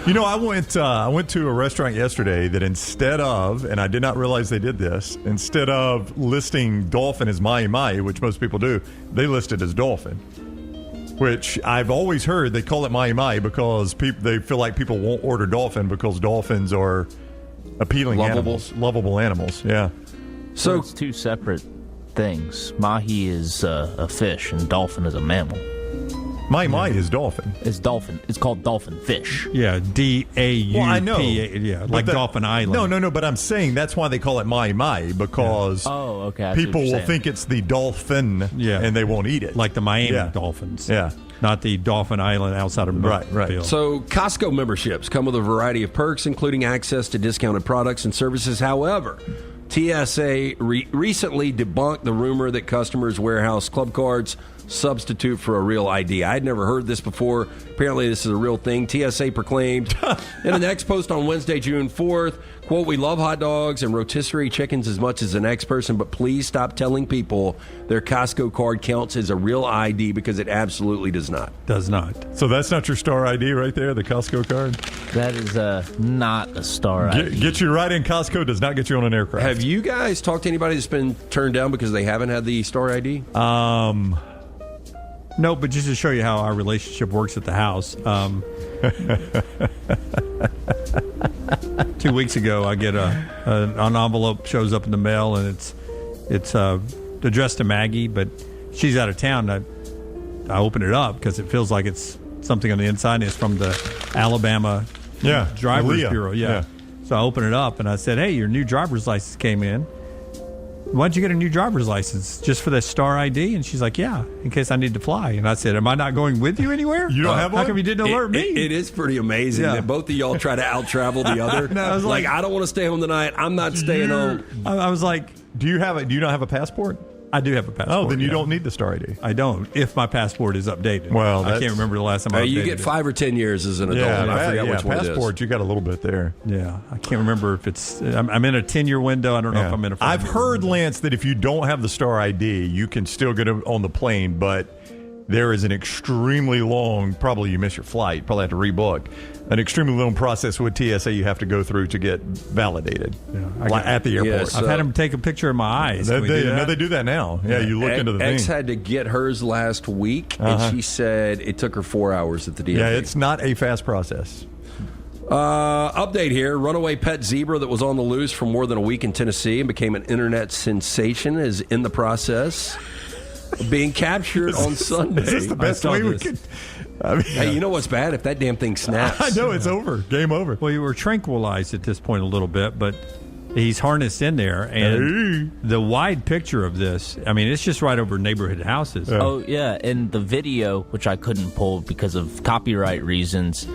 You know, I went to a restaurant yesterday that instead of, and I did not realize they did this, instead of listing dolphin as mai, which most people do, they listed as dolphin. Which I've always heard they call it mai because they feel like people won't order dolphin because dolphins are appealing lovable animals. Yeah. So it's two separate things. Mahi is a fish and dolphin is a mammal. Mai is dolphin. It's dolphin. It's called dolphin fish. Yeah, D-A-U-P. Well, I know. Yeah, like Dolphin Island. No, but I'm saying that's why they call it mai because people will think it's the dolphin and they won't eat it. Like the Miami Dolphins. Yeah. Not the Dolphin Island outside of Milledgeville. Right. So Costco memberships come with a variety of perks, including access to discounted products and services. However, TSA recently debunked the rumor that customers' warehouse club cards substitute for a real ID. I'd never heard this before. Apparently, this is a real thing. TSA proclaimed in an X post on Wednesday, June 4th, quote, "We love hot dogs and rotisserie chickens as much as the next person, but please stop telling people their Costco card counts as a real ID because it absolutely does not." Does not. So that's not your star ID right there, the Costco card? That is not a star ID. Get you right in Costco does not get you on an aircraft. Have you guys talked to anybody that's been turned down because they haven't had the star ID? No, but just to show you how our relationship works at the house. 2 weeks ago, I get an envelope shows up in the mail, and it's addressed to Maggie, but she's out of town. I open it up because it feels like it's something on the inside, and it's from the Alabama Drivers Bureau. Yeah. So I open it up, and I said, "Hey, your new driver's license came in. Why'd you get a new driver's license? Just for the star ID?" And she's like, "Yeah, in case I need to fly." And I said, "Am I not going with you anywhere? You don't have one? How come you didn't alert me?" It is pretty amazing that both of y'all try to out-travel the other. No, I was like, I don't want to stay home tonight. I'm not staying home. I was like, Do you not have a passport? I do have a passport. Oh, then you don't need the star ID. I don't, if my passport is updated. Well, I can't remember the last time I updated you get 5 or 10 years as an adult. And I forget which one it is. Passport, you got a little bit there. Yeah, I can't remember if it's. I'm in a 10-year window. I don't know if I'm in a. I've heard, Lance, that if you don't have the star ID, you can still get on the plane, but there is an extremely long. Probably you miss your flight. Probably have to rebook. An extremely long process with TSA you have to go through to get validated at the airport. Yeah, so I've had them take a picture of my eyes. They do that now. Yeah, you look into the thing. X had to get hers last week, and she said it took her 4 hours at the DMV. Yeah, it's not a fast process. Update here. Runaway pet zebra that was on the loose for more than a week in Tennessee and became an internet sensation is in the process of being captured on Sunday. Is this the best way we could... I mean, hey, you know what's bad? If that damn thing snaps. I know, it's over. Game over. Well, you were tranquilized at this point a little bit, but he's harnessed in there. And the wide picture of this, I mean, it's just right over neighborhood houses. Oh, yeah. And the video, which I couldn't pull because of copyright reasons,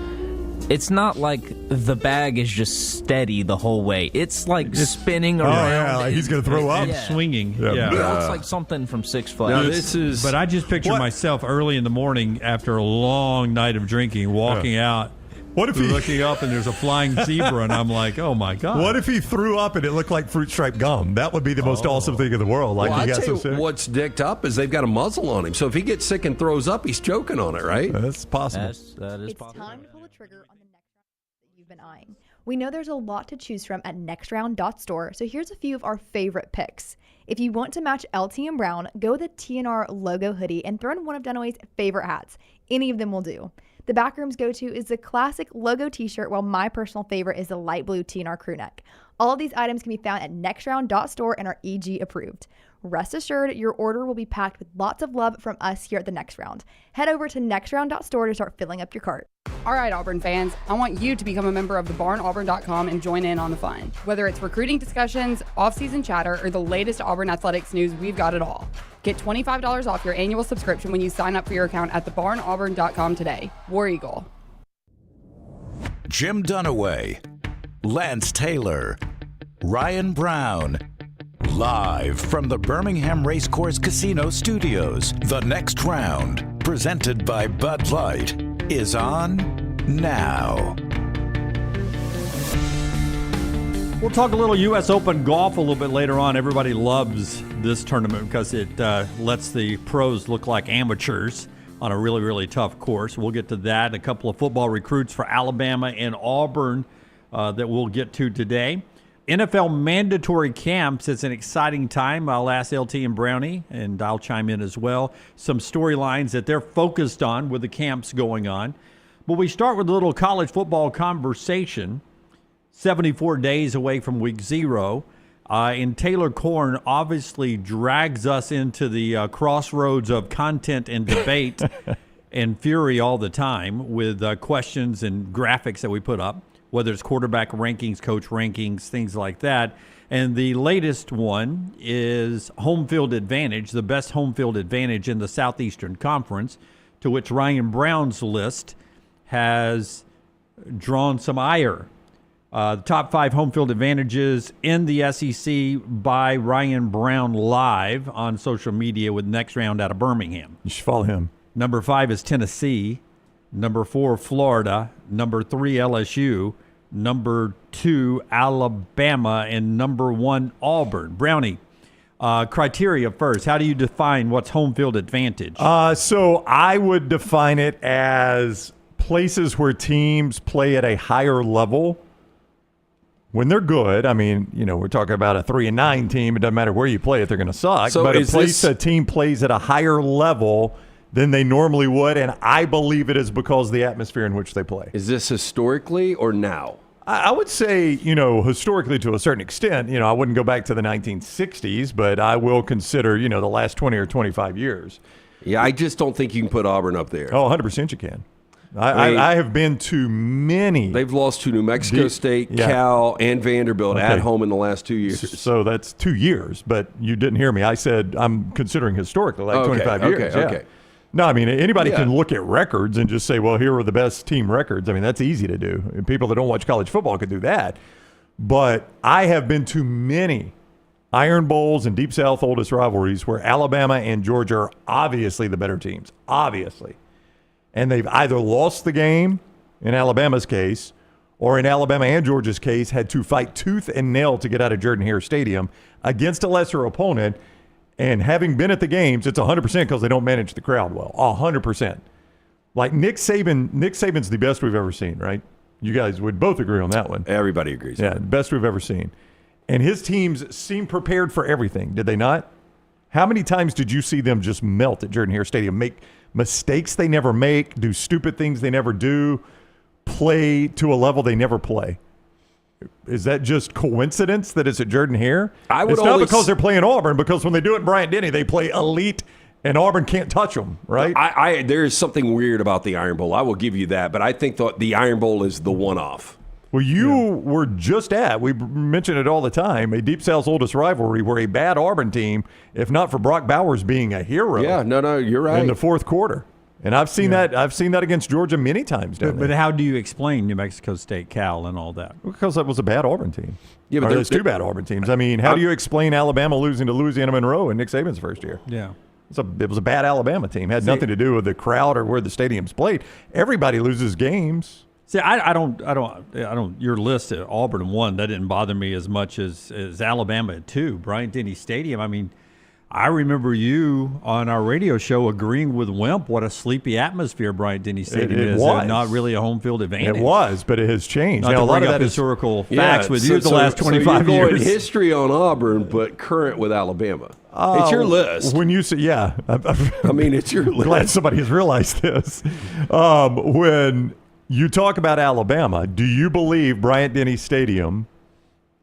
it's not like the bag is just steady the whole way. It's like spinning around. Oh, yeah, like he's going to throw up. Swinging. Yeah. It looks like something from Six Flags. Now, but I just picture myself early in the morning after a long night of drinking, walking out. What if looking up and there's a flying zebra, and I'm like, oh my God. What if he threw up and it looked like fruit stripe gum? That would be the most awesome thing in the world. Like, well, he I'll got tell so you sick. what's dicked up is they've got a muzzle on him. So if he gets sick and throws up, he's choking on it, right? That's possible. That is it's possible. time to pull the trigger on the next round that you've been eyeing. We know there's a lot to choose from at nextround.store, so here's a few of our favorite picks. If you want to match LT and Brown, go with the TNR logo hoodie and throw in one of Dunaway's favorite hats. Any of them will do. The Backroom's go-to is the classic logo t-shirt, while my personal favorite is the light blue TNR crew neck. All of these items can be found at nextround.store and are EG approved. Rest assured, your order will be packed with lots of love from us here at the Next Round. Head over to nextround.store to start filling up your cart. All right, Auburn fans, I want you to become a member of thebarnauburn.com and join in on the fun. Whether it's recruiting discussions, off-season chatter, or the latest Auburn athletics news, we've got it all. Get $25 off your annual subscription when you sign up for your account at thebarnauburn.com today. War Eagle. Jim Dunaway, Lance Taylor, Ryan Brown. Live from the Birmingham Racecourse Casino Studios, the Next Round, presented by Bud Light, is on now. We'll talk a little U.S. Open golf a little bit later on. Everybody loves this tournament because it lets the pros look like amateurs. on a really, really tough course. We'll get to that. A couple of football recruits for Alabama and Auburn that we'll get to today. NFL mandatory camps. It's an exciting time. I'll ask LT and Brownie, and I'll chime in as well. Some storylines that they're focused on with the camps going on. But we start with a little college football conversation. 74 days away from week 0. And Taylor Korn obviously drags us into the crossroads of content and debate and fury all the time with questions and graphics that we put up, whether it's quarterback rankings, coach rankings, things like that. And the latest one is home field advantage, the best home field advantage in the Southeastern Conference, to which Ryan Brown's list has drawn some ire. The top 5 home field advantages in the SEC by Ryan Brown live on social media with Next Round out of Birmingham. You should follow him. Number 5 is Tennessee. Number 4, Florida. Number 3, LSU. Number 2, Alabama. And number 1, Auburn. Brownie, criteria first. How do you define what's home field advantage? So I would define it as places where teams play at a higher level. When they're good, I mean, we're talking about a 3-9 team. It doesn't matter where you play it; they're going to suck. So but a team plays at a higher level than they normally would, and I believe it is because of the atmosphere in which they play. Is this historically or now? I would say, historically to a certain extent. I wouldn't go back to the 1960s, but I will consider, the last 20 or 25 years. Yeah, I just don't think you can put Auburn up there. Oh, 100% you can. I have been to many. They've lost to New Mexico State, Cal, and Vanderbilt at home in the last 2 years. So that's 2 years, but you didn't hear me. I said I'm considering historically 25 years. Okay. No, I mean, anybody can look at records and just say, well, here are the best team records. I mean, that's easy to do. And people that don't watch college football could do that. But I have been to many Iron Bowls and Deep South oldest rivalries where Alabama and Georgia are obviously the better teams. Obviously. And they've either lost the game, in Alabama's case, or in Alabama and Georgia's case, had to fight tooth and nail to get out of Jordan-Hare Stadium against a lesser opponent. And having been at the games, it's 100% because they don't manage the crowd well. 100%. Like Nick Saban's the best we've ever seen, right? You guys would both agree on that one. Everybody agrees. Yeah, the best we've ever seen. And his teams seem prepared for everything, did they not? How many times did you see them just melt at Jordan-Hare Stadium, make mistakes they never make, do stupid things they never do, play to a level they never play? Is that just coincidence that it's at Jordan-Hare? It's not because they're playing Auburn, because when they do it in Bryant-Denny, they play elite, and Auburn can't touch them, right? There is something weird about the Iron Bowl. I will give you that, but I think the Iron Bowl is the one-off. Well, you were just we mention it all the time, a Deep South's oldest rivalry where a bad Auburn team, if not for Brock Bowers being a hero. Yeah, no, you're right. In the fourth quarter. And I've seen that. I've seen that against Georgia many times down there. But how do you explain New Mexico State, Cal, and all that? Because that was a bad Auburn team. Yeah, but there's 2 bad Auburn teams. I mean, how do you explain Alabama losing to Louisiana Monroe in Nick Saban's first year? Yeah. It was a bad Alabama team. It had nothing to do with the crowd or where the stadium's played. Everybody loses games. See, I don't. Your list at Auburn 1, that didn't bother me as much as Alabama at 2. Bryant-Denny Stadium. I mean, I remember you on our radio show agreeing with Wimp what a sleepy atmosphere Bryant-Denny Stadium is. Was. Not really a home field advantage. It was, but it has changed. Not now, to a lot bring of up that historical facts with you the last 25 so you're years. going history on Auburn, but current with Alabama. It's your list. When you say, I mean, it's your list. Glad somebody has realized this. When you talk about Alabama, do you believe Bryant-Denny Stadium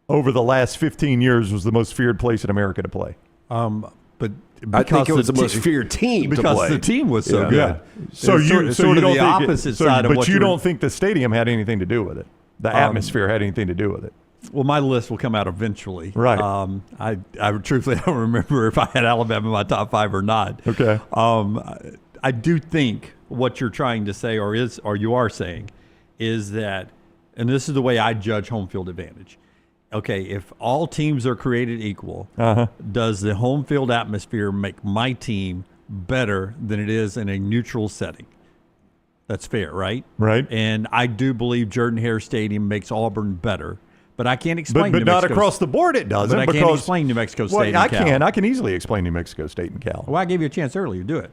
over the last 15 years was the most feared place in America to play? But I think it was the most feared team to play. Because the team was so good. Yeah. So you don't think the opposite side of what but you don't think the stadium had anything to do with it? The atmosphere had anything to do with it? Well, my list will come out eventually. Right. I truthfully don't remember if I had Alabama in my top 5 or not. Okay. I do think what you're trying to say, or you are saying, is that, and this is the way I judge home field advantage. Okay, if all teams are created equal, does the home field atmosphere make my team better than it is in a neutral setting? That's fair, right? Right. And I do believe Jordan-Hare Stadium makes Auburn better But I can't explain But New not Mexico across the board it doesn't. But I can't because, explain New Mexico State well, and I Cal. can. I can easily explain New Mexico State and Cal. Well, I gave you a chance earlier. Do it.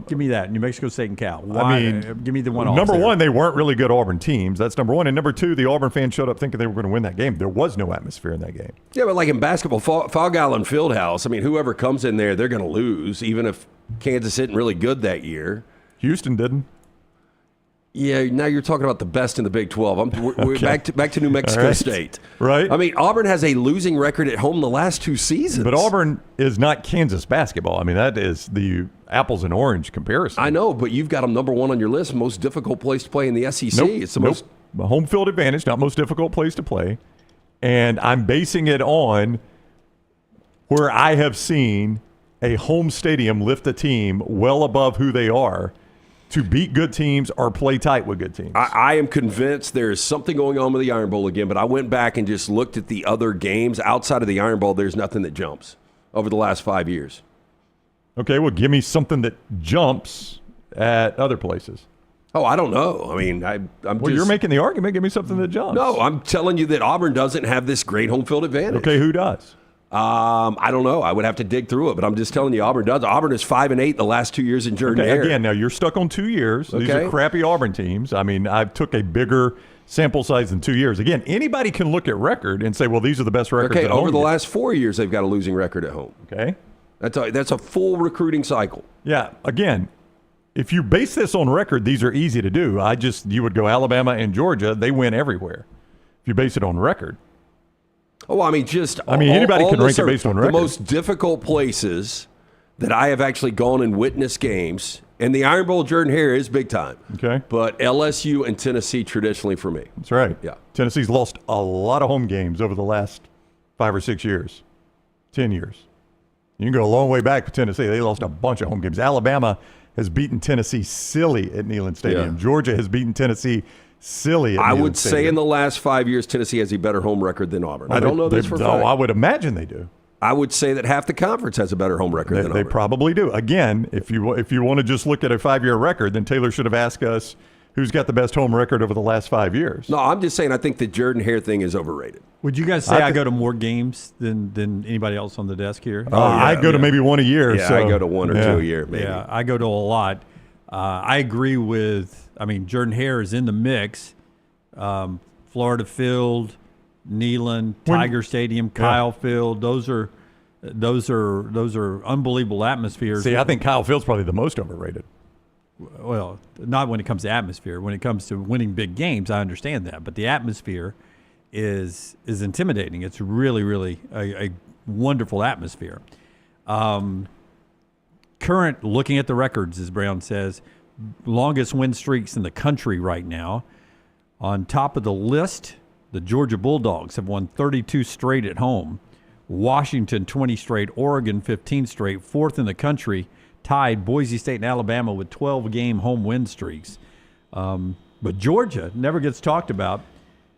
Give me that. New Mexico State and Cal. Why, I mean, give me the one. Number one, they weren't really good Auburn teams. That's number one. And number two, the Auburn fans showed up thinking they were going to win that game. There was no atmosphere in that game. Yeah, but like in basketball, Fog Island Fieldhouse, I mean, whoever comes in there, they're going to lose, even if Kansas isn't really good that year. Houston didn't. Yeah, now you're talking about the best in the Big 12. We're back to New Mexico State. Right. I mean, Auburn has a losing record at home the last 2 seasons. But Auburn is not Kansas basketball. I mean, that is the apples and orange comparison. I know, but you've got them number one on your list, most difficult place to play in the SEC. Nope, It's the most home field advantage, not most difficult place to play. And I'm basing it on where I have seen a home stadium lift a team well above who they are to beat good teams or play tight with good teams. I am convinced there is something going on with the Iron Bowl again, but I went back and just looked at the other games. Outside of the Iron Bowl, there's nothing that jumps over the last 5 years. Okay, well, give me something that jumps at other places. Oh, I don't know. I mean, I'm Well, you're making the argument. Give me something that jumps. No, I'm telling you that Auburn doesn't have this great home field advantage. Okay, who does? I don't know. I would have to dig through it, but I'm just telling you, Auburn does. Auburn is 5-8 the last 2 years in Jordan Hare. Again, now you're stuck on 2 years. These Okay. are crappy Auburn teams. I mean, I took a bigger sample size than 2 years. Again, anybody can look at record and say, well, these are the best records Okay, at over home the yet. last 4 years, they've got a losing record at home. Okay. That's a full recruiting cycle. Yeah. Again, if you base this on record, these are easy to do. You would go Alabama and Georgia. They win everywhere. If you base it on record. Oh, I mean, anybody can rank it based on record. The most difficult places that I have actually gone and witnessed games, and the Iron Bowl Jordan Hare is big time. Okay. But LSU and Tennessee traditionally for me. That's right. Yeah. Tennessee's lost a lot of home games over the last 5 or 6 years, 10 years. You can go a long way back with Tennessee. They lost a bunch of home games. Alabama has beaten Tennessee silly at Neyland Stadium. Yeah. Georgia has beaten Tennessee silly at I Neyland would Stadium. say in the last 5 years, Tennessee has a better home record than Auburn. I don't know this for a fact. I would imagine they do. I would say that half the conference has a better home record than They Auburn. probably do. Again, if you want to just look at a 5-year record, then Taylor should have asked us who's got the best home record over the last 5 years. No, I'm just saying I think the Jordan Hare thing is overrated. Would you guys say I go to more games than anybody else on the desk here? I go to maybe one a year. Yeah, so, I go to one or two a year, maybe. Yeah, I go to a lot. I agree with. I mean, Jordan Hare is in the mix. Florida Field, Neyland, Tiger Stadium, Kyle Field. Those are unbelievable atmospheres. See, I think Kyle Field's probably the most overrated. Well, not when it comes to atmosphere. When it comes to winning big games, I understand that. But the atmosphere is intimidating. It's really, really a wonderful atmosphere. Current, looking at the records, as Brown says, longest win streaks in the country right now. On top of the list, the Georgia Bulldogs have won 32 straight at home. Washington, 20 straight. Oregon, 15 straight. Fourth in the country, tied Boise State and Alabama with 12-game home win streaks. But Georgia never gets talked about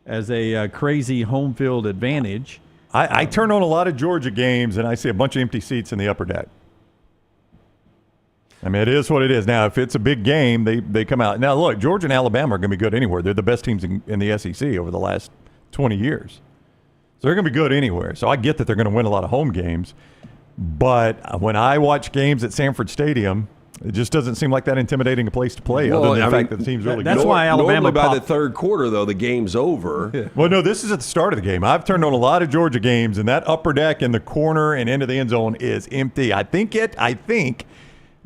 as a crazy home field advantage. I turn on a lot of Georgia games, and I see a bunch of empty seats in the upper deck. I mean, it is what it is. Now, if it's a big game, they come out. Now, look, Georgia and Alabama are going to be good anywhere. They're the best teams in the SEC over the last 20 years. So they're going to be good anywhere. So I get that they're going to win a lot of home games. But when I watch games at Sanford Stadium, it just doesn't seem like that intimidating a place to play, other than the fact that the team's really that's good. why Alabama Normally by the third quarter, though, the game's over. Yeah. Well, no, this is at the start of the game. I've turned on a lot of Georgia games, and that upper deck in the corner and into the end zone is empty.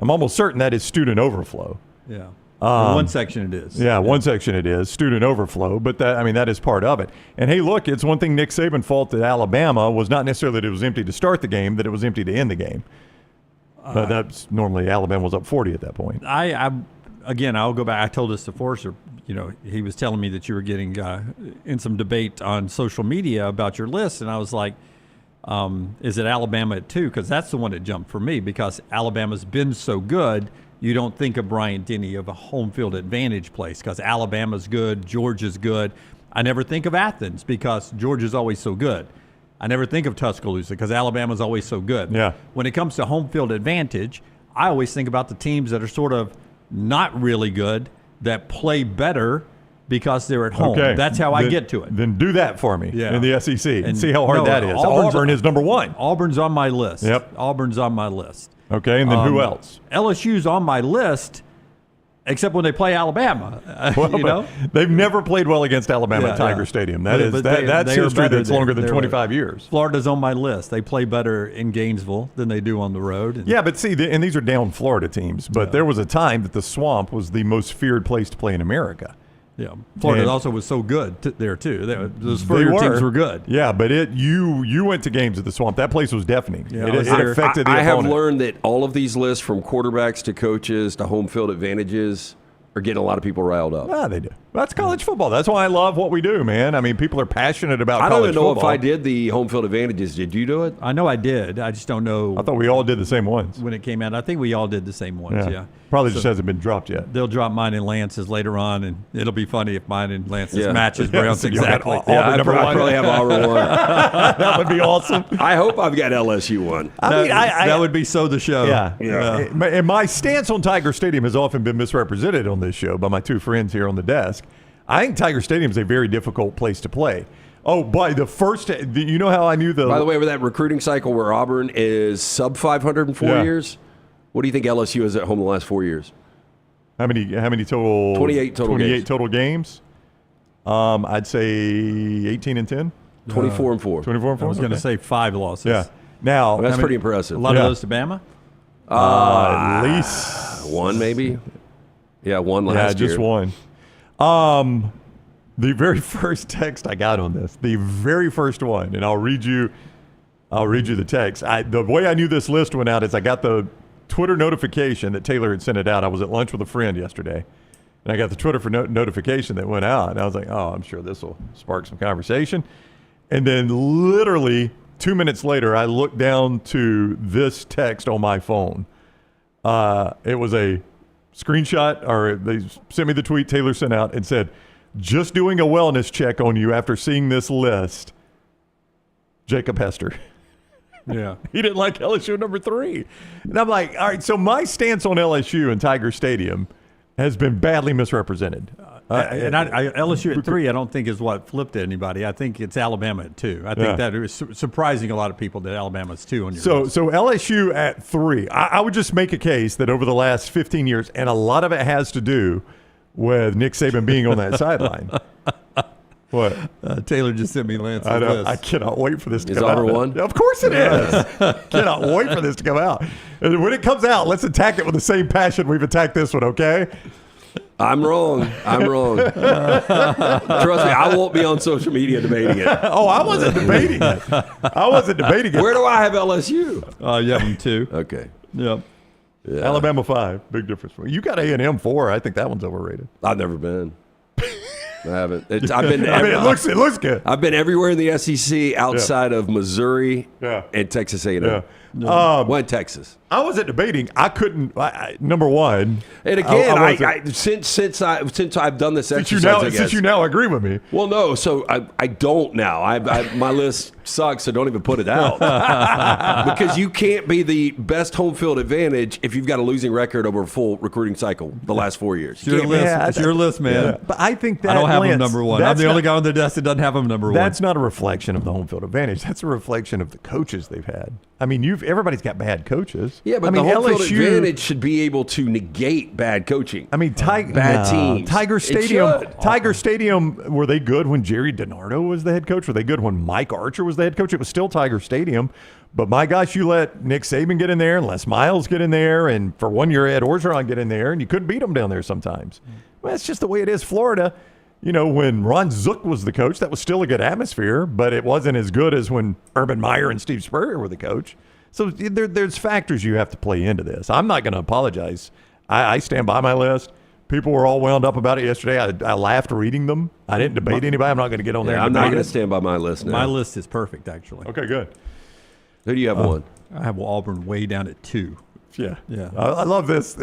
I'm almost certain that is student overflow. Yeah. In one section it is. Yeah, one section it is student overflow, but that is part of it. And hey, look, it's one thing Nick Saban faulted Alabama was not necessarily that it was empty to start the game, that it was empty to end the game. But that's normally Alabama was up 40 at that point. I'll go back. I told this to Forrester. You know, he was telling me that you were getting in some debate on social media about your list, and I was like, is it Alabama at 2? Because that's the one that jumped for me, because Alabama's been so good. You don't think of Bryant-Denny of a home field advantage place because Alabama's good, Georgia's good. I never think of Athens because Georgia's always so good. I never think of Tuscaloosa because Alabama's always so good. Yeah. When it comes to home field advantage, I always think about the teams that are sort of not really good, that play better because they're at home. Okay. That's how I get to it. Then do that for me Yeah. in the SEC and see how No, hard that is. Auburn is number one. Auburn's on my list. Yep. Auburn's on my list. Okay, and then who else? LSU's on my list, except when they play Alabama. Well, you know? they've never played well against Alabama at Tiger Yeah. Stadium. But That's they are history better that's there. longer than They're 25 years. Florida's on my list. They play better in Gainesville than they do on the road. And Yeah, but see, and these are down Florida teams, but there was a time that the Swamp was the most feared place to play in America. yeah. Florida And- also was so good there, too. Those They Florida teams were good. Yeah, but you went to games at the Swamp. That place was deafening. Yeah, it I was it there. affected the I have opponent. learned that all of these lists, from quarterbacks to coaches to home field advantages, are getting a lot of people riled up. Yeah, they do. That's college football. That's why I love what we do, man. I mean, people are passionate about I don't college even know football. if I did the home field advantages. Did you do it? I know I did. I just don't know I thought we all did the same ones. when it came out. I think we all did the same ones, yeah. Probably just hasn't been dropped yet. They'll drop mine and Lance's later on, and it'll be funny if mine and Lance's Yeah. matches Yeah, Brown's so you'll exactly. have Auburn number I one. probably have Auburn one. That would be awesome. I hope I've got LSU one. That would be so the show. Yeah. Yeah. And my stance on Tiger Stadium has often been misrepresented on this show by my two friends here on the desk. I think Tiger Stadium is a very difficult place to play. Oh, by the first, you know how I knew the. By the way, over that recruiting cycle where Auburn is sub 500 in 4 Yeah. years, what do you think LSU is at home the last 4 years? How many total? 28 total 28 games. total games. I'd say 18 and 10. 24 and 4. 24 and 4. I was going to say 5 losses. Yeah. Now, Well, that's pretty impressive. A lot Yeah. of those to Bama? at least One maybe. Yeah, one last yeah, just year. one. The very first text I got on this, the very first one, and I'll read you the text. The way I knew this list went out is I got the Twitter notification that Taylor had sent it out. I was at lunch with a friend yesterday, and I got the Twitter notification that went out, and I was like, oh, I'm sure this will spark some conversation. And then literally 2 minutes later, I looked down to this text on my phone. It was a screenshot, or they sent me the tweet Taylor sent out and said, just doing a wellness check on you after seeing this list, Jacob Hester. Yeah. He didn't like LSU number 3. And I'm like, all right, so my stance on LSU and Tiger Stadium has been badly misrepresented. And LSU at 3, I don't think is what flipped anybody. I think it's Alabama at 2. I think Yeah. that is surprising a lot of people that Alabama's 2 on your So list. LSU at 3. I would just make a case that over the last 15 years, and a lot of it has to do with Nick Saban being on that sideline. What? Taylor just sent me Lance's I list. cannot wait for this to Is come out. Auburn one? Of course it is. Cannot wait for this to come out. And when it comes out, let's attack it with the same passion we've attacked this one, okay? I'm wrong. Trust me, I won't be on social media debating it. Oh, I wasn't debating it. Where do I have LSU? You have them 2. Okay. Yep. Yeah. Alabama 5. Big difference. You got A&M 4. I think that one's overrated. I've never been. I haven't. I've been. I mean, it looks good. I've been everywhere in the SEC outside of Missouri Yeah. and Texas A&M. Yeah. One Texas. I wasn't debating. I couldn't. number one. And again, I wasn't- since I've done this since you exercise, now I guess, since you now agree with me. well, no, so I don't now. My list sucks, so don't even put it out because you can't be the best home field advantage if you've got a losing record over a full recruiting cycle the last 4 years. It's your list. Yeah, It's your list, man. Yeah. But I think that I don't have Lance, him number 1. I'm that's the only not- guy on the desk that doesn't have him number 1. That's not a reflection of the home field advantage. That's a reflection of the coaches they've had. I mean, everybody's got bad coaches. Yeah, but I mean, the home field LSU advantage should be able to negate bad coaching. I mean, bad teams. Tiger It Stadium. should. Tiger Stadium. Were they good when Jerry DiNardo was the head coach? Were they good when Mike Archer was the head coach? It was still Tiger Stadium. But my gosh, you let Nick Saban get in there and Les Miles get in there, and for 1 year Ed Orgeron get in there, and you couldn't beat them down there sometimes. Well, that's just the way it is. Florida. You know, when Ron Zook was the coach, that was still a good atmosphere, but it wasn't as good as when Urban Meyer and Steve Spurrier were the coach. So there's factors you have to play into this. I'm not going to apologize. I stand by my list. People were all wound up about it yesterday. I laughed reading them. I didn't debate anybody. I'm not going to get on there. Yeah, I'm and not debate going it. to stand by my list now. My list is perfect, actually. Okay, good. Who do you have one? I have Auburn way down at 2. Yeah. Yeah. I love this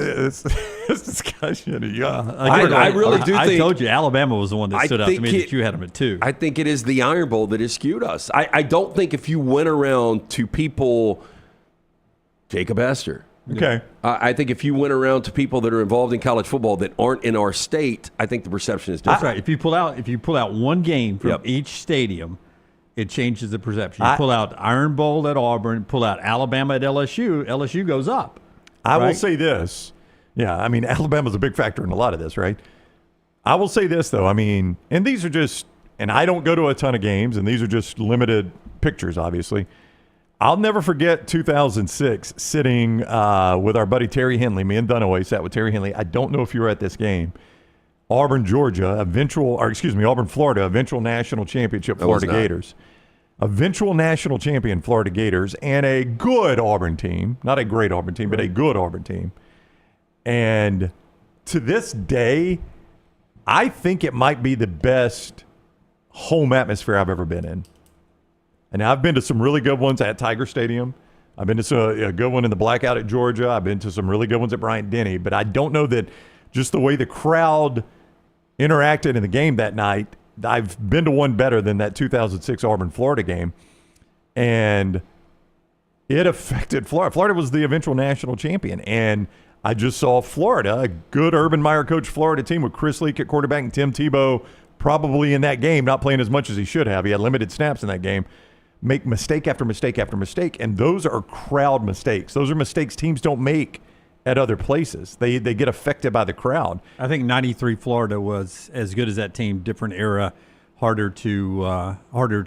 discussion. Yeah. I really do I think- told you Alabama was the one that I stood out to think me it- that you had them at 2. I think it is the Iron Bowl that has skewed us. I don't think if you went around to people, Jacob Hester, Okay. I think if you went around to people that are involved in college football that aren't in our state, I think the perception is different. That's right. If you pull out one game from each stadium, it changes the perception. You pull out Iron Bowl at Auburn, pull out Alabama at LSU goes up. I will say this. Yeah, I mean, Alabama's a big factor in a lot of this, right? I will say this, though. I mean, and these are just, and I don't go to a ton of games, and these are just limited pictures, obviously. I'll never forget 2006 sitting with our buddy Terry Henley. Me and Dunaway sat with Terry Henley. I don't know if you were at this game. Auburn, Florida, eventual national championship, Florida Gators. Eventual national champion, Florida Gators, and a good Auburn team. Not a great Auburn team, but a good Auburn team. And to this day, I think it might be the best home atmosphere I've ever been in. And I've been to some really good ones at Tiger Stadium. I've been to a good one in the Blackout at Georgia. I've been to some really good ones at Bryant-Denny. But I don't know that just the way the crowd interacted in the game that night, I've been to one better than that 2006 Auburn-Florida game. And it affected Florida. Florida was the eventual national champion. And I just saw Florida, a good Urban Meyer coach Florida team with Chris Leak at quarterback and Tim Tebow probably in that game, not playing as much as he should have. He had limited snaps in that game. Make mistake after mistake after mistake, and those are crowd mistakes. Those are mistakes teams don't make at other places. They get affected by the crowd. I think '93 Florida was as good as that team. Different era, harder to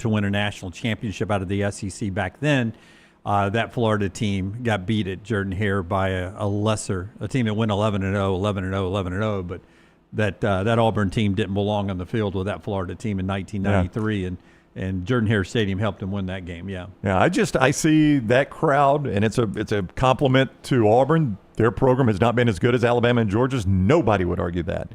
win a national championship out of the SEC back then. That Florida team got beat at Jordan-Hare by a team that went 11-0, but that Auburn team didn't belong on the field with that Florida team in 1993, and Jordan-Hare Stadium helped them win that game. Yeah. I see that crowd, and it's a compliment to Auburn. Their program has not been as good as Alabama and Georgia's. Nobody would argue that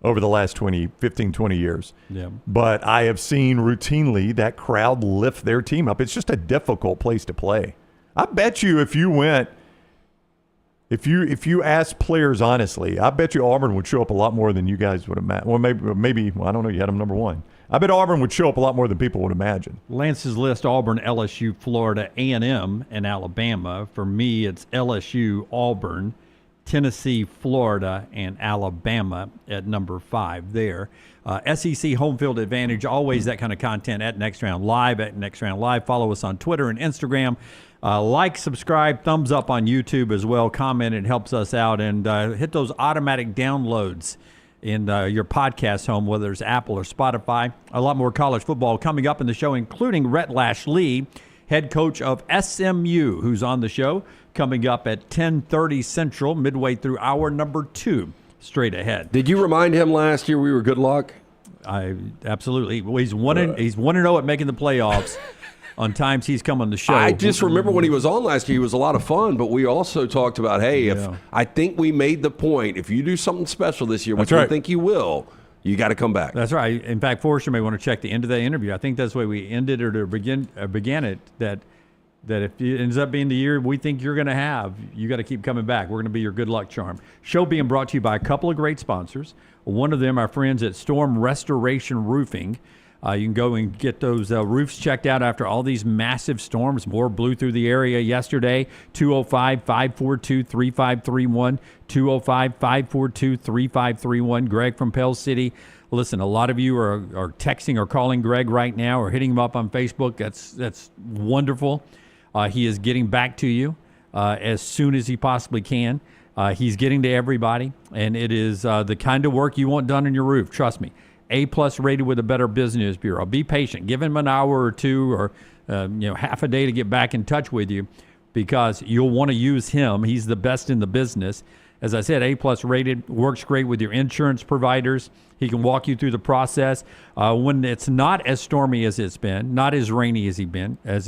over the last 15, 20 years. Yeah. But I have seen routinely that crowd lift their team up. It's just a difficult place to play. I bet you if you ask players honestly, I bet you Auburn would show up a lot more than you guys would imagine. Well, maybe I don't know. You had them number one. I bet Auburn would show up a lot more than people would imagine. Lance's list: Auburn, LSU, Florida, A&M, and Alabama. For me, it's LSU, Auburn, Tennessee, Florida, and Alabama at number 5 there. SEC home field advantage, always that kind of content at Next Round Live, at Next Round Live. Follow us on Twitter and Instagram. Like, subscribe, thumbs up on YouTube as well. Comment, it helps us out. And hit those automatic downloads in your podcast home, whether it's Apple or Spotify. A lot more college football coming up in the show, including Rhett Lashlee, head coach of SMU, who's on the show, coming up at 10:30 Central, midway through hour number 2, straight ahead. Did you remind him last year we were good luck? Absolutely. Well, he's 1-0 at making the playoffs. On times he's come on the show. I just remember when he was on last year, he was a lot of fun, but we also talked about, if I think we made the point, if you do something special this year, which I think you will, you got to come back. That's right. In fact, Forrester may want to check the end of that interview. I think that's the way we ended it or began it, that if it ends up being the year we think you're going to have, you got to keep coming back. We're going to be your good luck charm. Show being brought to you by a couple of great sponsors. One of them, our friends at Storm Restoration Roofing. You can go and get those roofs checked out after all these massive storms. More blew through the area yesterday. 205-542-3531. 205-542-3531. Greg from Pell City. Listen, a lot of you are texting or calling Greg right now or hitting him up on Facebook. That's wonderful. He is getting back to you as soon as he possibly can. He's getting to everybody, and it is the kind of work you want done on your roof. Trust me. A-plus rated with the Better Business Bureau. Be patient. Give him an hour or two or half a day to get back in touch with you, because you'll want to use him. He's the best in the business. As I said, A-plus rated, works great with your insurance providers. He can walk you through the process when it's not as stormy as it's been, not as rainy as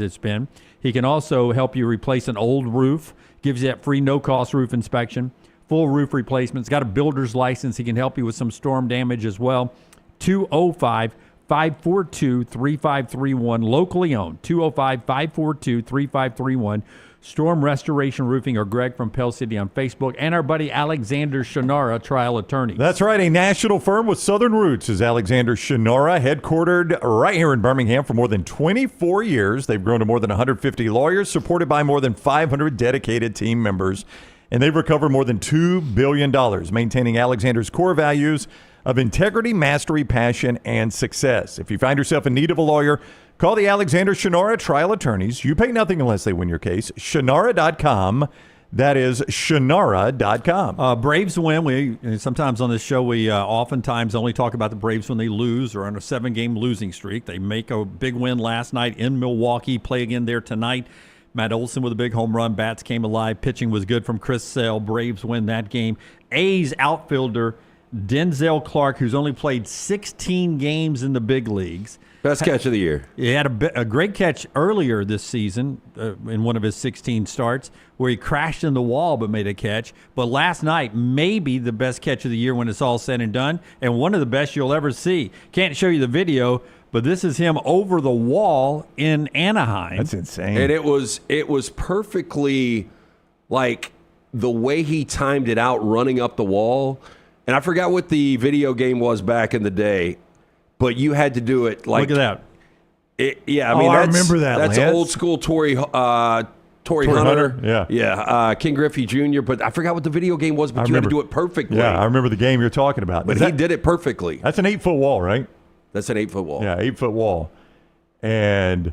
it's been. He can also help you replace an old roof, gives you that free no-cost roof inspection, full roof replacements, got a builder's license. He can help you with some storm damage as well. 205-542-3531, locally owned. 205-542-3531. Storm Restoration Roofing, or Greg from Pell City on Facebook, and our buddy Alexander Shunnarah, trial attorney. That's right. A national firm with Southern roots is Alexander Shunnarah, headquartered right here in Birmingham for more than 24 years. They've grown to more than 150 lawyers, supported by more than 500 dedicated team members. and they've recovered more than $2 billion, maintaining Alexander's core values of integrity, mastery, passion, and success. If you find yourself in need of a lawyer, call the Alexander Shunnarah Trial Attorneys. You pay nothing unless they win your case. Shunnarah.com. That is Shunnarah.com. Braves win. We sometimes on this show we oftentimes only talk about the Braves when they lose or on a 7-game losing streak. They make a big win last night in Milwaukee. Play again there tonight. Matt Olson with a big home run. Bats came alive. Pitching was good from Chris Sale. Braves win that game. A's outfielder Denzel Clark, who's only played 16 games in the big leagues. Best catch of the year. He had a great catch earlier this season in one of his 16 starts where he crashed in the wall but made a catch. But last night, maybe the best catch of the year when it's all said and done, and one of the best you'll ever see. Can't show you the video, but this is him over the wall in Anaheim. That's insane. And it was perfectly like the way he timed it out running up the wall. And I forgot what the video game was back in the day, but you had to do it like. Look at that. I mean, I remember that. That's Lance. old school Torrey Hunter. Yeah. King Griffey Jr., but I forgot what the video game was, but you had to do it perfectly. Yeah, I remember the game you're talking about. But he did it perfectly. That's an 8-foot wall, right? That's an 8-foot wall. Yeah, 8-foot wall. And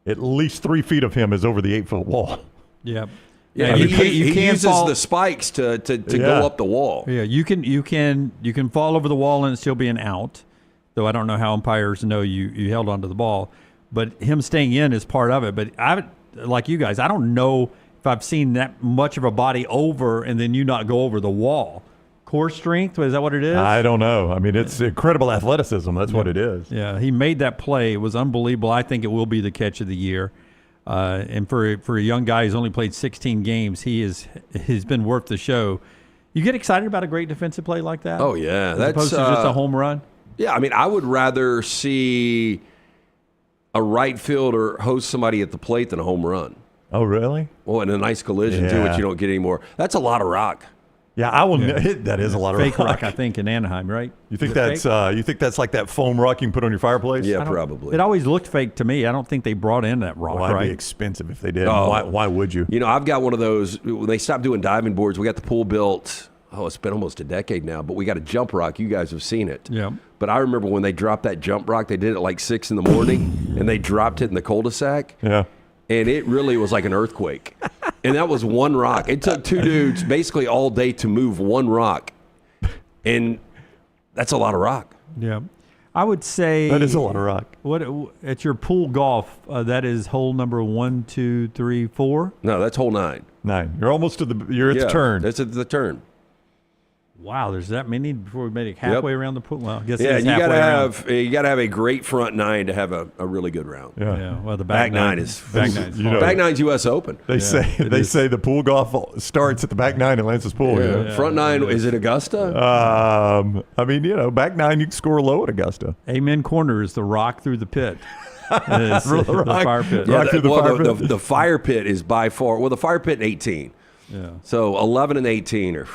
at least 3 feet of him is over the 8-foot wall. Yeah. Yeah, he uses the spikes to go up the wall. Yeah, you can fall over the wall and it still be an out. Though I don't know how umpires know you held onto the ball, but him staying in is part of it. But like you guys, I don't know if I've seen that much of a body over and then you not go over the wall. Core strength, is that what it is? I don't know. I mean, it's incredible athleticism. That's what it is. Yeah, he made that play. It was unbelievable. I think it will be the catch of the year. And for a young guy who's only played 16 games, he's been worth the show. You get excited about a great defensive play like that? Oh, yeah. As opposed to just a home run? Yeah, I mean, I would rather see a right fielder host somebody at the plate than a home run. Oh, really? Well, and a nice collision, too, which you don't get anymore. That's a lot of rock. Yeah, I will. That is a lot of fake rock. I think, in Anaheim, right? You think that's like that foam rock you can put on your fireplace? Yeah, probably. It always looked fake to me. I don't think they brought in that rock, Well, that'd right? be expensive if they did. Oh. Why would you? You know, I've got one of those. When they stopped doing diving boards, we got the pool built. Oh, it's been almost a decade now, but we got a jump rock. You guys have seen it. Yeah. But I remember when they dropped that jump rock, they did it like 6 in the morning, and they dropped it in the cul-de-sac. Yeah. And it really was like an earthquake. And that was one rock. It took 2 dudes basically all day to move one rock. And that's a lot of rock. Yeah. I would say That is a lot of rock. What at your pool golf? That is hole number 1, 2, 3, 4. No, that's hole 9. 9. You're almost you're at the turn. That's at the turn. Wow, there's that many before we made it halfway around the pool. Well, I guess Yeah, it's and halfway you gotta have a great front 9 to have a really good round. Yeah. Yeah. Well, the Back 9 is back 9. You know, Back 9's U.S. Open. They say the pool golf starts at the back 9 in Lance's pool. Yeah. You know? Front 9, is it Augusta? I mean, back 9 you can score low at Augusta. Amen corner is the rock through the pit. It's the fire pit. Yeah. Rock through the fire pit. The fire pit is by far, the fire pit 18. Yeah. So 11 and 18 are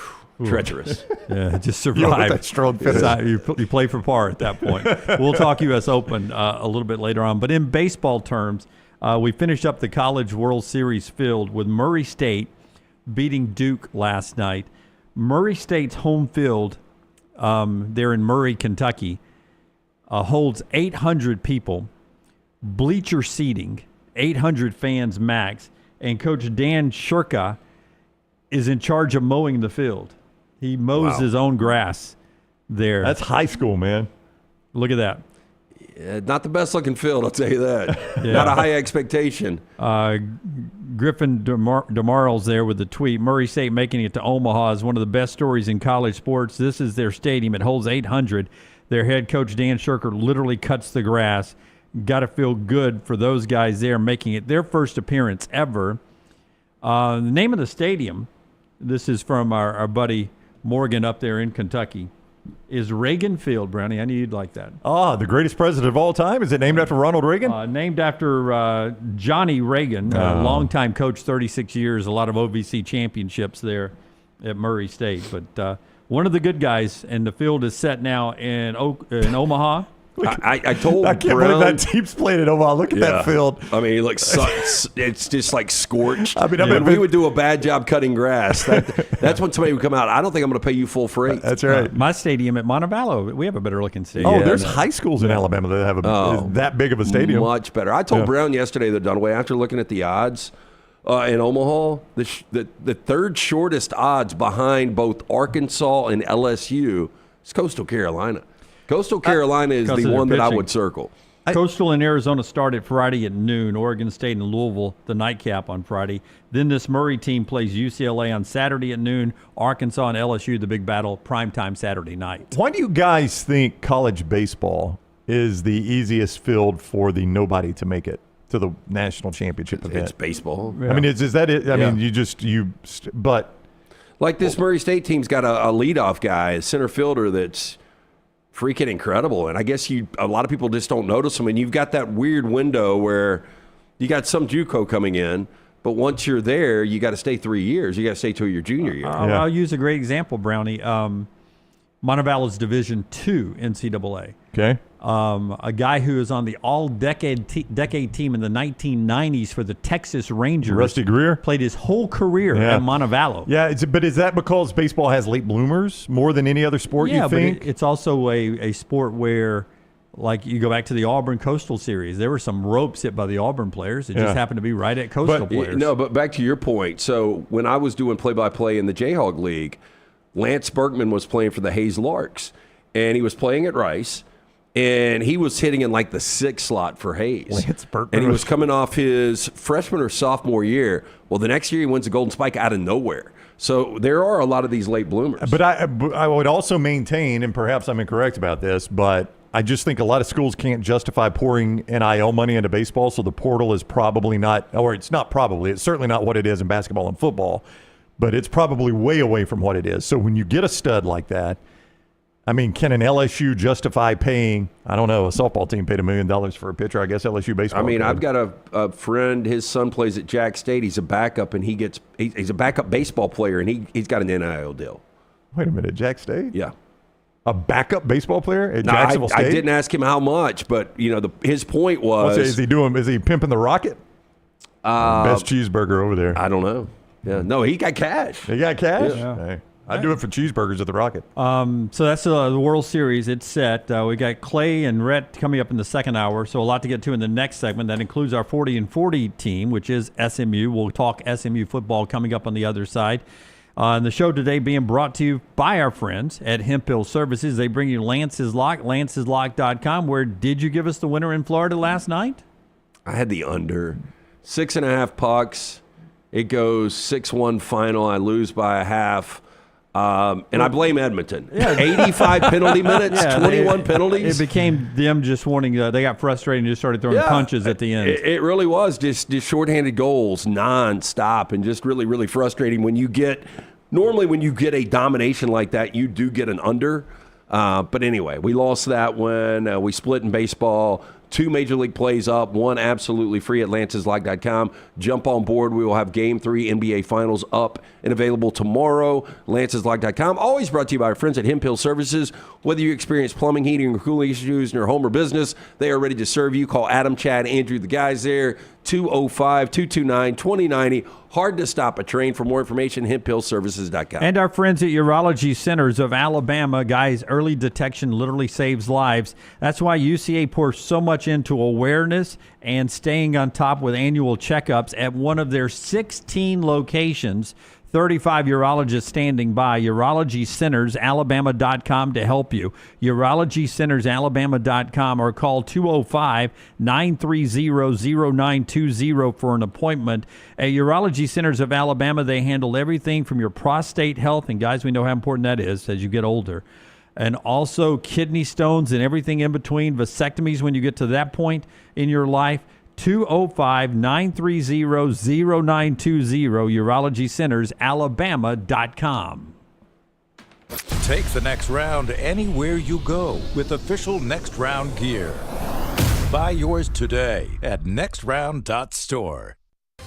treacherous. Yeah, just You know survive. what that strong fit is. You play for par at that point. We'll talk U.S. Open a little bit later on. But in baseball terms, we finished up the College World Series field with Murray State beating Duke last night. Murray State's home field, there in Murray, Kentucky, holds 800 people, bleacher seating, 800 fans max, and Coach Dan Shurka is in charge of mowing the field. He mows his own grass there. That's high school, man. Look at that. Yeah, not the best looking field, I'll tell you that. Not a high expectation. Griffin DeMarle's there with the tweet. Murray State making it to Omaha is one of the best stories in college sports. This is their stadium. It holds 800. Their head coach, Dan Shurka, literally cuts the grass. Got to feel good for those guys there making it their first appearance ever. The name of the stadium, this is from our buddy Morgan up there in Kentucky, is Reagan Field, Brownie. I knew you'd like that. Oh, the greatest president of all time? Is it named after Ronald Reagan? Named after Johnny Reagan, longtime coach, 36 years, a lot of OVC championships there at Murray State. But one of the good guys, and the field is set now in Omaha. I told I can't Brown, believe that team's playing at Omaha. Look at that field. I mean, it looks it's just like scorched. I mean, when we would do a bad job cutting grass, that's when somebody would come out. I don't think I'm going to pay you full freight. That's right. My stadium at Montevallo, we have a better looking stadium. Oh, there's high schools in Alabama that have that big of a stadium. Much better. I told Brown yesterday that Dunaway, after looking at the odds in Omaha, the third shortest odds behind both Arkansas and LSU is Coastal Carolina. Coastal Carolina is the one that I would circle. Coastal and Arizona started Friday at noon. Oregon State and Louisville, the nightcap on Friday. Then this Murray team plays UCLA on Saturday at noon. Arkansas and LSU, the big battle, primetime Saturday night. Why do you guys think college baseball is the easiest field for the nobody to make it to the national championship event? It's baseball. Yeah. I mean, is that it? I mean, but like this Murray State team's got a leadoff guy, a center fielder that's freaking incredible, and I guess a lot of people just don't notice him. And you've got that weird window where you got some JUCO coming in, but once you're there, you got to stay 3 years. You got to stay till your junior year. I'll use a great example, Brownie. Montevallo's Division II NCAA. Okay. A guy who is on the all-decade team in the 1990s for the Texas Rangers. Rusty Greer? Played his whole career at Montevallo. Yeah, but is that because baseball has late bloomers more than any other sport, you think? But it's also a sport where, like, you go back to the Auburn Coastal Series. There were some ropes hit by the Auburn players. It just happened to be right at Coastal players. No, but back to your point. So when I was doing play-by-play in the Jayhawk League, Lance Berkman was playing for the Hayes Larks, and he was playing at Rice, and he was hitting in like the 6th slot for Hayes. Lance Berkman. And he was coming off his freshman or sophomore year. Well, the next year he wins the Golden Spike out of nowhere. So there are a lot of these late bloomers. But I would also maintain, and perhaps I'm incorrect about this, but I just think a lot of schools can't justify pouring NIL money into baseball, so the portal is probably not, or it's not probably, it's certainly not what it is in basketball and football. But it's probably way away from what it is. So when you get a stud like that, I mean, can an LSU justify paying, I don't know, a softball team paid $1 million for a pitcher? I guess LSU baseball. I mean, could. I've got a friend, his son plays at Jack State. He's a backup, and he's a backup baseball player, and he's got an NIL deal. Wait a minute, Jack State? Yeah. A backup baseball player at Jacksonville State? I didn't ask him how much, but, his point was. Is he pimping the Rocket? Best cheeseburger over there. I don't know. Yeah, no, he got cash. He got cash? Yeah. Hey, I'd do it for cheeseburgers at the Rocket. So that's the World Series. It's set. We got Clay and Rhett coming up in the second hour, so a lot to get to in the next segment. That includes our 40 and 40 team, which is SMU. We'll talk SMU football coming up on the other side. And the show today being brought to you by our friends at Hemp Hill Services. They bring you Lance's Lock, lanceslock.com. Where did you give us the winner in Florida last night? I had the under. 6.5 pucks. It goes 6-1 final. I lose by a half. And I blame Edmonton. 85 penalty minutes, 21 penalties. It became them just wanting they got frustrated and just started throwing punches at the end. It really was just shorthanded goals nonstop and just really, really frustrating. When you get a domination like that, you do get an under. But anyway, we lost that one. We split in baseball. 2 major league plays up, 1 absolutely free at lanceslock.com. Jump on board. We will have Game 3 NBA Finals up and available tomorrow. Lanceslock.com. Always brought to you by our friends at Hemp Hill Services. Whether you experience plumbing, heating, or cooling issues in your home or business, they are ready to serve you. Call Adam, Chad, Andrew, the guys there, 205-229-2090. Hard to stop a train. For more information, hemphillservices.com. And our friends at Urology Centers of Alabama. Guys, early detection literally saves lives. That's why UCA pours so much into awareness and staying on top with annual checkups at one of their 16 locations. 35 urologists standing by. UrologyCentersAlabama.com to help you. UrologyCentersAlabama.com or call 205-930-0920 for an appointment. At Urology Centers of Alabama, they handle everything from your prostate health, and guys, we know how important that is as you get older, and also kidney stones and everything in between, vasectomies when you get to that point in your life. 205-930-0920, UrologyCentersAlabama.com. Take the next round anywhere you go with official Next Round gear. Buy yours today at nextround.store.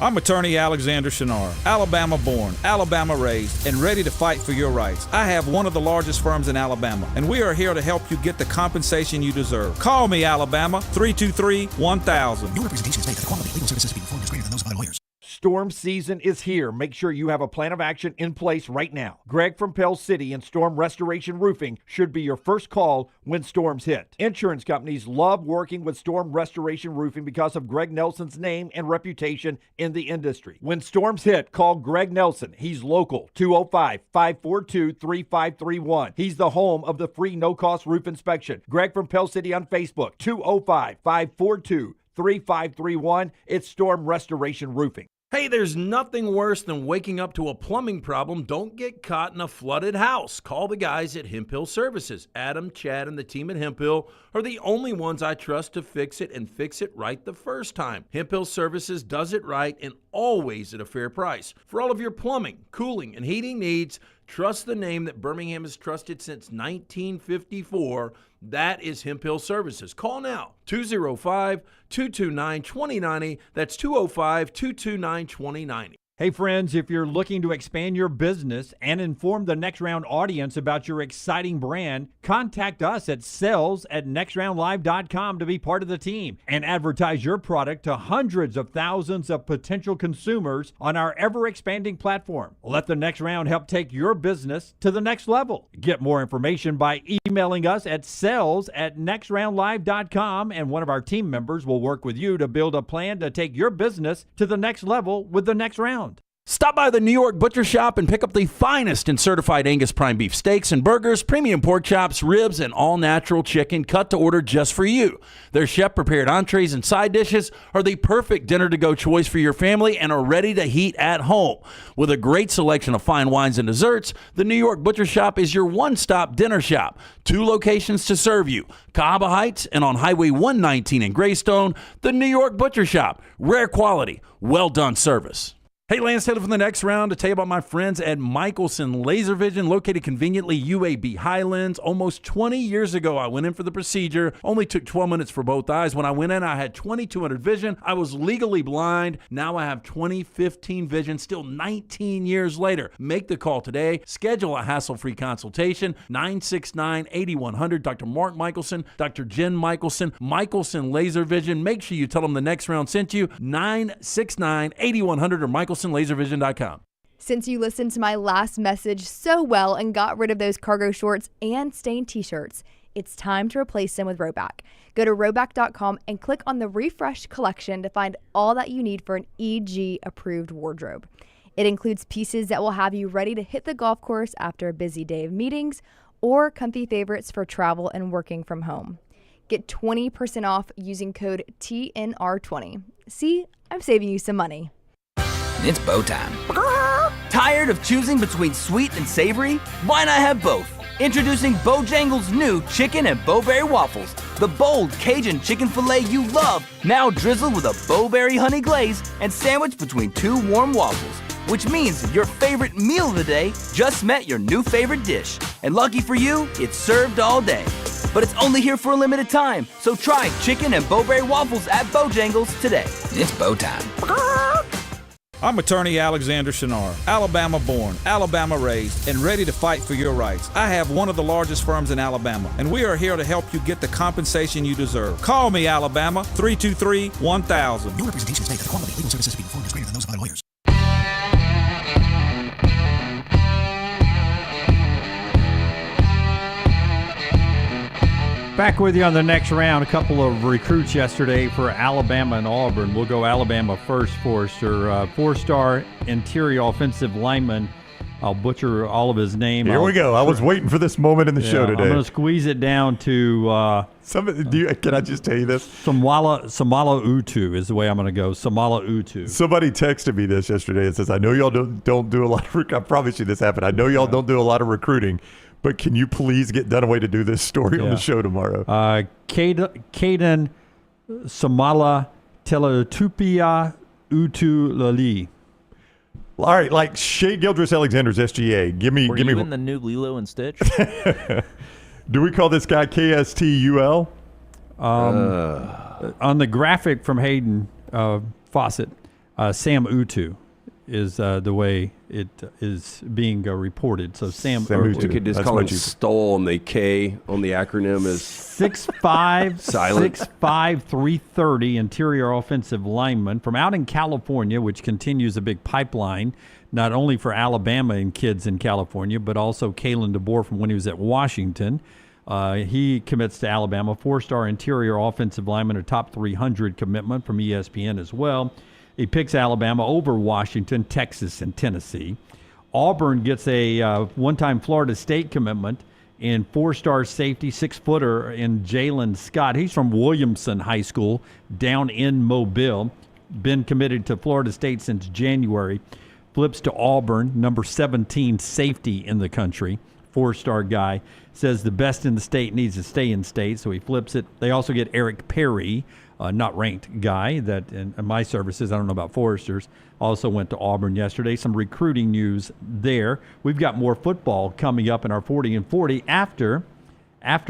I'm attorney Alexander Shunnarah, Alabama born, Alabama raised, and ready to fight for your rights. I have one of the largest firms in Alabama, and we are here to help you get the compensation you deserve. Call me, Alabama, 323-1000. No representation is made that the quality of legal services being performed is greater than those of other lawyers. Storm season is here. Make sure you have a plan of action in place right now. Greg from Pell City and Storm Restoration Roofing should be your first call when storms hit. Insurance companies love working with Storm Restoration Roofing because of Greg Nelson's name and reputation in the industry. When storms hit, call Greg Nelson. He's local, 205-542-3531. He's the home of the free no-cost roof inspection. Greg from Pell City on Facebook, 205-542-3531. It's Storm Restoration Roofing. Hey, there's nothing worse than waking up to a plumbing problem. Don't get caught in a flooded house. Call the guys at Hemp Hill Services. Adam, Chad, and the team at Hemp Hill are the only ones I trust to fix it and fix it right the first time. Hemp Hill Services does it right and always at a fair price. For all of your plumbing, cooling, and heating needs, trust the name that Birmingham has trusted since 1954. That is Hemp Hill Services. Call now, 205-229-2090. That's 205-229-2090. Hey friends, if you're looking to expand your business and inform the Next Round audience about your exciting brand, contact us at sales@nextroundlive.com to be part of the team and advertise your product to hundreds of thousands of potential consumers on our ever-expanding platform. Let the Next Round help take your business to the next level. Get more information by emailing us at sales@nextroundlive.com, and one of our team members will work with you to build a plan to take your business to the next level with the Next Round. Stop by the New York Butcher Shop and pick up the finest in certified Angus prime beef steaks and burgers, premium pork chops, ribs, and all-natural chicken cut to order just for you. Their chef-prepared entrees and side dishes are the perfect dinner-to-go choice for your family and are ready to heat at home. With a great selection of fine wines and desserts, the New York Butcher Shop is your one-stop dinner shop. 2 locations to serve you, Cahaba Heights and on Highway 119 in Greystone. The New York Butcher Shop, rare quality, well-done service. Hey, Lance Taylor from the Next Round to tell you about my friends at Michelson Laser Vision, located conveniently UAB Highlands. Almost 20 years ago, I went in for the procedure. Only took 12 minutes for both eyes. When I went in, I had 2200 vision. I was legally blind. Now I have 20/15 vision, still 19 years later. Make the call today. Schedule a hassle-free consultation, 969-8100. Dr. Mark Michelson, Dr. Jen Michelson, Michelson Laser Vision. Make sure you tell them the Next Round sent you, 969-8100 or Michelson. LaserVision.com. Since you listened to my last message so well and got rid of those cargo shorts and stained t-shirts, it's time to replace them with Rhoback. Go to Rhoback.com and click on the Refresh collection to find all that you need for an EG-approved wardrobe. It includes pieces that will have you ready to hit the golf course after a busy day of meetings, or comfy favorites for travel and working from home. Get 20% off using code TNR20. See, I'm saving you some money. It's bow time. Tired of choosing between sweet and savory? Why not have both? Introducing Bojangles' new chicken and bowberry waffles. The bold Cajun chicken filet you love, now drizzled with a bowberry honey glaze and sandwiched between 2 warm waffles. Which means your favorite meal of the day just met your new favorite dish. And lucky for you, it's served all day. But it's only here for a limited time, so try chicken and bowberry waffles at Bojangles today. It's bow time. I'm attorney Alexander Shunnarah, Alabama born, Alabama raised, and ready to fight for your rights. I have one of the largest firms in Alabama, and we are here to help you get the compensation you deserve. Call me, Alabama, 323-1000. No representation is made that the quality of legal services being performed is greater than those of other lawyers. Back with you on the Next Round. A couple of recruits yesterday for Alabama and Auburn. We'll go Alabama first, Forrester. 4-star interior offensive lineman. I'll butcher all of his name. Here we go. I was waiting for this moment in the show today. I'm going to squeeze it down to... can I just tell you this? Samala Utu is the way I'm going to go. Samala Utu. Somebody texted me this yesterday and says, I know y'all don't do a lot of I promise you this happened. I know y'all don't do a lot of recruiting, but can you please get Dunaway to do this story on the show tomorrow? Caden Samala Teletupia Utu Lali. All right, like Shea Gildress-Alexander's SGA. Give me. Even the new Lilo and Stitch? Do we call this guy KSTUL? On the graphic from Hayden Fawcett, Sam Utu is the way it is being reported. So Sam Utu. We could just call him Stoll, and the K on the acronym is 6'5", silent. 6'5", 330 interior offensive lineman from out in California, which continues a big pipeline, not only for Alabama and kids in California, but also Kalen DeBoer from when he was at Washington. He commits to Alabama, 4-star interior offensive lineman, a top 300 commitment from ESPN as well. He picks Alabama over Washington, Texas, and Tennessee. Auburn gets a one-time Florida State commitment in 4-star safety, 6-footer in Jalen Scott. He's from Williamson High School down in Mobile. Been committed to Florida State since January. Flips to Auburn, number 17 safety in the country. 4-star guy. Says the best in the state needs to stay in state, so he flips it. They also get Eric Perry, not ranked guy that in my services, I don't know about Forrester's, also went to Auburn yesterday. Some recruiting news there. We've got more football coming up in our 40 and 40 after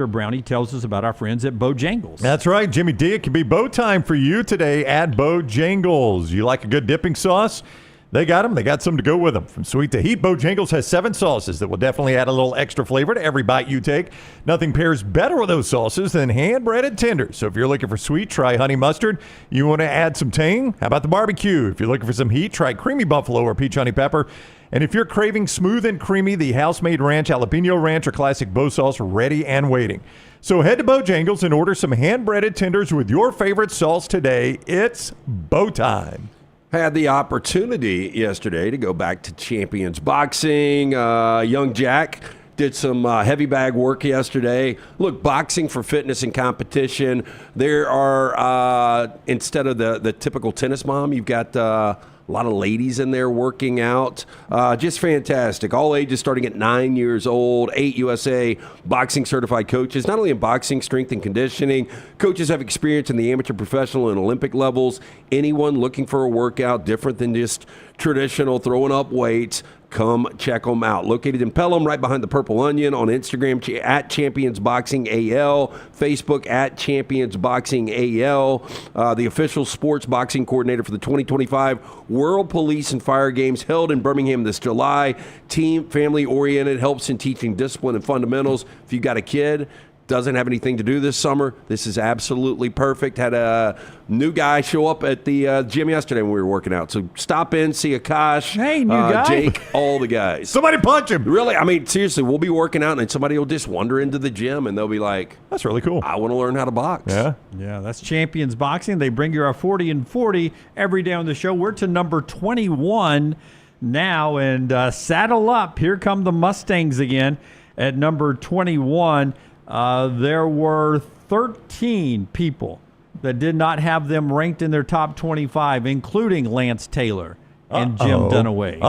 Brownie tells us about our friends at Bojangles. That's right, Jimmy D. It can be bow time for you today at Bojangles. You like a good dipping sauce? They got them. They got some to go with them. From sweet to heat, Bojangles has 7 sauces that will definitely add a little extra flavor to every bite you take. Nothing pairs better with those sauces than hand-breaded tenders. So if you're looking for sweet, try honey mustard. You want to add some tang? How about the barbecue? If you're looking for some heat, try creamy buffalo or peach honey pepper. And if you're craving smooth and creamy, the house-made ranch, jalapeno ranch, or classic Bo sauce ready and waiting. So head to Bojangles and order some hand-breaded tenders with your favorite sauce today. It's Bo time. Had the opportunity yesterday to go back to Champions Boxing. Young Jack did some heavy bag work yesterday. Look, boxing for fitness and competition. There are, instead of the typical tennis mom, you've got a lot of ladies in there working out. Just fantastic. All ages starting at 9 years old. 8 USA boxing certified coaches, not only in boxing, strength and conditioning. Coaches have experience in the amateur, professional, and Olympic levels. Anyone looking for a workout different than just traditional throwing up weights, come check them out. Located in Pelham, right behind the Purple Onion. On Instagram at Champions Boxing AL, Facebook at Champions Boxing AL. The official sports boxing coordinator for the 2025 World Police and Fire Games held in Birmingham this July. Team, family oriented, helps in teaching discipline and fundamentals. If you got a kid, doesn't have anything to do this summer, this is absolutely perfect. Had a new guy show up at the gym yesterday when we were working out. So stop in, see Akash, hey, new guy. Jake, all the guys. Somebody punch him. Really, I mean, seriously, we'll be working out and somebody will just wander into the gym and they'll be like, that's really cool. I want to learn how to box. Yeah, that's Champions Boxing. They bring you our 40 and 40 every day on the show. We're to number 21 now, and saddle up. Here come the Mustangs again at number 21. There were 13 people that did not have them ranked in their top 25, including Lance Taylor and Jim Dunaway.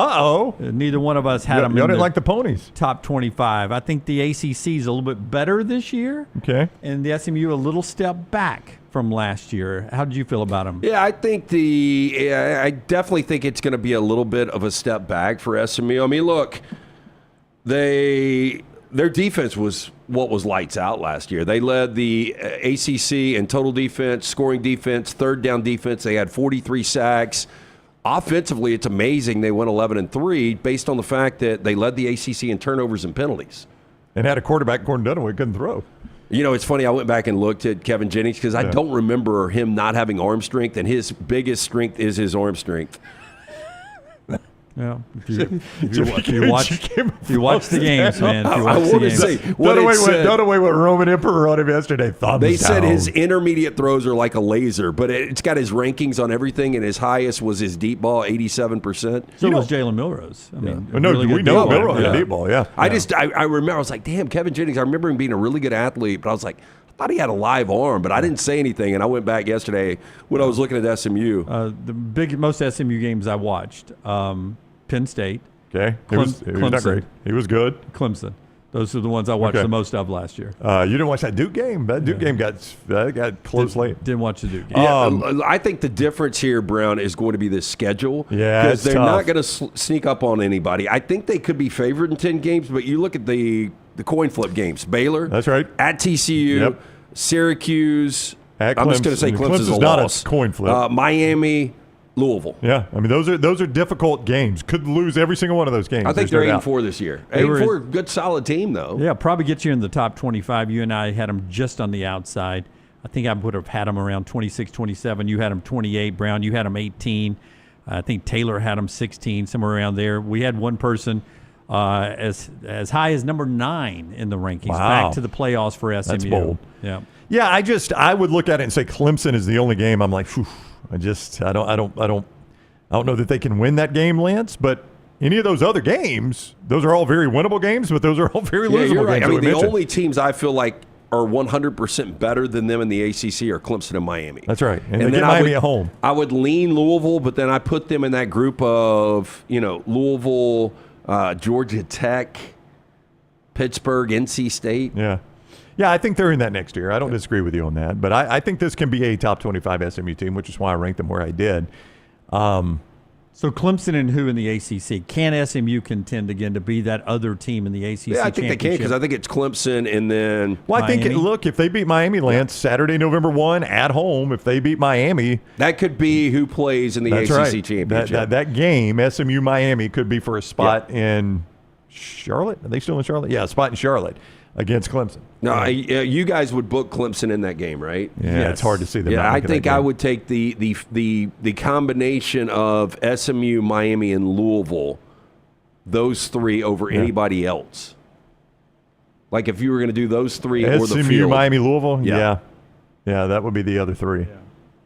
Neither one of us had them in didn't like the ponies. Top 25. I think the ACC is a little bit better this year. Okay. And the SMU a little step back from last year. How did you feel about them? Yeah, I think I definitely think it's going to be a little bit of a step back for SMU. I mean, look, their defense was what was lights out last year. They led the ACC in total defense, scoring defense, third down defense. They had 43 sacks. Offensively, it's amazing they went 11-3 based on the fact that they led the ACC in turnovers and penalties. And had a quarterback, Gordon Dunaway, couldn't throw. You know, it's funny. I went back and looked at Kevin Jennings because I don't remember him not having arm strength, and his biggest strength is his arm strength. Yeah, if you watch the games, man. I want to say Dunaway went Roman Emperor on him yesterday. They said his intermediate throws are like a laser, but it's got his rankings on everything, and his highest was his deep ball, 87%. So was Jalen Milrose. I mean, we know Milrose had deep ball. Yeah, I remember I was like, damn, Kevin Jennings. I remember him being a really good athlete, but I was like, I thought he had a live arm, but I didn't say anything. And I went back yesterday when I was looking at SMU. Most SMU games I watched. Penn State. Okay. He was not great. He was good. Clemson. Those are the ones I watched the most of last year. You didn't watch that Duke game? That Duke game got close late. Didn't watch the Duke game. Yeah, I think the difference here, Brown, is going to be the schedule. Yeah, because they're not going to sneak up on anybody. I think they could be favored in 10 games, but you look at the coin flip games. Baylor. That's right. At TCU. Syracuse. At I'm just going to say Clemson's a not loss. A coin flip. Miami. Louisville. Yeah, I mean those are difficult games. Could lose every single one of those games. I think they're 8-4 this year. 8-4, good solid team though. Yeah, probably get you in the top 25. You and I had them just on the outside. I think I would have had them around 26, 27. You had them 28. Brown, you had them 18. I think Taylor had them 16, somewhere around there. We had one person as high as number 9 in the rankings. Wow. Back to the playoffs for SMU. That's bold. Yeah. Yeah, I would look at it and say Clemson is the only game. I'm like, whew, I don't know that they can win that game, Lance. But any of those other games, those are all very winnable games, but those are all very losable you're right. games. I mean, the only teams I feel like are 100% better than them in the ACC are Clemson and Miami. That's right, and they get Miami at home. I would lean Louisville, but then I put them in that group of Louisville, Georgia Tech, Pittsburgh, NC State. Yeah, I think they're in that next year. I don't disagree with you on that. But I think this can be a top 25 SMU team, which is why I ranked them where I did. So Clemson and who in the ACC? Can SMU contend again to be that other team in the ACC Yeah, I think they can because I think it's Clemson and then Well, I think, look, if they beat Miami, Lance, Saturday, November 1, at home, if they beat Miami. That could be who plays in the ACC championship. That game, SMU-Miami, could be for a spot in Charlotte. Are they still in Charlotte? Yeah, a spot in Charlotte against Clemson. No, you guys would book Clemson in that game, right? Yeah, It's hard to see them. Yeah, I think I would take the combination of SMU, Miami, and Louisville, those three over anybody else. Like if you were going to do those three or the field. SMU, Miami, Louisville? Yeah, that would be the other three. Yeah.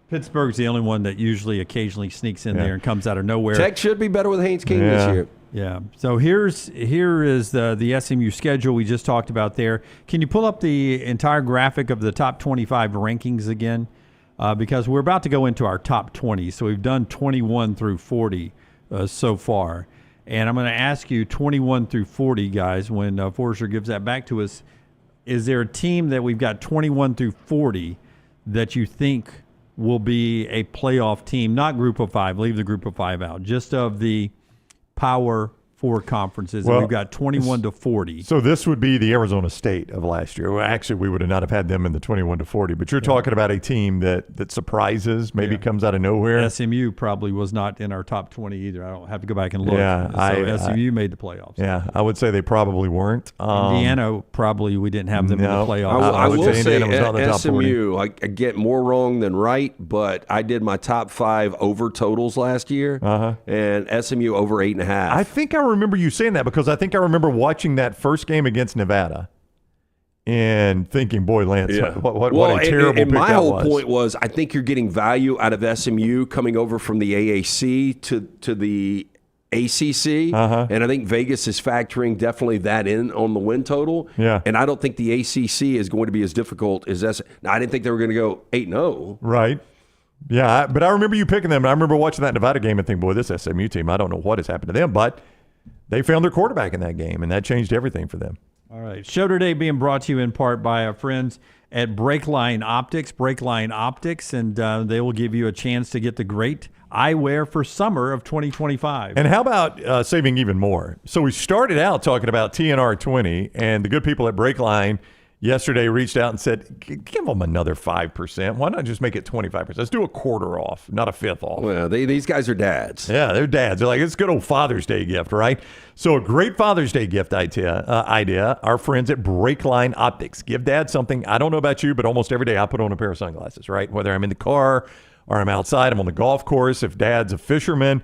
Pittsburgh's the only one that usually occasionally sneaks in there and comes out of nowhere. Tech should be better with Haynes King this year. Yeah. So here is the SMU schedule we just talked about there. Can you pull up the entire graphic of the top 25 rankings again? Because we're about to go into our top 20. So we've done 21 through 40 so far. And I'm going to ask you 21 through 40, guys, when Forrester gives that back to us. Is there a team that we've got 21 through 40 that you think will be a playoff team? Not group of 5. Leave the group of 5 out. Just of the Power 4 conferences. Well, we've got 21 to 40. So this would be the Arizona State of last year. Well, actually, we would have not have had them in the 21 to 40. But you're talking about a team that surprises, maybe comes out of nowhere. SMU probably was not in our top 20 either. I don't have to go back and look. Yeah, SMU made the playoffs. Yeah, I would say they probably weren't. Indiana, probably we didn't have them in the playoffs. I would will say say was not in the top SMU, I get more wrong than right, but I did my top 5 over totals last year, and SMU over 8.5. I think I remember you saying that because I think I remember watching that first game against Nevada and thinking, boy, Lance, what a terrible pick my that whole was. point was I think you're getting value out of SMU coming over from the AAC to the ACC, and I think Vegas is factoring definitely that in on the win total. Yeah. And I don't think the ACC is going to be as difficult as Now, I didn't think they were going to go 8-0. Right. Yeah, but I remember you picking them, and I remember watching that Nevada game and thinking, boy, this SMU team, I don't know what has happened to them, but they found their quarterback in that game, and that changed everything for them. All right. Show today being brought to you in part by our friends at Breakline Optics, and they will give you a chance to get the great eyewear for summer of 2025. And how about saving even more? So we started out talking about TNR 20, and the good people at Breakline yesterday reached out and said, give them another 5%. Why not just make it 25%? Let's do a quarter off, not a fifth off. Well, these guys are dads. Yeah, they're dads. They're like, it's a good old Father's Day gift, right? So a great Father's Day gift idea, our friends at Breakline Optics. Give dad something. I don't know about you, but almost every day I put on a pair of sunglasses, right? Whether I'm in the car or I'm outside, I'm on the golf course. If dad's a fisherman,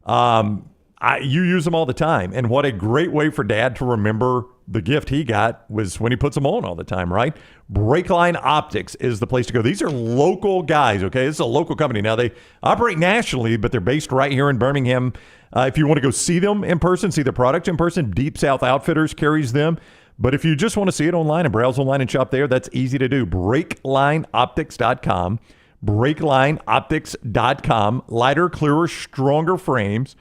you use them all the time. And what a great way for dad to remember the gift he got was when he puts them on all the time, right? Breakline Optics is the place to go. These are local guys, okay? This is a local company. Now, they operate nationally, but they're based right here in Birmingham. If you want to go see them in person, see the product in person, Deep South Outfitters carries them. But if you just want to see it online and browse online and shop there, that's easy to do. BreaklineOptics.com. BreaklineOptics.com. Lighter, clearer, stronger frames.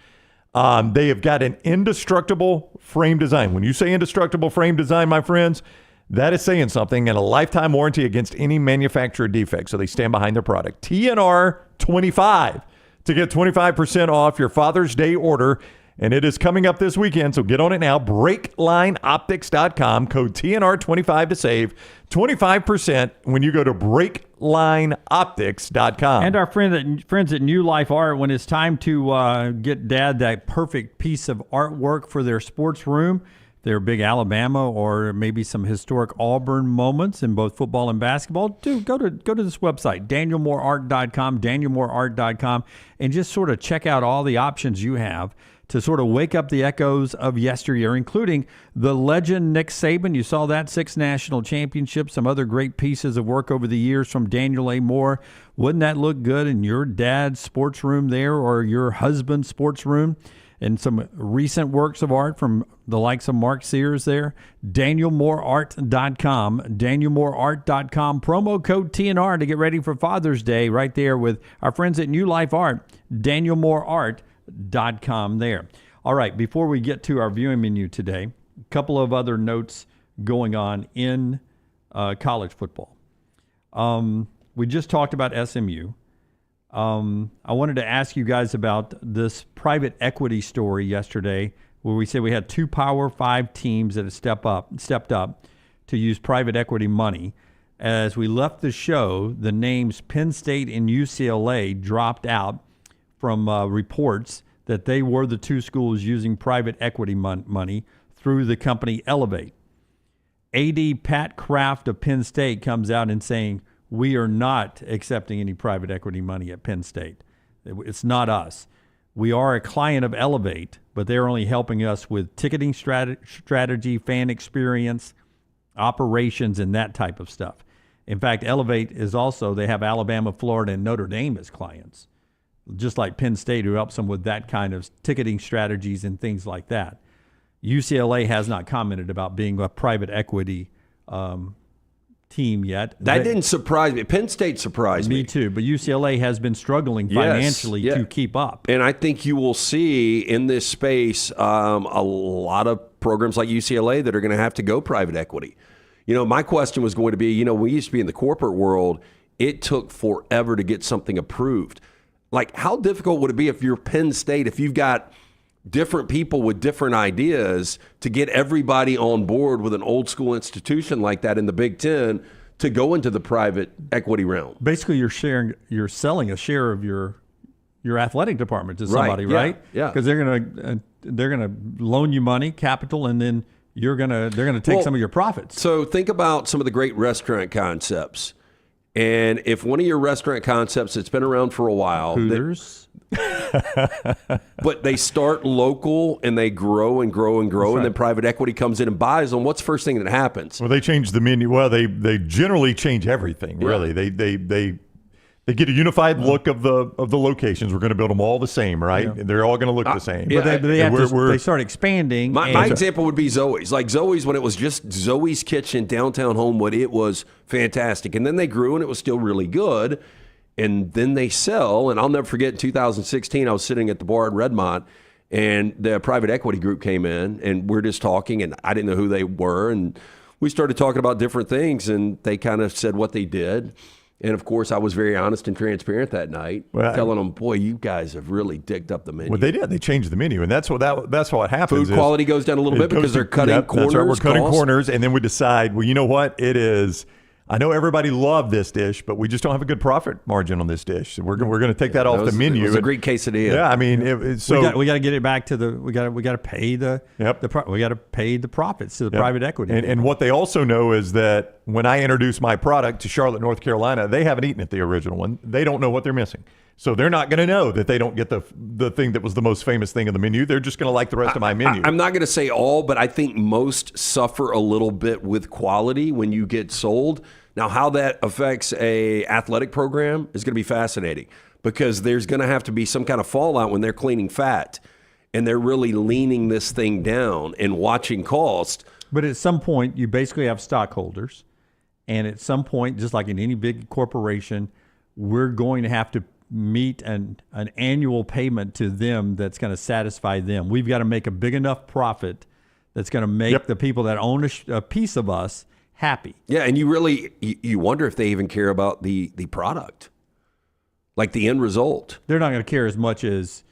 They have got an indestructible frame design. When you say indestructible frame design, my friends, that is saying something, and a lifetime warranty against any manufacturer defect. So they stand behind their product. TNR 25 to get 25% off your Father's Day order And it is coming up this weekend, so get on it now. BreaklineOptics.com, code TNR25 to save 25% when you go to BreaklineOptics.com. And our friends at New Life Art, when it's time to get Dad that perfect piece of artwork for their sports room, their big Alabama or maybe some historic Auburn moments in both football and basketball, go to this website, DanielMooreArt.com, and just sort of check out all the options you have to sort of wake up the echoes of yesteryear, including the legend Nick Saban. You saw that, 6 national championships, some other great pieces of work over the years from Daniel A. Moore. Wouldn't that look good in your dad's sports room there or your husband's sports room? And some recent works of art from the likes of Mark Sears there. DanielMooreArt.com, DanielMooreArt.com, promo code TNR to get ready for Father's Day right there with our friends at New Life Art, DanielMooreArt.com there. All right, before we get to our viewing menu today, a couple of other notes going on in college football. We just talked about SMU. I wanted to ask you guys about this private equity story yesterday where we said we had 2 Power 5 teams that have stepped up to use private equity money. As we left the show, the names Penn State and UCLA dropped out from reports that they were the 2 schools using private equity money through the company Elevate. AD Pat Kraft of Penn State comes out and saying, we are not accepting any private equity money at Penn State. It's not us. We are a client of Elevate, but they're only helping us with ticketing strategy, fan experience, operations, and that type of stuff. In fact, Elevate is also, they have Alabama, Florida, and Notre Dame as clients, just like Penn State, who helps them with that kind of ticketing strategies and things like that. UCLA has not commented about being a private equity team yet. That didn't surprise me. Penn State surprised me. Me too, but UCLA has been struggling financially to keep up. And I think you will see in this space a lot of programs like UCLA that are going to have to go private equity. My question was going to be, we used to be in the corporate world. It took forever to get something approved. Like, how difficult would it be if you're Penn State, if you've got different people with different ideas to get everybody on board with an old school institution like that in the Big Ten to go into the private equity realm? Basically, you're selling a share of your athletic department to somebody, right? Yeah. Because they're gonna loan you money, capital, and then they're gonna take some of your profits. So think about some of the great restaurant concepts. And if one of your restaurant concepts that's been around for a while, Hooters. But they start local and they grow and grow and grow, and then private equity comes in and buys them. What's the first thing that happens? Well, they change the menu. Well, they generally change everything. Really, they get a unified look of the locations. We're going to build them all the same, right? Yeah. They're all going to look the same. But they start expanding. My example would be Zoe's. Like Zoe's, when it was just Zoe's Kitchen, downtown Homewood, it was fantastic. And then they grew and it was still really good. And then they sell. And I'll never forget, in 2016, I was sitting at the bar in Redmont, and the private equity group came in, and we're just talking, and I didn't know who they were. And we started talking about different things, and they kind of said what they did. And, of course, I was very honest and transparent that night, telling them, boy, you guys have really digged up the menu. Well, they did. They changed the menu, and that's what happens. Food quality goes down a little bit because they're cutting corners. That's right. We're cutting corners, and then we decide, well, you know what? It is – I know everybody loved this dish, but we just don't have a good profit margin on this dish. So we're going to take that off the menu. It was a great quesadilla. Yeah, I mean, so we got to get it back to we got to pay the profits to the private equity. And what they also know is that when I introduce my product to Charlotte, North Carolina, they haven't eaten at the original one. They don't know what they're missing. So they're not going to know that they don't get the thing that was the most famous thing in the menu. They're just going to like the rest of my menu. I'm not going to say all, but I think most suffer a little bit with quality when you get sold. Now, how that affects a athletic program is going to be fascinating, because there's going to have to be some kind of fallout when they're cleaning fat and they're really leaning this thing down and watching cost. But at some point, you basically have stockholders. And at some point, just like in any big corporation, we're going to have to meet an annual payment to them that's going to satisfy them. We've got to make a big enough profit that's going to make the people that own a piece of us happy. Yeah, and you wonder if they even care about the product, like the end result. They're not going to care as much as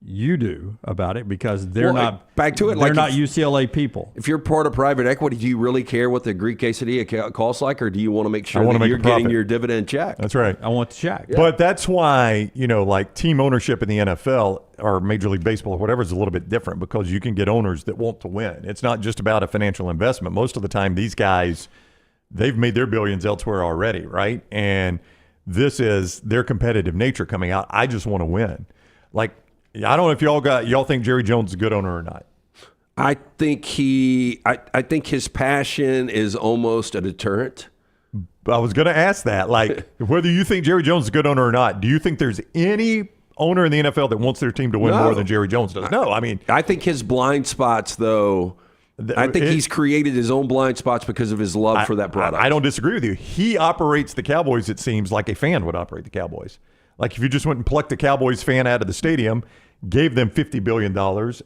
you do about it because they're not back to it. They're not UCLA people. If you're part of private equity, do you really care what the Greek quesadilla costs like, or do you want to make sure that you're getting your dividend check? That's right. I want the check. Yeah. But that's why, like team ownership in the NFL or Major League Baseball or whatever is a little bit different because you can get owners that want to win. It's not just about a financial investment. Most of the time, these guys, they've made their billions elsewhere already, right? And this is their competitive nature coming out. I just want to win. Like, I don't know if y'all think Jerry Jones is a good owner or not. I think I think his passion is almost a deterrent. I was going to ask that, like, whether you think Jerry Jones is a good owner or not. Do you think there's any owner in the NFL that wants their team to win more than Jerry Jones does? No, I mean, I think his blind spots, though. I think he's created his own blind spots because of his love for that product. I don't disagree with you. He operates the Cowboys, it seems, like a fan would operate the Cowboys. Like if you just went and plucked a Cowboys fan out of the stadium, gave them $50 billion,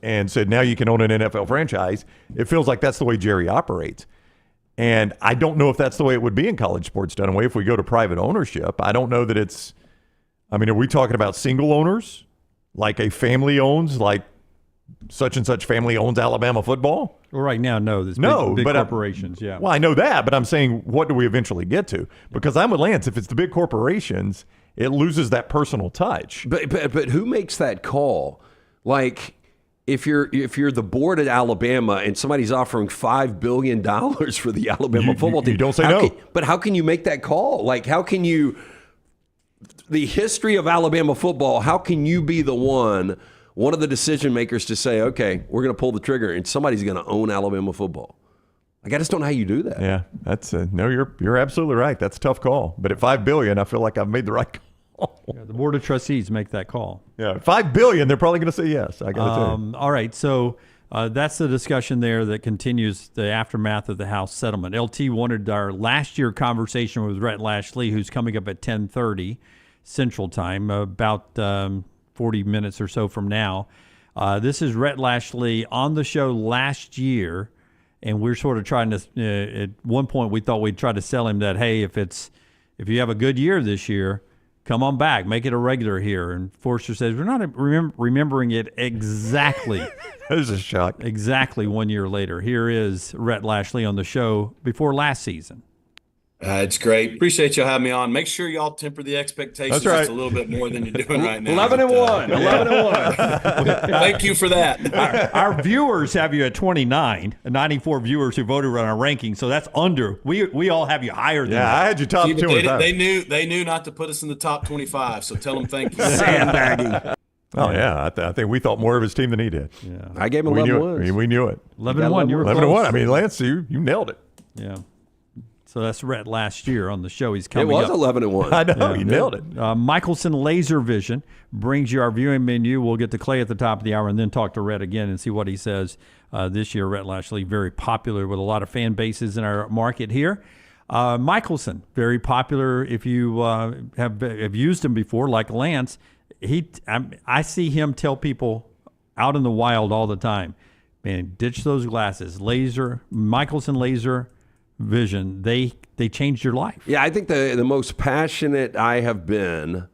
and said, now you can own an NFL franchise, it feels like that's the way Jerry operates. And I don't know if that's the way it would be in college sports done away if we go to private ownership. I don't know that it's – I mean, are we talking about single owners? Like a family owns, like such and such family owns Alabama football? Well, right now, no. There's big corporations, yeah. Well, I know that, but I'm saying what do we eventually get to? Because I'm with Lance. If it's the big corporations – it loses that personal touch. But who makes that call? Like if you're the board at Alabama and somebody's offering $5 billion for the Alabama football team, you don't say no. But how can you make that call? Like how can you? The history of Alabama football. How can you be the one of the decision makers to say, okay, we're going to pull the trigger and somebody's going to own Alabama football? Like, I just don't know how you do that. Yeah, that's no. You're absolutely right. That's a tough call. But at $5 billion, I feel like I've made the right call. Yeah, the board of trustees make that call. Yeah, $5 billion, they're probably going to say yes. I got to tell you. All right, so that's the discussion there that continues the aftermath of the House settlement. LT wanted our last year conversation with Rhett Lashlee, who's coming up at 10:30 Central Time, about 40 minutes or so from now. This is Rhett Lashlee on the show last year, and we're sort of trying to. At one point, we thought we'd try to sell him that, hey, if you have a good year this year, come on back, make it a regular here. And Forster says, we're not remembering it exactly. That was a shock. Exactly 1 year later. Here is Rhett Lashlee on the show before last season. It's great. Appreciate you having me on. Make sure y'all temper the expectations just a little bit more than you're doing right now. 11-1. 11-1. Thank you for that. Our viewers have you at 29, 94 viewers who voted on our ranking, so that's under. We all have you higher than that. I had you top 25. They knew not to put us in the top 25, so tell them thank you. Sandbagging. Oh, yeah. I think we thought more of his team than he did. Yeah. I gave him 11-1. We knew it. 11-1. You were 11-1. I mean, Lance, you nailed it. Yeah. So that's Rhett last year on the show. He's coming up. It was 11-1. I know. You nailed it. Michelson Laser Vision brings you our viewing menu. We'll get to Clay at the top of the hour and then talk to Rhett again and see what he says this year. Rhett Lashlee, very popular with a lot of fan bases in our market here. Michelson, very popular if you have used him before, like Lance. I see him tell people out in the wild all the time, man, ditch those glasses. Michelson Laser Vision, they changed your life. Yeah, I think the most passionate I have been,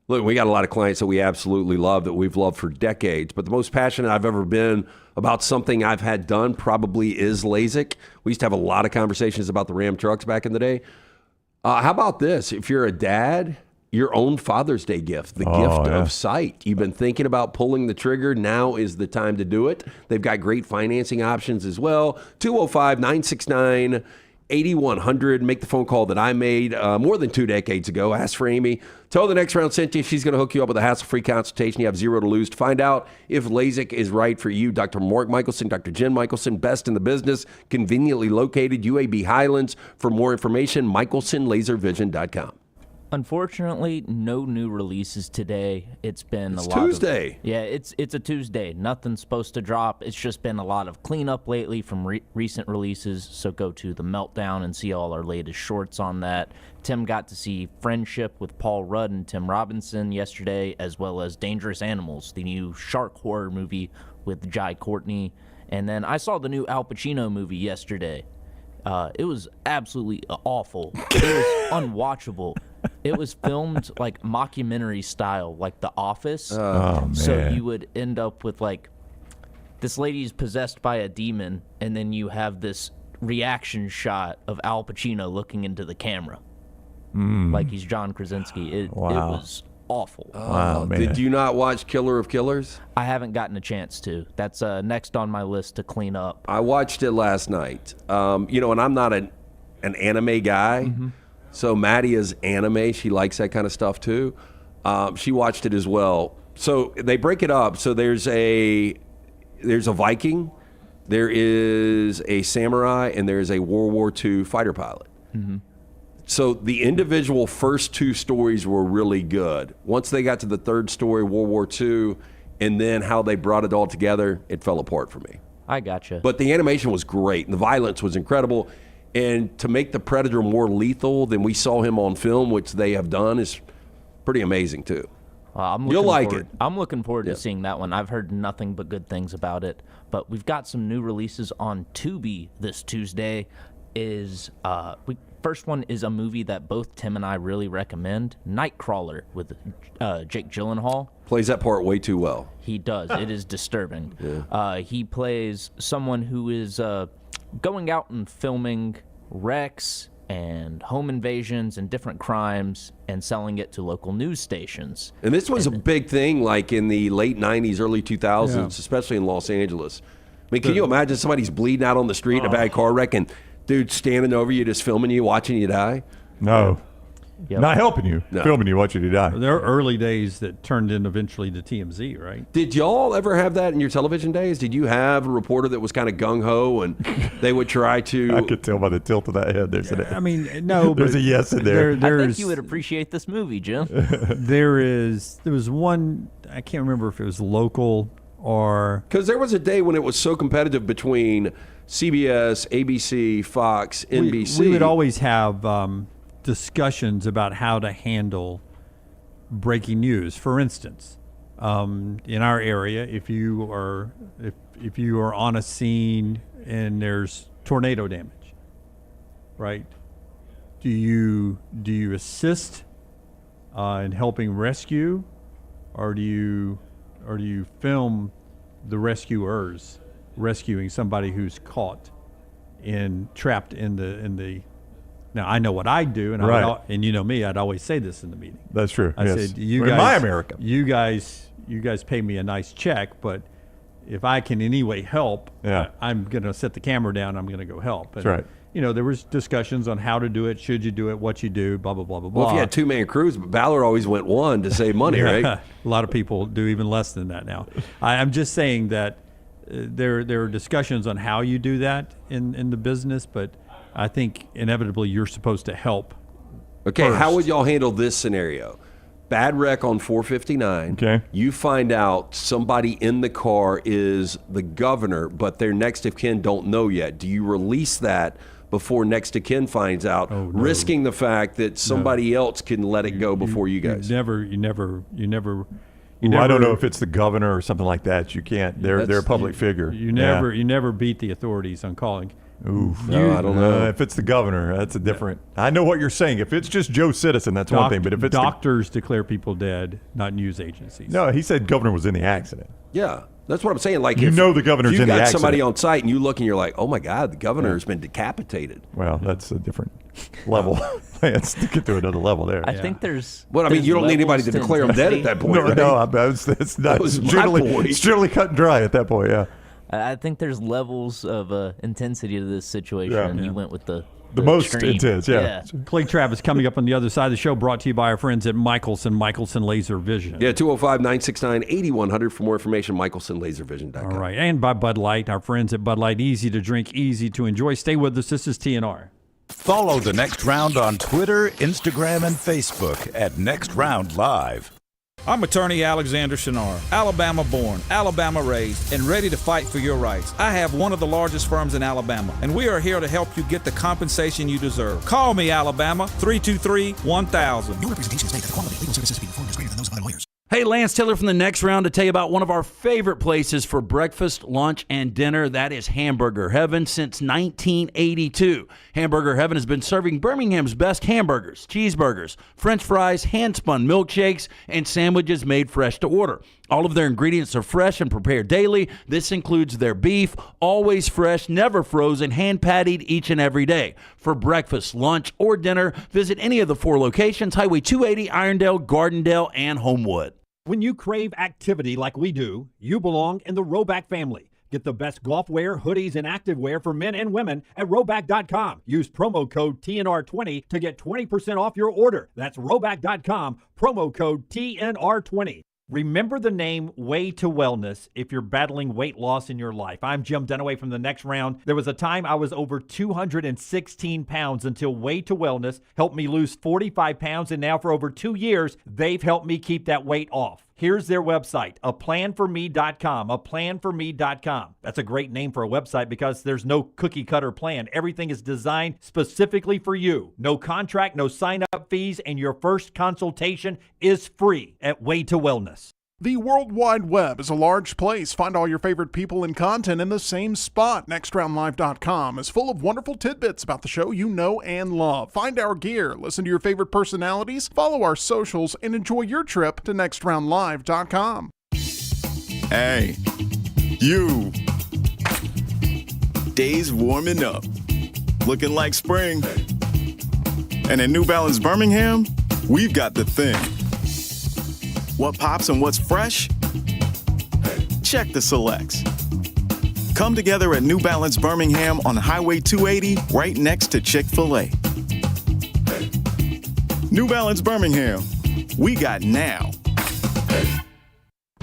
look, we got a lot of clients that we absolutely love, that we've loved for decades, but the most passionate I've ever been about something I've had done probably is LASIK. We used to have a lot of conversations about the Ram trucks back in the day. How about this? If you're a dad, your own Father's Day gift, the gift of sight. You've been thinking about pulling the trigger. Now is the time to do it. They've got great financing options as well. 205-969-8100. Make the phone call that I made more than 2 decades ago. Ask for Amy. Tell the Next Round sent you. She's going to hook you up with a hassle-free consultation. You have zero to lose. To find out if LASIK is right for you, Dr. Mark Michelson, Dr. Jen Michelson, best in the business, conveniently located, UAB Highlands. For more information, michelsonlaservision.com. Unfortunately, no new releases today. It's been It's a lot Tuesday. It's a Tuesday. Nothing's supposed to drop. It's just been a lot of cleanup lately from recent releases. So go to The Meltdown and see all our latest shorts on that. Tim got to see Friendship with Paul Rudd and Tim Robinson yesterday, as well as Dangerous Animals, the new shark horror movie with Jai Courtney. And then I saw the new Al Pacino movie yesterday. It was absolutely awful. It was unwatchable. It was filmed like mockumentary style, like The Office. Oh, man. So you would end up with like this lady's possessed by a demon, and then you have this reaction shot of Al Pacino looking into the camera, like he's John Krasinski. It was awful. Wow, man. Did you not watch Killer of Killers? I haven't gotten a chance to. That's next on my list to clean up. I watched it last night. And I'm not an anime guy, so Maddie is anime. She likes that kind of stuff too. She watched it as well. So they break it up. So there's a Viking, there is a samurai, and there's a World War II fighter pilot. So the individual first two stories were really good. Once they got to the third story, World War II, and then how they brought it all together, it fell apart for me. I gotcha. But the animation was great, and the violence was incredible. And to make the Predator more lethal than we saw him on film, which they have done, is pretty amazing too. You'll like it. I'm looking forward to seeing that one. I've heard nothing but good things about it. But we've got some new releases on Tubi this Tuesday. First one is a movie that both Tim and I really recommend, Nightcrawler, with Jake Gyllenhaal. Plays that part way too well. He does. It is disturbing. Yeah. He plays someone who is going out and filming wrecks and home invasions and different crimes and selling it to local news stations. And this was a big thing like in the late 90s, early 2000s, especially in Los Angeles. I mean, can you imagine somebody's bleeding out on the street in a bad car wreck and dude standing over you, just filming you, watching you die? No. Not helping you, filming you, watching you die. There are early days that turned in eventually to TMZ, right? Did y'all ever have that in your television days? Did you have a reporter that was kind of gung-ho and they would try to... I could tell by the tilt of that head. There's no, there's a yes in there. I think you would appreciate this movie, Jim. There was one, I can't remember if it was local or... Because there was a day when it was so competitive between CBS, ABC, Fox, NBC. We would always have... discussions about how to handle breaking news. For instance, in our area, if you are on a scene and there's tornado damage, right? Do you assist in helping rescue, or do you film the rescuers rescuing somebody who's caught trapped in the Now, I know what I do, and and you know me, I'd always say this in the meeting. That's true. I said, you guys, in my America, you guys pay me a nice check, but if I can in any way help, I'm going to set the camera down. I'm going to go help. And, that's right. There was discussions on how to do it, should you do it, what you do, blah, blah, blah, blah, blah. Well, if you had two-man crews, but Ballard always went one to save money, right? A lot of people do even less than that now. I'm just saying that there are discussions on how you do that in the business, but I think inevitably you're supposed to help. Okay, first. How would y'all handle this scenario? Bad wreck on 459. Okay. You find out somebody in the car is the governor, but their next of kin don't know yet. Do you release that before next of kin finds out, risking the fact that somebody else can let it go before you guys? You never. I don't know if it's the governor or something like that. You can't. They're a public figure. You never beat the authorities on calling. Oof. No, I don't know. If it's the governor, that's a different. I know what you're saying. If it's just Joe Citizen, that's one thing. But if it's doctors declare people dead, not news agencies. No, he said governor was in the accident. Yeah, that's what I'm saying. Like, the governor's in the accident. You got somebody on site and you look and you're like, oh my God, the governor's been decapitated. Well, that's a different level. Let's get to another level there. I think there's. Well, I mean, you don't need anybody to declare them dead at that point, right? No, it's not. It's generally cut and dry at that point. Yeah. I think there's levels of intensity to this situation, and you went with the most extreme. intense, Clay Travis coming up on the other side of the show, brought to you by our friends at Michelson Laser Vision. Yeah, 205-969-8100 for more information, michelsonlaservision.com. All right, and by Bud Light, our friends at Bud Light, easy to drink, easy to enjoy. Stay with us. This is TNR. Follow The Next Round on Twitter, Instagram, and Facebook at Next Round Live. I'm attorney Alexander Shunnarah, Alabama born, Alabama raised, and ready to fight for your rights. I have one of the largest firms in Alabama, and we are here to help you get the compensation you deserve. Call me, Alabama, 323-1000. Your representation states that the quality of legal services being performed is greater than those of other lawyers. Hey, Lance Taylor from the Next Round to tell you about one of our favorite places for breakfast, lunch, and dinner. That is Hamburger Heaven since 1982. Hamburger Heaven has been serving Birmingham's best hamburgers, cheeseburgers, French fries, hand-spun milkshakes, and sandwiches made fresh to order. All of their ingredients are fresh and prepared daily. This includes their beef, always fresh, never frozen, hand-pattied each and every day. For breakfast, lunch, or dinner, visit any of the 4 locations, Highway 280, Irondale, Gardendale, and Homewood. When you crave activity like we do, you belong in the Roback family. Get the best golf wear, hoodies, and activewear for men and women at Roback.com. Use promo code TNR20 to get 20% off your order. That's Roback.com, promo code TNR20. Remember the name Way to Wellness if you're battling weight loss in your life. I'm Jim Dunaway from the Next Round. There was a time I was over 216 pounds until Way to Wellness helped me lose 45 pounds, and now for over 2 years, they've helped me keep that weight off. Here's their website, aplanforme.com, aplanforme.com. That's a great name for a website because there's no cookie-cutter plan. Everything is designed specifically for you. No contract, no sign-up fees, and your first consultation is free at Way to Wellness. The World Wide Web is a large place. Find all your favorite people and content in the same spot. NextRoundLive.com is full of wonderful tidbits about the show you know and love. Find our gear, listen to your favorite personalities, follow our socials, and enjoy your trip to NextRoundLive.com. Hey, you. Days warming up. Looking like spring. And at New Balance Birmingham, we've got the thing. What pops and what's fresh? Check the selects. Come together at New Balance Birmingham on Highway 280, right next to Chick-fil-A. New Balance Birmingham, we got now.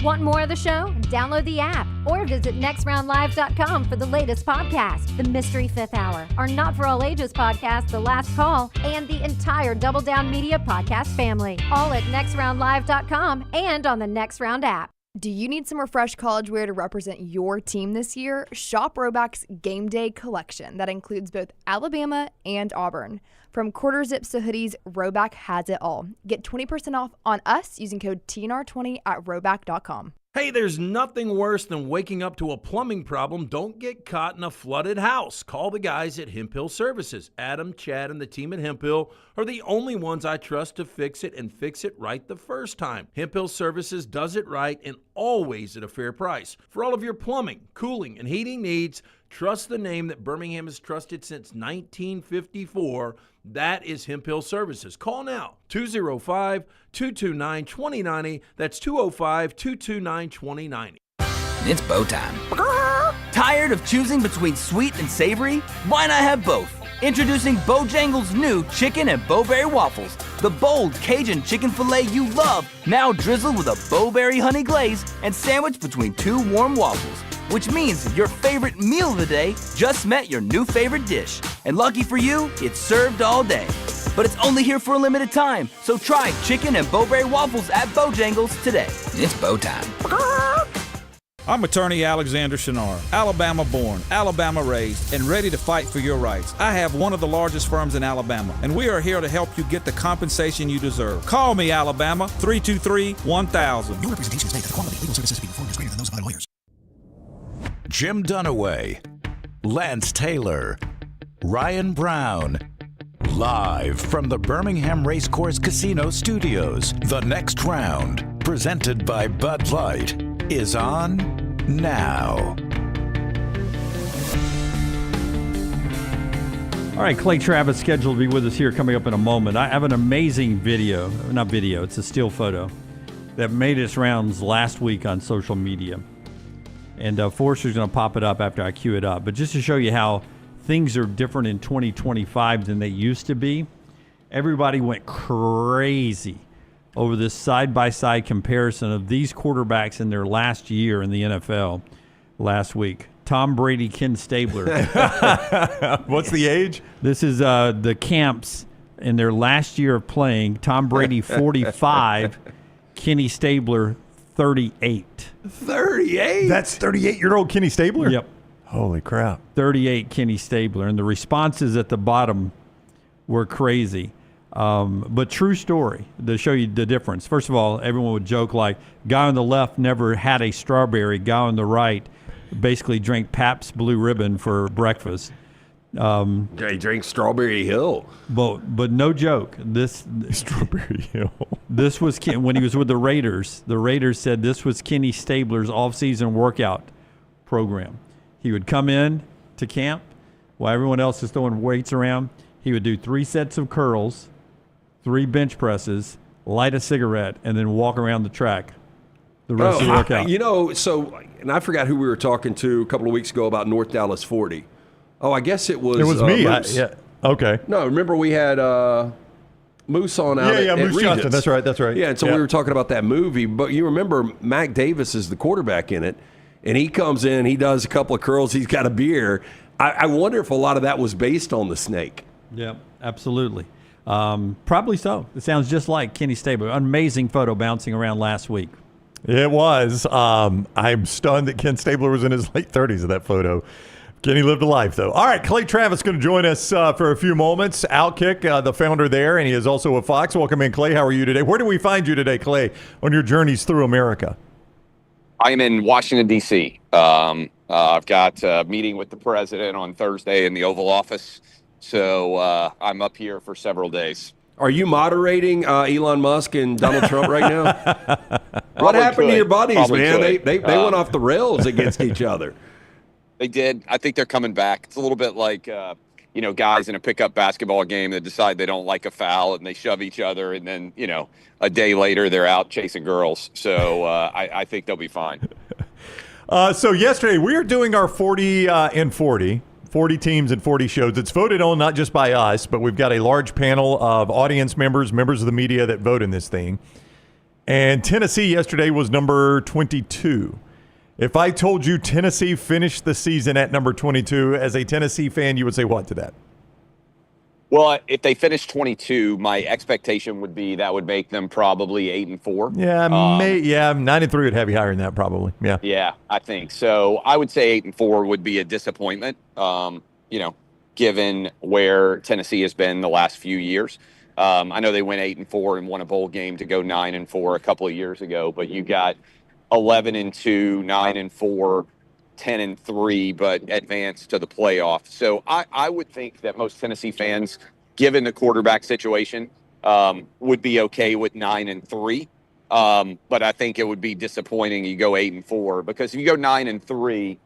Want more of the show? Download the app or visit nextroundlive.com for the latest podcast, The Mystery Fifth Hour, our Not For All Ages podcast, The Last Call, and the entire Double Down Media podcast family. All at nextroundlive.com and on the Next Round app. Do you need some refreshed college wear to represent your team this year? Shop Roback's Game Day collection that includes both Alabama and Auburn. From quarter zips to hoodies, Roback has it all. Get 20% off on us using code TNR20 at roback.com. Hey, there's nothing worse than waking up to a plumbing problem. Don't get caught in a flooded house. Call the guys at Hemp Hill Services. Adam, Chad, and the team at Hemp Hill are the only ones I trust to fix it and fix it right the first time. Hemp Hill Services does it right and always at a fair price. For all of your plumbing, cooling, and heating needs, trust the name that Birmingham has trusted since 1954. That is Hemp Hill Services. Call now, 205-229-2090. That's 205-229-2090. It's bow time. Tired of choosing between sweet and savory? Why not have both? Introducing Bojangles' new chicken and bowberry waffles. The bold Cajun chicken filet you love, now drizzled with a bowberry honey glaze and sandwiched between 2 warm waffles. Which means your favorite meal of the day just met your new favorite dish. And lucky for you, it's served all day. But it's only here for a limited time, so try chicken and bowberry waffles at Bojangles today. It's bow time. I'm attorney Alexander Shunnarah, Alabama born, Alabama raised, and ready to fight for your rights. I have one of the largest firms in Alabama, and we are here to help you get the compensation you deserve. Call me, Alabama, 323-1000. No representation is made that the quality of legal services being performed is greater than those of other lawyers. Jim Dunaway, Lance Taylor, Ryan Brown. Live from the Birmingham Racecourse Casino Studios, the Next Round, presented by Bud Light, is on now. All right, Clay Travis scheduled to be with us here coming up in a moment. I have an amazing video, not video, it's a still photo that made its rounds last week on social media. And Forrester's going to pop it up after I cue it up. But just to show you how things are different in 2025 than they used to be, everybody went crazy over this side-by-side comparison of these quarterbacks in their last year in the NFL last week. Tom Brady, Ken Stabler. What's the age? This is the Camps in their last year of playing. Tom Brady, 45. Kenny Stabler, 38. 38? That's 38-year-old Kenny Stabler? Yep. Holy crap. 38 Kenny Stabler. And the responses at the bottom were crazy. But true story to show you the difference. First of all, everyone would joke like, guy on the left never had a strawberry. Guy on the right basically drank Pabst Blue Ribbon for breakfast. He drank Strawberry Hill. But no joke. This Strawberry Hill. This was when he was with the Raiders. The Raiders said this was Kenny Stabler's off-season workout program. He would come in to camp while everyone else is throwing weights around. He would do 3 sets of curls, 3 bench presses, light a cigarette, and then walk around the track the rest of the workout. And I forgot who we were talking to a couple of weeks ago about North Dallas 40. Oh, I guess it was me. Moose. Yeah. Okay. No, remember we had Moose on out at Moose Regents. Johnson. That's right. Yeah, and so we were talking about that movie. But you remember Mac Davis is the quarterback in it, and he comes in, he does a couple of curls, he's got a beer. I wonder if a lot of that was based on the snake. Yeah, absolutely. Probably so. It sounds just like Kenny Stabler. Amazing photo bouncing around last week. It was. I'm stunned that Ken Stabler was in his late 30s in that photo. Kenny lived a life, though. All right, Clay Travis going to join us for a few moments. Outkick, the founder there, and he is also with Fox. Welcome in, Clay. How are you today? Where do we find you today, Clay, on your journeys through America? I'm in Washington, D.C. I've got a meeting with the president on Thursday in the Oval Office, so I'm up here for several days. Are you moderating Elon Musk and Donald Trump right now? What happened to your buddies, man? They went off the rails against each other. They did. I think they're coming back. It's a little bit like, guys in a pickup basketball game that decide they don't like a foul and they shove each other. And then, a day later they're out chasing girls. So I think they'll be fine. So yesterday we are doing our 40 and 40 teams and 40 shows. It's voted on not just by us, but we've got a large panel of audience members of the media that vote in this thing. And Tennessee yesterday was number 22. If I told you Tennessee finished the season at number 22, as a Tennessee fan, you would say what to that? Well, if they finish 22, my expectation would be that would make them probably 8-4. Yeah, 9-3 would have you higher than that probably. Yeah. Yeah, I think so. I would say 8-4 would be a disappointment. Given where Tennessee has been the last few years. I know they went 8-4 and won a bowl game to go 9-4 a couple of years ago, but you got 11-2, 9-4, 10-3, but advanced to the playoffs. So I would think that most Tennessee fans, given the quarterback situation, would be okay with 9-3. But I think it would be disappointing you go 8-4 because if you go 9-3,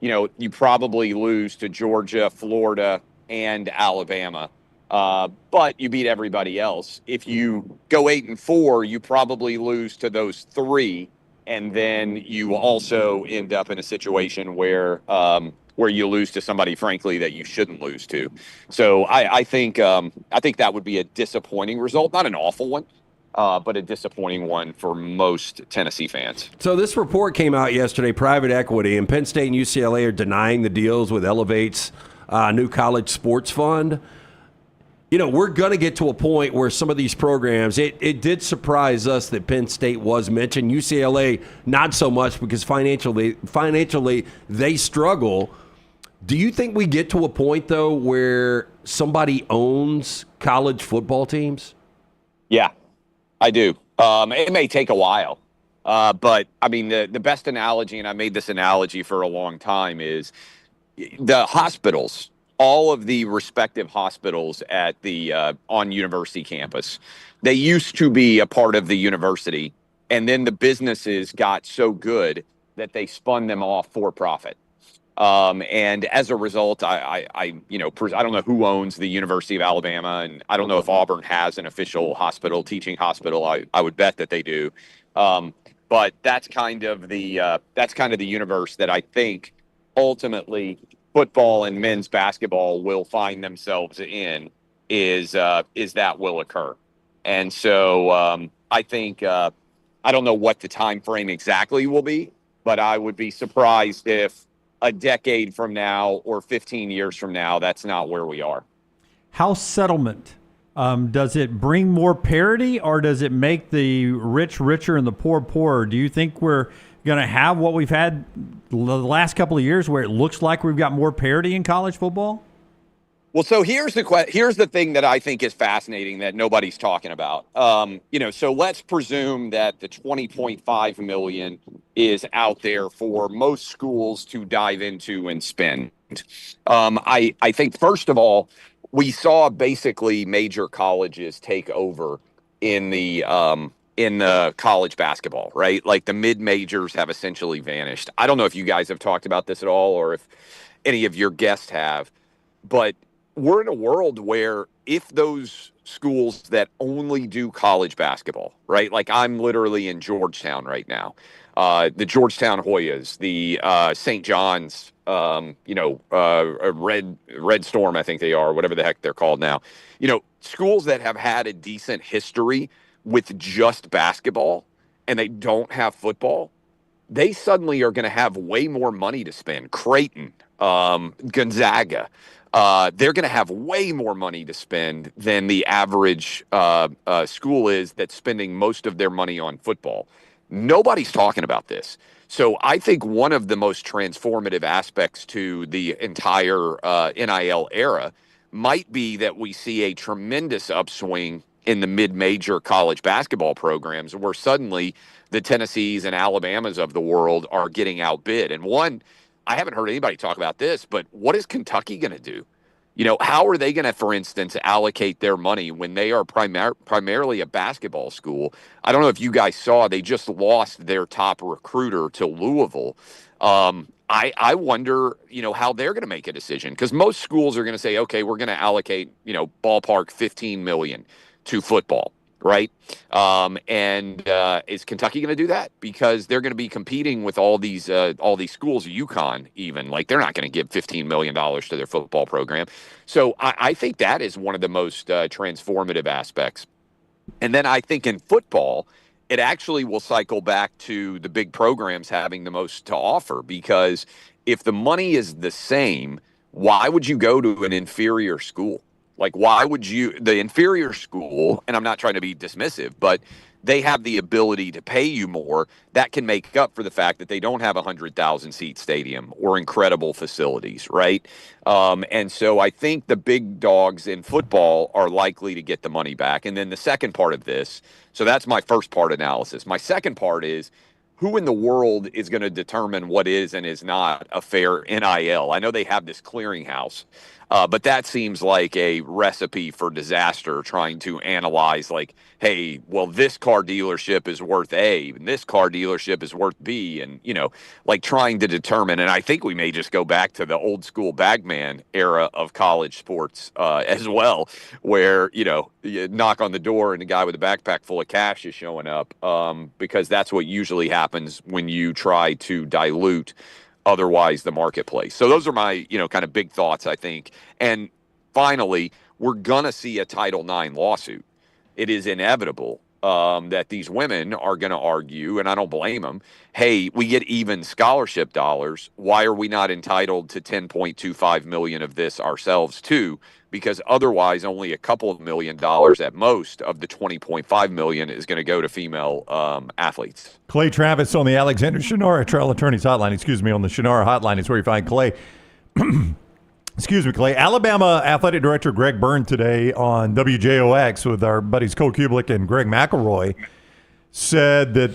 you probably lose to Georgia, Florida, and Alabama. But you beat everybody else. If you go 8-4, you probably lose to those 3. And then you also end up in a situation where you lose to somebody, frankly, that you shouldn't lose to. So I think that would be a disappointing result, not an awful one, but a disappointing one for most Tennessee fans. So this report came out yesterday, private equity, and Penn State and UCLA are denying the deals with Elevate's new college sports fund. We're going to get to a point where some of these programs, it did surprise us that Penn State was mentioned. UCLA, not so much because financially they struggle. Do you think we get to a point, though, where somebody owns college football teams? Yeah, I do. It may take a while. But, I mean, the best analogy, and I made this analogy for a long time, is the hospitals. All of the respective hospitals at the on university campus, they used to be a part of the university, and then the businesses got so good that they spun them off for profit. And as a result, I don't know who owns the University of Alabama, and I don't know if Auburn has an official hospital, teaching hospital. I would bet that they do. But that's kind of the universe that I think ultimately football and men's basketball will find themselves in is that will occur. And so I think I don't know what the time frame exactly will be, but I would be surprised if a decade from now or 15 years from now, that's not where we are. House settlement, does it bring more parity or does it make the rich richer and the poor poorer? Do you think we're going to have what we've had the last couple of years where it looks like we've got more parity in college football? Well, so here's the thing that I think is fascinating that nobody's talking about. So let's presume that the $20.5 million is out there for most schools to dive into and spend. I think first of all, we saw basically major colleges take over in the college basketball, right? Like the mid majors have essentially vanished. I don't know if you guys have talked about this at all, or if any of your guests have, but we're in a world where if those schools that only do college basketball, right? Like I'm literally in Georgetown right now, the Georgetown Hoyas, the St. John's, Red Storm, I think they are, whatever the heck they're called now. Schools that have had a decent history with just basketball and they don't have football, they suddenly are going to have way more money to spend. Creighton, Gonzaga, they're going to have way more money to spend than the average school is that's spending most of their money on football. Nobody's talking about this. So I think one of the most transformative aspects to the entire NIL era might be that we see a tremendous upswing in the mid-major college basketball programs where suddenly the Tennessees and Alabamas of the world are getting outbid. And one, I haven't heard anybody talk about this, but what is Kentucky going to do? How are they going to, for instance, allocate their money when they are primarily a basketball school? I don't know if you guys saw, they just lost their top recruiter to Louisville. I wonder, how they're going to make a decision, because most schools are going to say, okay, we're going to allocate, ballpark $15 million to football. Right. Is Kentucky going to do that? Because they're going to be competing with all these schools, UConn even, like they're not going to give $15 million to their football program. So I think that is one of the most transformative aspects. And then I think in football, it actually will cycle back to the big programs having the most to offer, because if the money is the same, why would you go to an inferior school? Like, why would the inferior school, and I'm not trying to be dismissive, but they have the ability to pay you more. That can make up for the fact that they don't have a 100,000 seat stadium or incredible facilities, right? And so I think the big dogs in football are likely to get the money back. And then the second part of this, so that's my first part analysis. My second part is, who in the world is going to determine what is and is not a fair NIL? I know they have this clearinghouse, but that seems like a recipe for disaster, trying to analyze like, hey, well, this car dealership is worth A and this car dealership is worth B, and, like trying to determine. And I think we may just go back to the old school bagman era of college sports as well, where, you knock on the door and the guy with a backpack full of cash is showing up, because that's what usually happens when you try to dilute otherwise the marketplace. So those are my, kind of big thoughts, I think. And finally, we're going to see a Title IX lawsuit. It is inevitable that these women are going to argue, and I don't blame them, hey, we get even scholarship dollars. Why are we not entitled to $10.25 million of this ourselves too? Because otherwise only a couple of $1 million at most of the $20.5 million is going to go to female athletes. Clay Travis on the Alexander Shunnarah Trial Attorneys Hotline, on the Shunnarah Hotline is where you find Clay. Excuse me, Clay. Alabama Athletic Director Greg Byrne today on WJOX with our buddies Cole Kubelik and Greg McElroy said that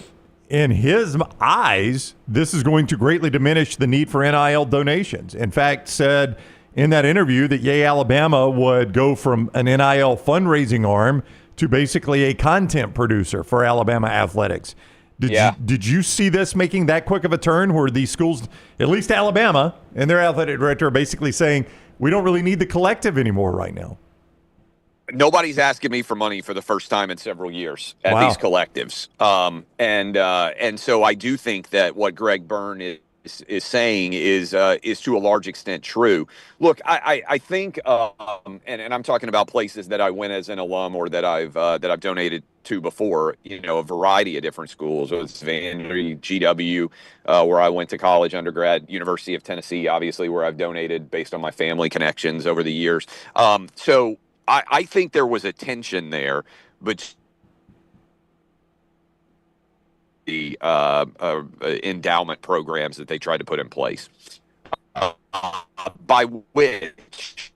in his eyes, this is going to greatly diminish the need for NIL donations. In fact, said in that interview that Yay Alabama would go from an NIL fundraising arm to basically a content producer for Alabama athletics. Did you see this making that quick of a turn where these schools, at least Alabama and their athletic director, are basically saying, we don't really need the collective anymore right now? Nobody's asking me for money for the first time in several years at these collectives. And so I do think that what Greg Byrne is saying is to a large extent true. Look, I think, and I'm talking about places that I went as an alum or that I've donated to before, a variety of different schools. It was Vandry, GW, where I went to college, undergrad, University of Tennessee, obviously, where I've donated based on my family connections over the years. So I think there was a tension there, but the endowment programs that they tried to put in place, by which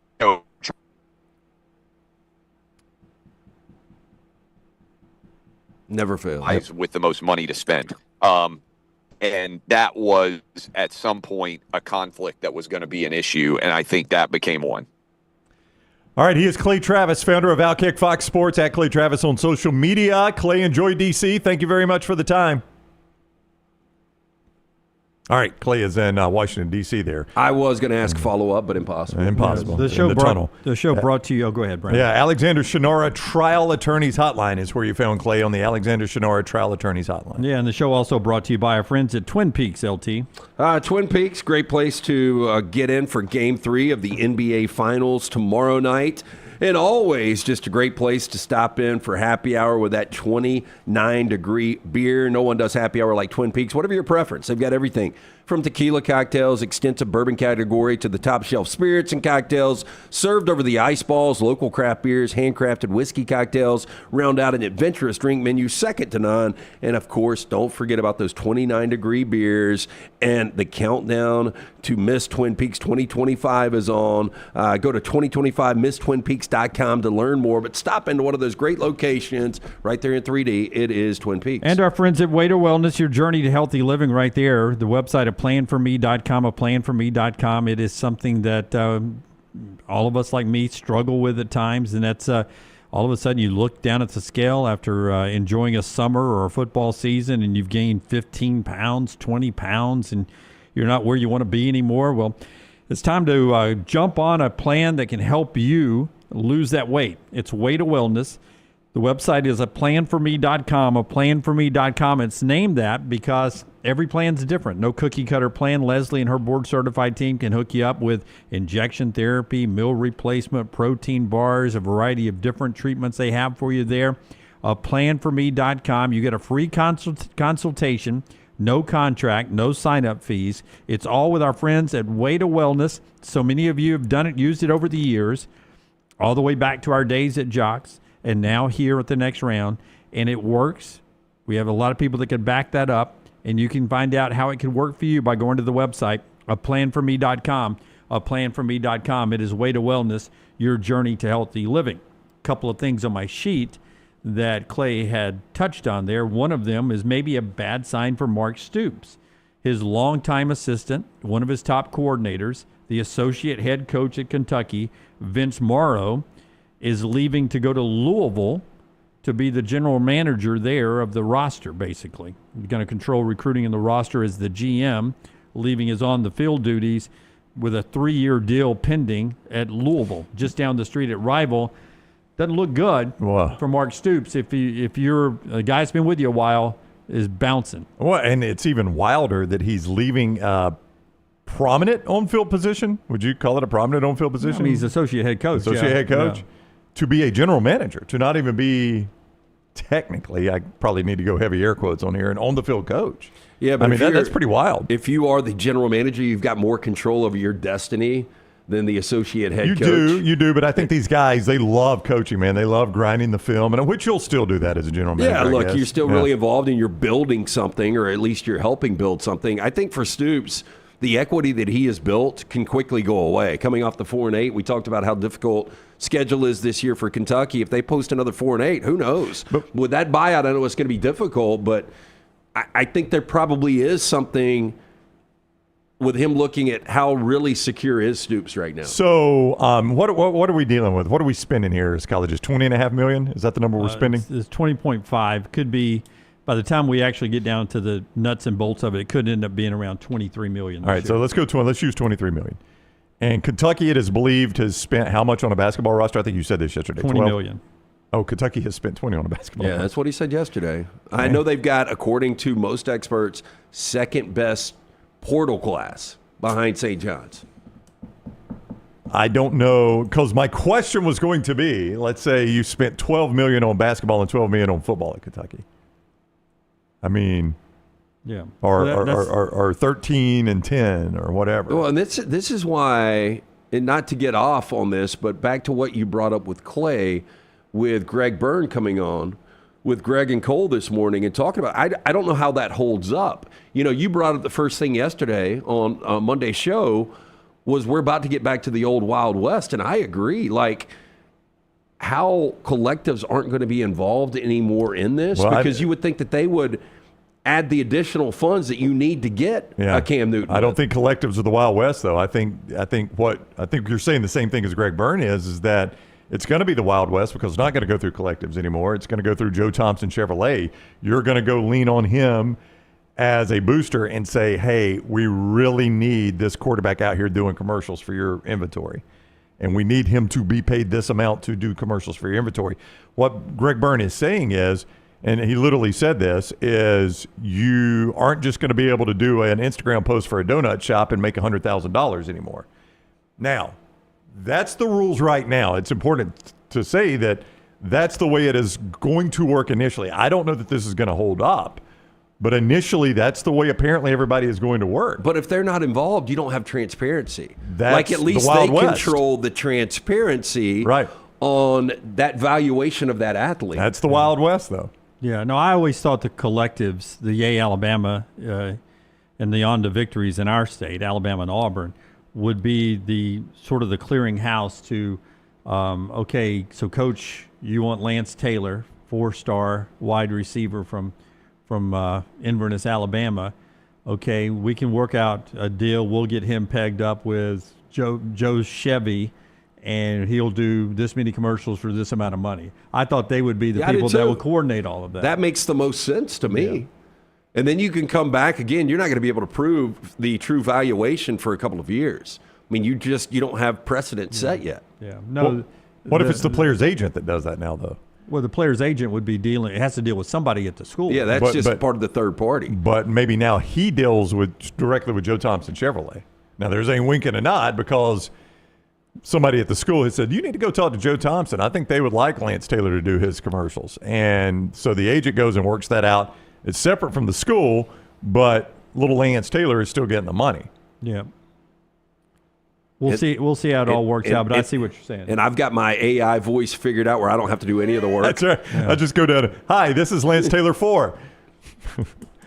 Never fails. With the most money to spend. And that was, at some point, a conflict that was going to be an issue, and I think that became one. All right, he is Clay Travis, founder of Outkick Fox Sports, at Clay Travis on social media. Clay, enjoy D.C. Thank you very much for the time. All right, Clay is in Washington, D.C. there. I was going to ask follow-up, but impossible. Impossible. The show brought to you. Oh, go ahead, Brandon. Yeah, Alexander Shunnarah Trial Attorneys Hotline is where you found Clay, on the Alexander Shunnarah Trial Attorneys Hotline. Yeah, and the show also brought to you by our friends at Twin Peaks, LT. Twin Peaks, great place to get in for Game 3 of the NBA Finals tomorrow night. And always just a great place to stop in for happy hour with that 29-degree beer. No one does happy hour like Twin Peaks. Whatever your preference, they've got everything from tequila cocktails, extensive bourbon category, to the top shelf spirits and cocktails served over the ice balls, local craft beers, handcrafted whiskey cocktails, round out an adventurous drink menu second to none. And, of course, don't forget about those 29-degree beers. And the countdown to Miss Twin Peaks 2025 is on. Go to 2025misstwinpeaks.com to learn more. But stop into one of those great locations right there in 3D. It is Twin Peaks. And our friends at Wader Wellness, your journey to healthy living right there. The website at planforme.com, planforme.com. It is something that all of us like me struggle with at times, and that's all of a sudden you look down at the scale after enjoying a summer or a football season, and you've gained 15 pounds, 20 pounds, and you're not where you want to be anymore. Well, it's time to jump on a plan that can help you lose that weight. It's Wader Wellness. The website is planforme.com, planforme.com. It's named that because every plan's different. No cookie-cutter plan. Leslie and her board-certified team can hook you up with injection therapy, meal replacement, protein bars, a variety of different treatments they have for you there. Planforme.com. You get a free consultation, no contract, no sign-up fees. It's all with our friends at Wader Wellness. So many of you have done it, used it over the years, all the way back to our days at Jocks, and now here at the next round, and it works. We have a lot of people that can back that up, and you can find out how it can work for you by going to the website, planforme.com, planforme.com. It is Wader Wellness, your journey to healthy living. A couple of things on my sheet that Clay had touched on there. One of them is maybe a bad sign for Mark Stoops. His longtime assistant, one of his top coordinators, the associate head coach at Kentucky, Vince Morrow, is leaving to go to Louisville to be the general manager there of the roster, basically. He's going to control recruiting in the roster as the GM, leaving his on-the-field duties with a 3-year deal pending at Louisville, just down the street at Rival. Doesn't look good for Mark Stoops if you're a guy that's been with you a while is bouncing. Well, and it's even wilder that he's leaving prominent on-field position. Would you call it a prominent on-field position? I mean, he's associate head coach. Head coach. Yeah. To be a general manager, to not even be technically, I probably need to go heavy air quotes on here, an on-the-field coach. Yeah, but I mean, that's pretty wild. If you are the general manager, you've got more control over your destiny than the associate head coach. You do, but I think these guys, they love coaching, man. They love grinding the film, and which you'll still do that as a general manager. Yeah, look, you're still really involved, and you're building something, or at least you're helping build something. I think for Stoops, the equity that he has built can quickly go away. Coming off the 4-8, we talked about how difficult schedule is this year for Kentucky. If they post another 4-8, who knows? But with that buyout, I know it's going to be difficult, but I think there probably is something with him looking at how really secure is Stoops right now. So what are we dealing with? What are we spending here as colleges? $20.5 million? Is that the number we're spending? It's 20.5. Could be. By the time we actually get down to the nuts and bolts of it, it could end up being around $23 million. All right, so let's use $23 million. And Kentucky, it is believed, has spent how much on a basketball roster? I think you said this yesterday. $20 million. Oh, Kentucky has spent 20 on a basketball roster. That's what he said yesterday. Okay. I know they've got, according to most experts, second best portal class behind St. John's. I don't know, because my question was going to be, let's say you spent $12 million on basketball and $12 million on football at Kentucky. I mean, yeah, or 13 and 10 or whatever. Well, and this is why, and not to get off on this, but back to what you brought up with Clay, with Greg Byrne coming on, with Greg and Cole this morning and talking about, I don't know how that holds up. You know, you brought up the first thing yesterday on Monday's show was we're about to get back to the old Wild West, and I agree. Like, how collectives aren't going to be involved anymore in this, Well, because you would think that they would add the additional funds that you need to get a Cam Newton. I don't think collectives are the Wild West, though. I think you're saying the same thing as Greg Byrne is that it's going to be the Wild West because it's not going to go through collectives anymore. It's going to go through Joe Thompson Chevrolet. You're going to go lean on him as a booster and say, hey, we really need this quarterback out here doing commercials for your inventory. And we need him to be paid this amount to do commercials for your inventory. What Greg Byrne is saying is, and he literally said this, is you aren't just going to be able to do an Instagram post for a donut shop and make $100,000 anymore. Now, that's the rules right now. It's important to say that that's the way it is going to work initially. I don't know that this is going to hold up, but initially that's the way apparently everybody is going to work. But if they're not involved, you don't have transparency. That's at least the Wild they West. control the transparency on that valuation of that athlete. That's the Wild West, though. Yeah, no, I always thought the collectives, the Yay Alabama and the On to Victories in our state, Alabama and Auburn, would be the sort of the clearinghouse to, okay, so Coach, you want Lance Taylor, 4-star wide receiver from Inverness, Alabama. Okay, we can work out a deal. We'll get him pegged up with Joe Chevy, and he'll do this many commercials for this amount of money. I thought they would be the people that would coordinate all of that. That makes the most sense to me. Yeah. And then you can come back again. You're not going to be able to prove the true valuation for a couple of years. I mean, you don't have precedent set yet. Yeah. No. What if it's the player's agent that does that now, though? Well, the player's agent would be it has to deal with somebody at the school. Yeah, that's just part of the third party. But maybe now he deals directly with Joe Thompson Chevrolet. Now, there's a wink and a nod because somebody at the school has said, you need to go talk to Joe Thompson. I think they would like Lance Taylor to do his commercials. And so the agent goes and works that out. It's separate from the school, but little Lance Taylor is still getting the money. Yeah. We'll see how it all works out, but I see what you're saying. And I've got my AI voice figured out where I don't have to do any of the work. That's right. Yeah. I just go down, hi, this is Lance Taylor 4.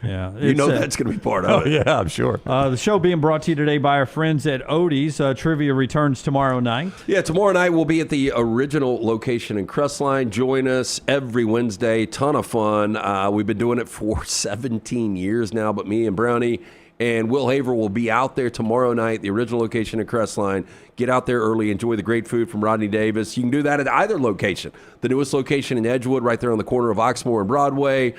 Yeah, that's going to be part of it. Yeah, I'm sure. The show being brought to you today by our friends at Odie's. Trivia returns tomorrow night. Yeah, tomorrow night we'll be at the original location in Crestline. Join us every Wednesday. Ton of fun. We've been doing it for 17 years now, but me and Brownie and Will Haver will be out there tomorrow night, the original location in Crestline. Get out there early, enjoy the great food from Rodney Davis. You can do that at either location. The newest location in Edgewood, right there on the corner of Oxmoor and Broadway.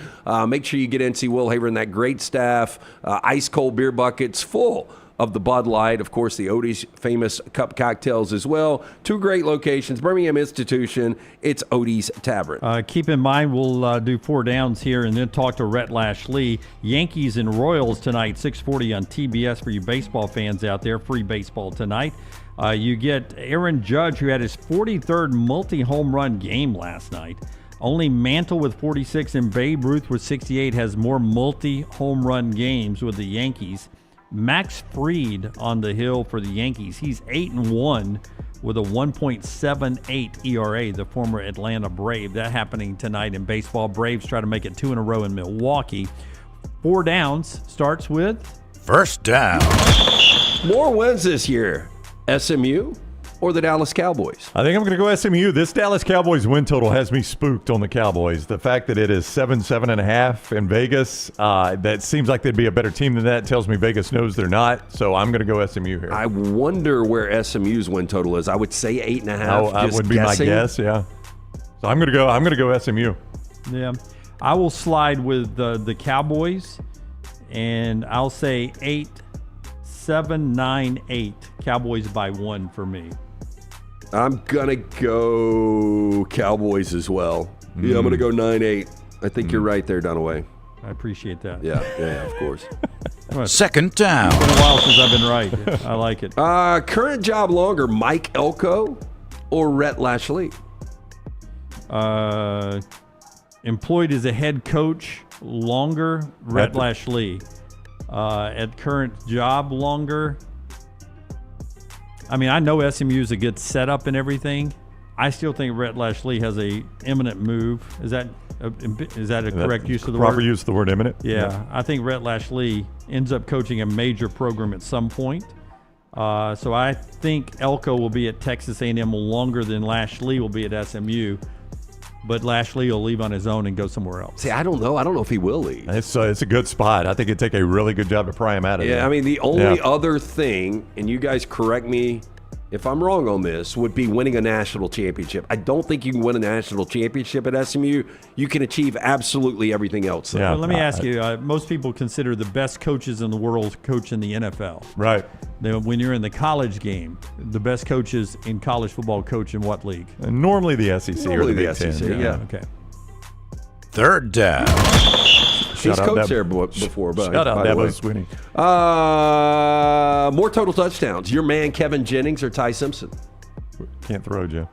Make sure you get in, see Will Haver and that great staff. Ice-cold beer buckets full of the Bud Light. Of course, the Odie's famous cup cocktails as well. 2 great locations, Birmingham Institution. It's Odie's Tavern. Keep in mind, we'll do 4 downs here and then talk to Rhett Lashlee. Yankees and Royals tonight, 6:40 on TBS for you baseball fans out there. Free baseball tonight. You get Aaron Judge, who had his 43rd multi-home run game last night. Only Mantle with 46 and Babe Ruth with 68 has more multi-home run games with the Yankees. Max Fried on the hill for the Yankees. He's 8-1 with a 1.78 ERA, the former Atlanta Brave. That happening tonight in baseball. Braves try to make it 2 in a row in Milwaukee. 4 downs starts with First Down. More wins this year. SMU or the Dallas Cowboys? I think I'm going to go SMU. This Dallas Cowboys win total has me spooked on the Cowboys. The fact that it is 7.5 in Vegas, that seems like they'd be a better team than that. Tells me Vegas knows they're not. So I'm going to go SMU here. I wonder where SMU's win total is. I would say 8.5. That would be my guess. Yeah. So I'm going to go SMU. Yeah, I will slide with the Cowboys, and I'll say 8-7-9-8. Cowboys by 1 for me. I'm going to go Cowboys as well. Yeah, I'm going to go 9-8. I think you're right there, Dunaway. I appreciate that. Yeah, of course. Second down. It's been a while since I've been right. I like it. Current job longer, Mike Elko or Rhett Lashlee? Employed as a head coach longer, Rhett Lashlee. At current job longer, I mean, I know SMU is a good setup and everything. I still think Rhett Lashlee has a imminent move. Is that a correct use of the word? Proper use of the word imminent? Yeah. I think Rhett Lashlee ends up coaching a major program at some point. So I think Elko will be at Texas A&M longer than Lashlee will be at SMU. But Lashlee will leave on his own and go somewhere else. See, I don't know. I don't know if he will leave. It's a good spot. I think it'd take a really good job to pry him out of there. Yeah, I mean, the only other thing, and you guys correct me if I'm wrong on this, would be winning a national championship. I don't think you can win a national championship at SMU. You can achieve absolutely everything else. Though. Yeah. Well, let me ask you, most people consider the best coaches in the world coach in the NFL. Right. Now, when you're in the college game, the best coaches in college football coach in what league? Normally the SEC or the Big SEC, Ten. yeah. Okay. Third down. He's coached there before, but Shout out Dabo Swinney. More total touchdowns. Your man Kevin Jennings or Ty Simpson? Can't throw, Joe.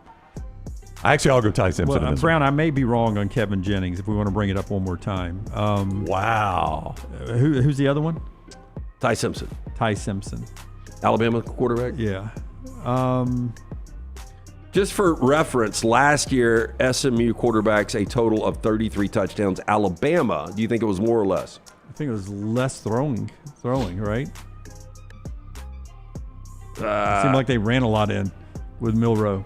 Actually, I'll go Ty Simpson. Well, Brown, I may be wrong on Kevin Jennings if we want to bring it up one more time. Wow. Who's the other one? Ty Simpson. Ty Simpson. Alabama quarterback? Yeah. Just for reference, last year, SMU quarterbacks a total of 33 touchdowns. Alabama, do you think it was more or less? I think it was less throwing, right? It seemed like they ran a lot in with Milroe.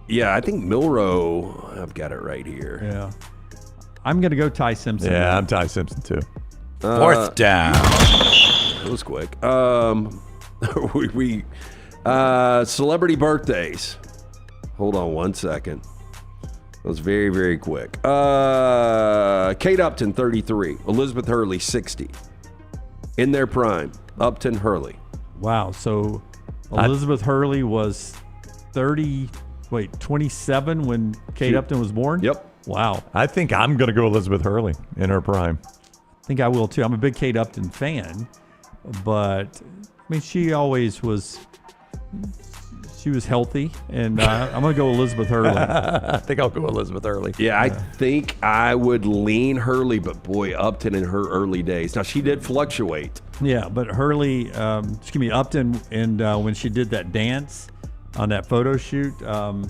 Yeah, I think Milroe, I've got it right here. Yeah. I'm going to go Ty Simpson. Yeah, I'm Ty Simpson too. Fourth down. That was quick. Celebrity birthdays. Hold on one second. That was very, very quick. Kate Upton, 33. Elizabeth Hurley, 60. In their prime. Upton, Hurley. Wow. So Elizabeth Hurley was 27 when Kate Upton was born? Yep. Wow. I think I'm going to go Elizabeth Hurley in her prime. I think I will too. I'm a big Kate Upton fan, but I mean, she always was. She was healthy, and I'm going to go Elizabeth Hurley. I think I'll go Elizabeth Hurley. Yeah, I think I would lean Hurley, but boy, Upton in her early days. Now, she did fluctuate. Yeah, but Hurley, Upton, and when she did that dance on that photo shoot, the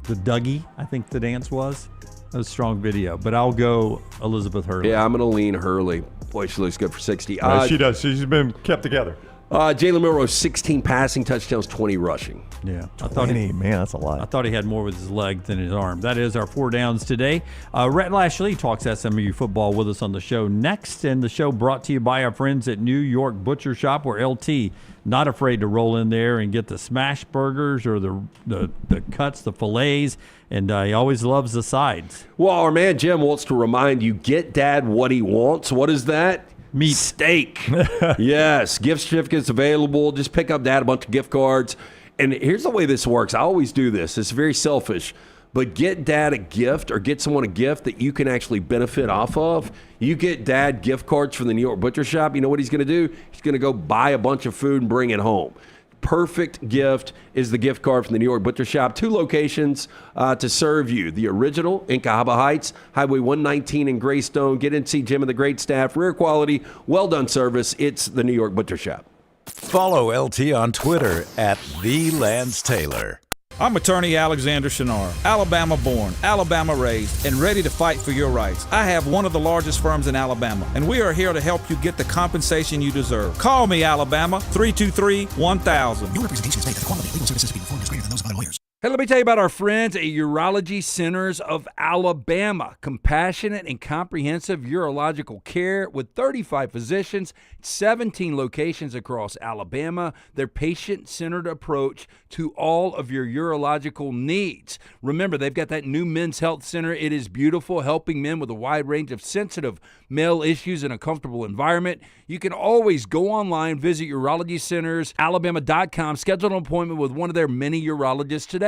Dougie, I think the dance was. That was a strong video, but I'll go Elizabeth Hurley. Yeah, I'm going to lean Hurley. Boy, she looks good for 60. She does. She's been kept together. Jalen Milroe, 16 passing touchdowns, 20 rushing. Yeah. 20, man, that's a lot. I thought he had more with his leg than his arm. That is our 4 downs today. Rhett Lashlee talks SMU football with us on the show next, and the show brought to you by our friends at New York Butcher Shop, where LT not afraid to roll in there and get the smash burgers or the cuts, the fillets, and he always loves the sides. Well, our man Jim wants to remind you, get Dad what he wants. What is that? Meat. Steak. Yes. Gift certificates available. Just pick up Dad a bunch of gift cards. And here's the way this works. I always do this. It's very selfish. But get Dad a gift or get someone a gift that you can actually benefit off of. You get Dad gift cards from the New York Butcher Shop. You know what he's going to do? He's going to go buy a bunch of food and bring it home. Perfect gift is the gift card from the New York Butcher Shop. 2 locations to serve you. The original in Cahaba Heights, Highway 119 in Greystone. Get in and see Jim and the great staff. Rare quality, well done service. It's the New York Butcher Shop. Follow LT on Twitter at @TheLanceTaylor. I'm attorney Alexander Shunnarah, Alabama born, Alabama raised, and ready to fight for your rights. I have one of the largest firms in Alabama, and we are here to help you get the compensation you deserve. Call me, Alabama, 323-1000. Your representation is made that the quality of legal services to be performed is greater than those of other lawyers. Hey, let me tell you about our friends at Urology Centers of Alabama. Compassionate and comprehensive urological care with 35 physicians, 17 locations across Alabama. Their patient-centered approach to all of your urological needs. Remember, they've got that new men's health center. It is beautiful, helping men with a wide range of sensitive male issues in a comfortable environment. You can always go online, visit urologycentersalabama.com, schedule an appointment with one of their many urologists today.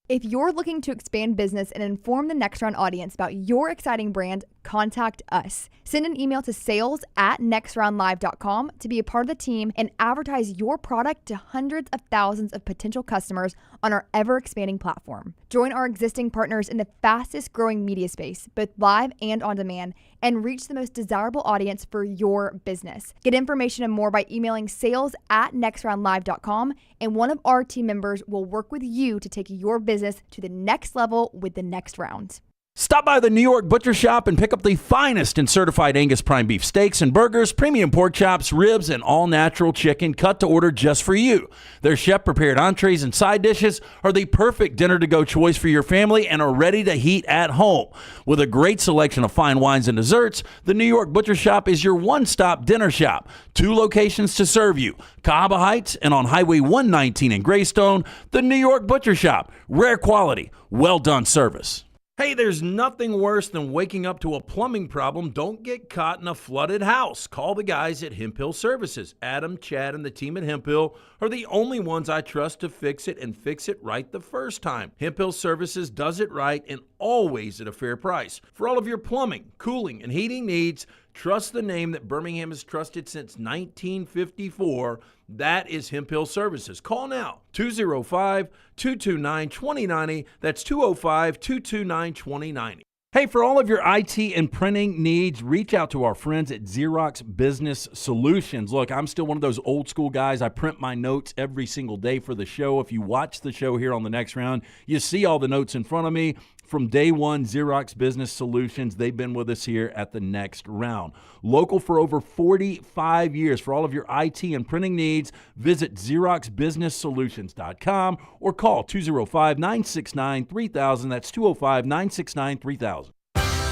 If you're looking to expand business and inform the Next Round audience about your exciting brand, contact us. Send an email to sales@nextroundlive.com to be a part of the team and advertise your product to hundreds of thousands of potential customers on our ever-expanding platform. Join our existing partners in the fastest-growing media space, both live and on demand, and reach the most desirable audience for your business. Get information and more by emailing sales@nextroundlive.com, and one of our team members will work with you to take your business to the next level with the Next Round. Stop by the New York Butcher Shop and pick up the finest in certified Angus prime beef steaks and burgers, premium pork chops, ribs, and all-natural chicken cut to order just for you. Their chef-prepared entrees and side dishes are the perfect dinner-to-go choice for your family and are ready to heat at home. With a great selection of fine wines and desserts, the New York Butcher Shop is your one-stop dinner shop. 2 locations to serve you, Cahaba Heights and on Highway 119 in Greystone. The New York Butcher Shop. Rare quality, well-done service. Hey, there's nothing worse than waking up to a plumbing problem. Don't get caught in a flooded house. Call the guys at Hemp Hill Services. Adam, Chad, and the team at Hemp Hill are the only ones I trust to fix it and fix it right the first time. Hemp Hill Services does it right and always at a fair price. For all of your plumbing, cooling, and heating needs, trust the name that Birmingham has trusted since 1954. That is Hemp Hill Services. Call now, 205-229-2090. That's 205-229-2090. Hey, for all of your IT and printing needs, reach out to our friends at Xerox Business Solutions. Look, I'm still one of those old school guys. I print my notes every single day for the show. If you watch the show here on the Next Round, you see all the notes in front of me. From day one, Xerox Business Solutions, they've been with us here at the Next Round. Local for over 45 years. For all of your IT and printing needs, visit XeroxBusinessSolutions.com or call 205-969-3000. That's 205-969-3000.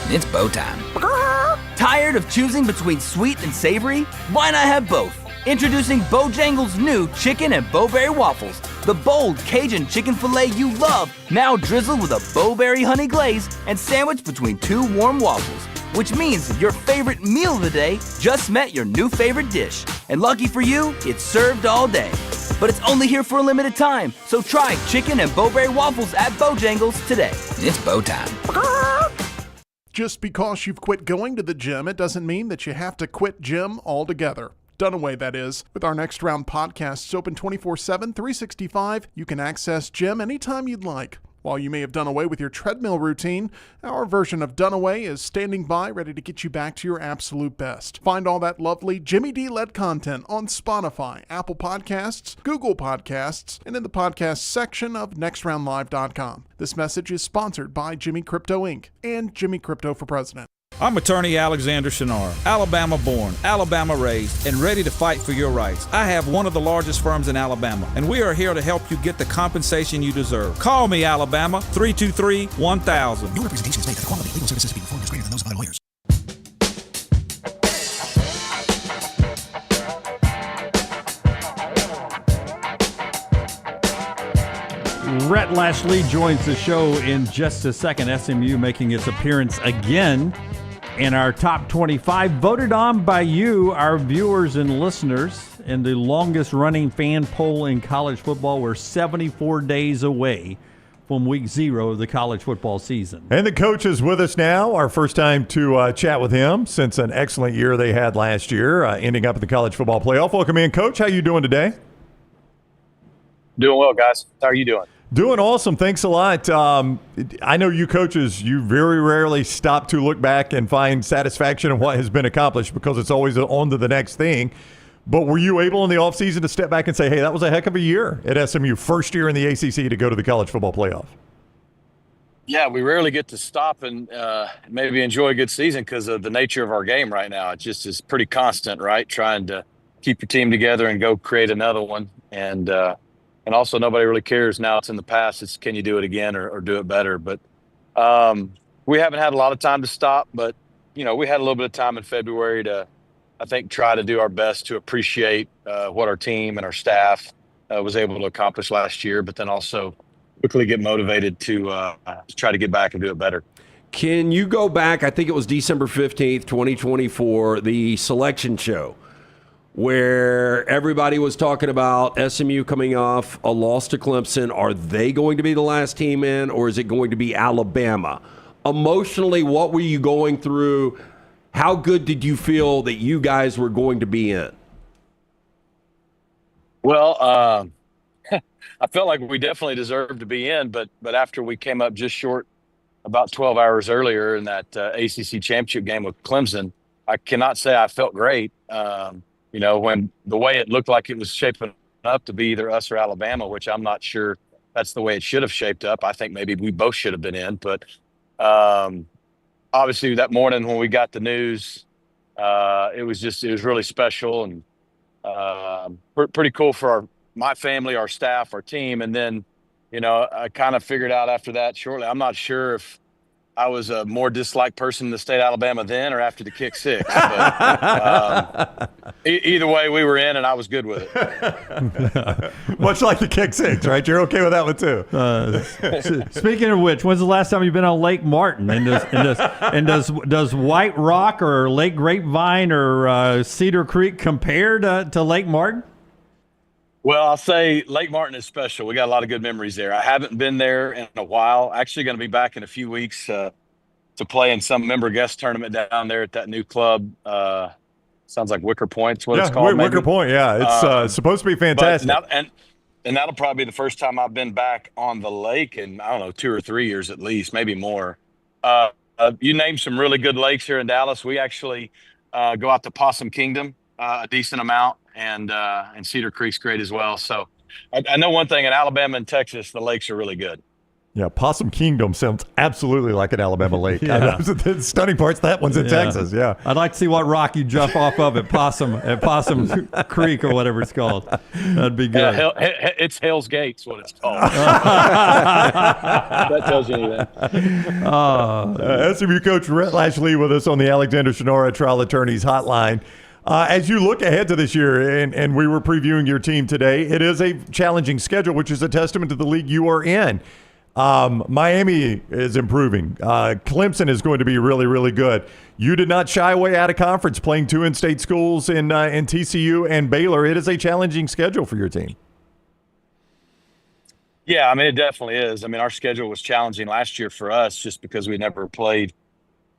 It's bow time. Tired of choosing between sweet and savory? Why not have both? Introducing Bojangles' new chicken and bowberry waffles. The bold Cajun chicken filet you love, now drizzled with a bowberry honey glaze and sandwiched between 2 warm waffles. Which means your favorite meal of the day just met your new favorite dish. And lucky for you, it's served all day. But it's only here for a limited time, so try chicken and bowberry waffles at Bojangles today. It's bow time. Just because you've quit going to the gym, it doesn't mean that you have to quit gym altogether. Dunaway, that is. With our Next Round podcasts open 24/7, 365, you can access gym anytime you'd like. While you may have done away with your treadmill routine, our version of Dunaway is standing by ready to get you back to your absolute best. Find all that lovely Jimmy D-led content on Spotify, Apple Podcasts, Google Podcasts, and in the podcast section of NextRoundLive.com. This message is sponsored by Jimmy Crypto Inc. and Jimmy Crypto for President. I'm attorney Alexander Shunnarah, Alabama born, Alabama raised, and ready to fight for your rights. I have one of the largest firms in Alabama, and we are here to help you get the compensation you deserve. Call me, Alabama, 323-1000. No representation is made that the quality of legal services to be performed is greater than those of other lawyers. Rhett Lashlee joins the show in just a second. SMU making its appearance again in our top 25, voted on by you, our viewers and listeners, in the longest running fan poll in college football. We're 74 days away from week 0 of the college football season. And the coach is with us now. Our first time to chat with him since an excellent year they had last year, ending up at the college football playoff. Welcome in, Coach. How you doing today? Doing well, guys. How are you doing? Doing awesome. Thanks a lot. I know you coaches, you very rarely stop to look back and find satisfaction in what has been accomplished because it's always on to the next thing. But were you able in the offseason to step back and say, hey, that was a heck of a year at SMU, first year in the ACC to go to the college football playoff? Yeah, we rarely get to stop and maybe enjoy a good season because of the nature of our game right now. It just is pretty constant, right? Trying to keep your team together and go create another one. And also nobody really cares now. It's in the past. It's can you do it again or do it better? But we haven't had a lot of time to stop. But, you know, we had a little bit of time in February to, I think, try to do our best to appreciate what our team and our staff was able to accomplish last year, but then also quickly get motivated to try to get back and do it better. Can you go back, I think it was December 15th, 2024, the selection show, where everybody was talking about SMU coming off a loss to Clemson. Are they going to be the last team in, or is it going to be Alabama? Emotionally, what were you going through? How good did you feel that you guys were going to be in? Well, I felt like we definitely deserved to be in, but after we came up just short about 12 hours earlier in that ACC championship game with Clemson, I cannot say I felt great. You know, when the way it looked like it was shaping up to be either us or Alabama, which I'm not sure that's the way it should have shaped up. I think maybe we both should have been in, but Obviously, that morning when we got the news, it was really special and pretty cool for my family, our staff, our team. And then, I kind of figured out after that shortly, I'm not sure if I was a more disliked person in the state of Alabama then or after the kick six. But, either way, we were in, and I was good with it. Much like the kick six, right? You're okay with that one too. Speaking of which, when's the last time you've been on Lake Martin? And does White Rock or Lake Grapevine or Cedar Creek compare to Lake Martin? Well, I'll say Lake Martin is special. We got a lot of good memories there. I haven't been there in a while. Actually going to be back in a few weeks to play in some member guest tournament down there at that new club. Sounds like Wicker Point's what it's called. Wicker Point, yeah. It's supposed to be fantastic. And that'll probably be the first time I've been back on the lake in, I don't know, 2 or 3 years at least, maybe more. You named some really good lakes here in Dallas. We actually go out to Possum Kingdom a decent amount. And Cedar Creek's great as well. So I know one thing, in Alabama and Texas, the lakes are really good. Yeah, Possum Kingdom sounds absolutely like an Alabama lake. Yeah. The stunning part's that one's in Texas, yeah. I'd like to see what rock you jump off of at Possum Creek or whatever it's called. That'd be good. It's Hell's Gates, what it's called. That tells you anything. SMU coach Rhett Lashlee with us on the Alexander Shunnarah Trial Attorneys Hotline. As you look ahead to this year, and we were previewing your team today, it is a challenging schedule, which is a testament to the league you are in. Miami is improving. Clemson is going to be really, really good. You did not shy away out of conference, playing 2 in-state schools in TCU and Baylor. It is a challenging schedule for your team. Yeah, I mean, it definitely is. I mean, our schedule was challenging last year for us just because we never played,